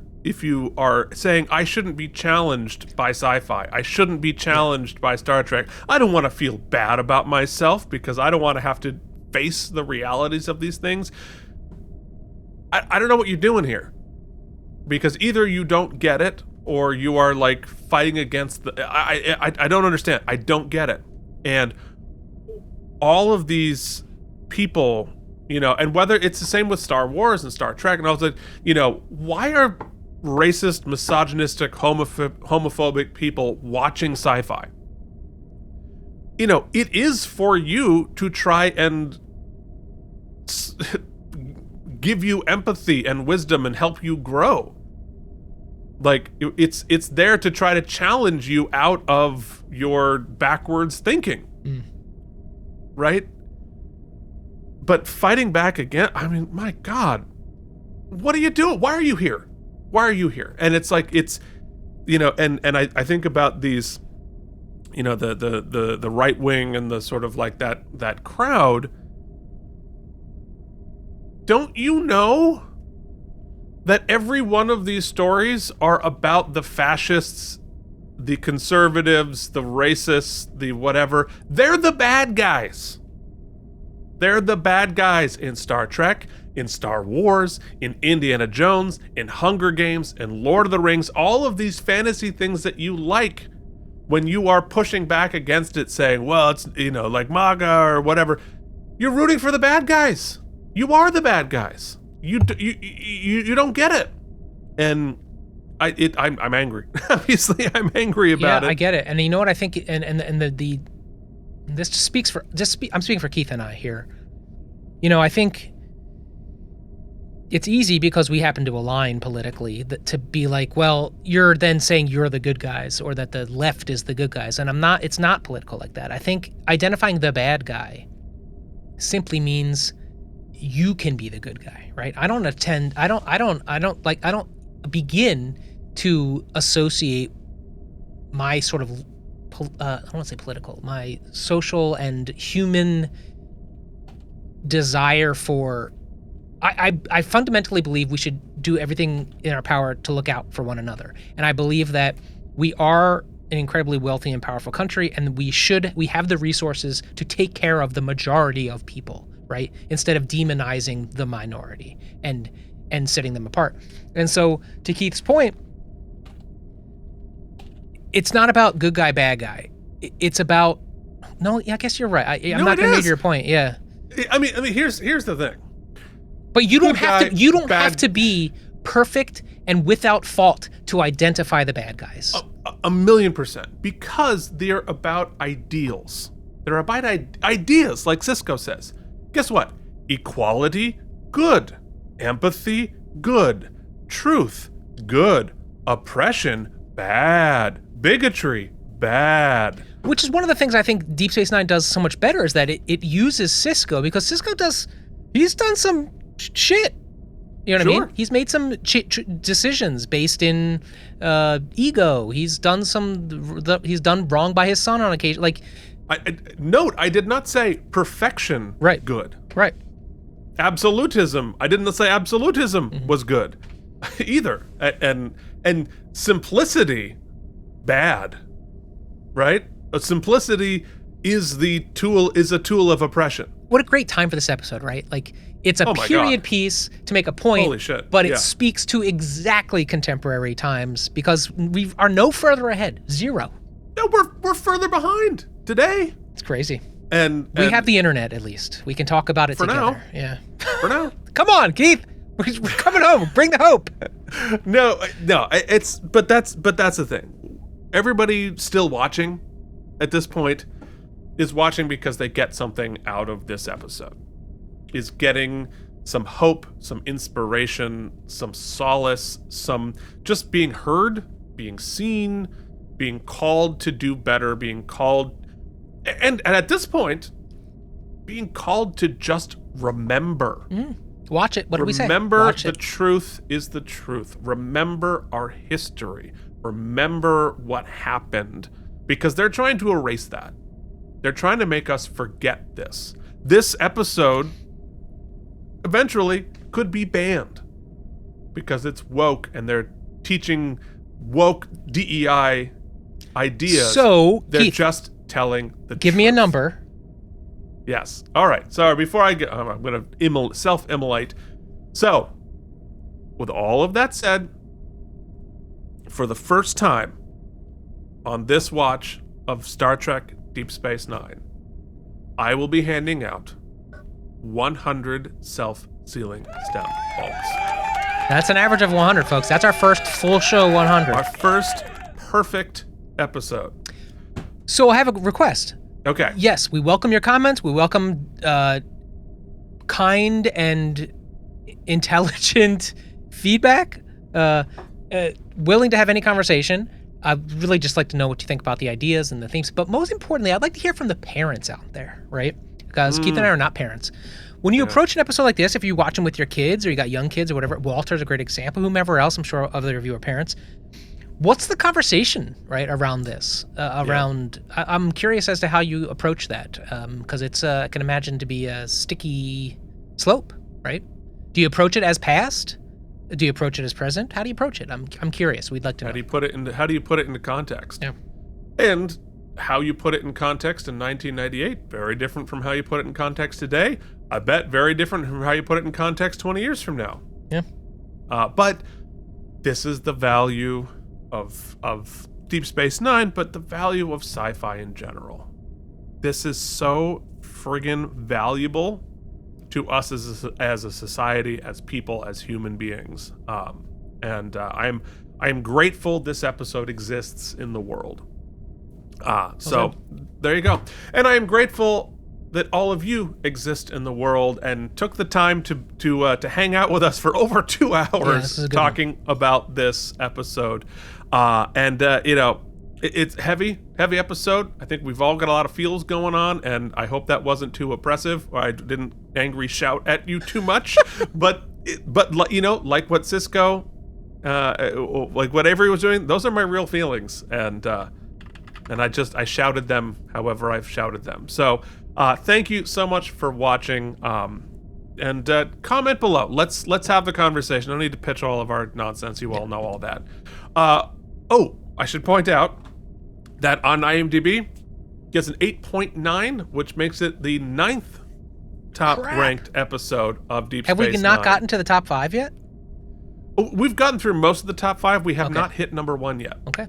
saying I shouldn't be challenged by sci-fi, I shouldn't be challenged by Star Trek, I don't want to feel bad about myself because I don't want to have to face the realities of these things. I don't know what you're doing here. because either you don't get it or you are like fighting against the. I don't understand. I don't get it, and all of these people, you know, and whether it's the same with Star Wars and Star Trek and all that, you know, why are racist, misogynistic, homophobic people watching sci-fi? You know, it is for you to try and give you empathy and wisdom and help you grow. Like, it's there to try to challenge you out of your backwards thinking. Right? But fighting back again, I mean, my God, what are you doing? Why are you here? Why are you here? And it's like, it's, you know, and I think about these, you know, the right wing and the sort of like that crowd. Don't you know that every one of these stories are about the fascists, the conservatives, the racists, the whatever? They're the bad guys. They're the bad guys in Star Trek, in Star Wars, in Indiana Jones, in Hunger Games, in Lord of the Rings, all of these fantasy things that you like. When you are pushing back against it, saying, well, it's, you know, like MAGA or whatever, you're rooting for the bad guys. You are the bad guys. You don't get it. And I'm angry. Obviously, I'm angry about it. Yeah, I get it. And you know what I think, and the this just speaks for, I'm speaking for Keith and I here. You know, I think it's easy because we happen to align politically to be like, well, you're then saying you're the good guys or that the left is the good guys. And it's not political like that. I think identifying the bad guy simply means you can be the good guy, right? I don't begin to associate my sort of, I don't want to say political, my social and human desire for, I fundamentally believe we should do everything in our power to look out for one another. And I believe that we are an incredibly wealthy and powerful country, and we have the resources to take care of the majority of people, right? Instead of demonizing the minority and setting them apart. And so, to Keith's point, it's not about good guy, bad guy. It's about, no, yeah, I guess you're right. I'm not going to make your point. Yeah. I mean, here's the thing. But you don't have to be perfect and without fault to identify the bad guys. 1,000,000%, because they're about ideals. They're about ideas, like Cisco says. Guess what? Equality, good. Empathy, good. Truth, good. Oppression, bad. Bigotry, bad. Which is one of the things I think Deep Space Nine does so much better, is that it uses Cisco, because Cisco he's done some shit. You know what I mean? He's made some decisions based in ego. He's done wrong by his son on occasion. Like, I did not say perfection. Right. Good. Right. Absolutism. I didn't say absolutism was good, either. And simplicity, bad. Right? Simplicity is a tool of oppression. What a great time for this episode, right? Like, it's a period piece to make a point. Holy shit. But it speaks to exactly contemporary times, because we are no further ahead. Zero. No, we're further behind today. It's crazy. And we have the internet, at least. We can talk about it for together. Now. Yeah. For now. Come on, Keith. We're coming home. Bring the hope. No. But that's the thing. Everybody still watching at this point is watching because they get something out of this episode. Is getting some hope, some inspiration, some solace, some just being heard, being seen, being called to do better, being called, and at this point, being called to just remember. Watch it. What do we say? Remember the truth is the truth. Remember our history. Remember what happened, because they're trying to erase that. They're trying to make us forget this. This episode eventually could be banned because it's woke and they're teaching woke DEI ideas. So, they're Keith, just telling the truth. Give me a number. Yes. All right. Sorry, before I get, I'm going to self-immolate. So, with all of that said, for the first time on this watch of Star Trek Deep Space Nine, I will be handing out 100 self-sealing stem bulbs. That's an average of 100, folks. That's our first full show 100. Our first perfect episode. So I have a request. Okay. Yes, we welcome your comments. We welcome kind and intelligent feedback. Willing to have any conversation. I'd really just like to know what you think about the ideas and the things. But most importantly, I'd like to hear from the parents out there, right? Because Keith and I are not parents. When you approach an episode like this, if you watch them with your kids or you got young kids or whatever, Walter's a great example, whomever else, I'm sure other of you are parents. What's the conversation, right, around this? I'm curious as to how you approach that, because it's, I can imagine to be a sticky slope, right? Do you approach it as past? Do you approach it as present? How do you approach it? I'm curious. We'd like to know. How do you put it into context? Yeah. And how you put it in context in 1998, very different from how you put it in context today. I bet very different from how you put it in context 20 years from now. Yeah. But this is the value of Deep Space Nine, but the value of sci-fi in general. This is so friggin' valuable to us as a society, as people, as human beings. And I am grateful this episode exists in the world. So there you go. And I am grateful that all of you exist in the world and took the time to hang out with us for over 2 hours talking about this episode. It's heavy episode. I think we've all got a lot of feels going on, and I hope that wasn't too oppressive, or I didn't angry shout at you too much. but like what Cisco, like what Avery was doing, those are my real feelings, and I shouted them however I've shouted them. So thank you so much for watching. And comment below. Let's have the conversation. I don't need to pitch all of our nonsense. You all know all that. I should point out that on IMDb, gets an 8.9, which makes it the 9th top-ranked episode of Deep Space Nine. Have we not gotten to the top 5 yet? We've gotten through most of the top 5. We have not hit number 1 yet. Okay.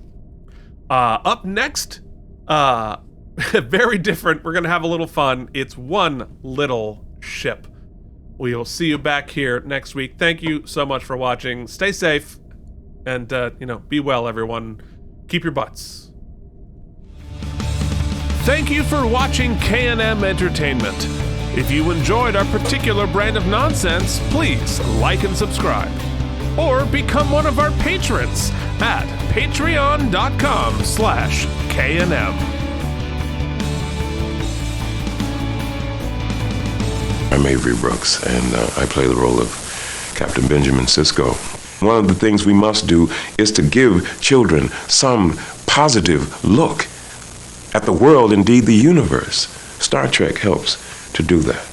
Up next, very different. We're going to have a little fun. It's One Little Ship. We will see you back here next week. Thank you so much for watching. Stay safe, and be well, everyone. Keep your butts. Thank you for watching K&M Entertainment. If you enjoyed our particular brand of nonsense, please like and subscribe. Or become one of our patrons at patreon.com/KNM. I'm Avery Brooks, and I play the role of Captain Benjamin Sisko. One of the things we must do is to give children some positive look at the world, indeed the universe. Star Trek helps to do that.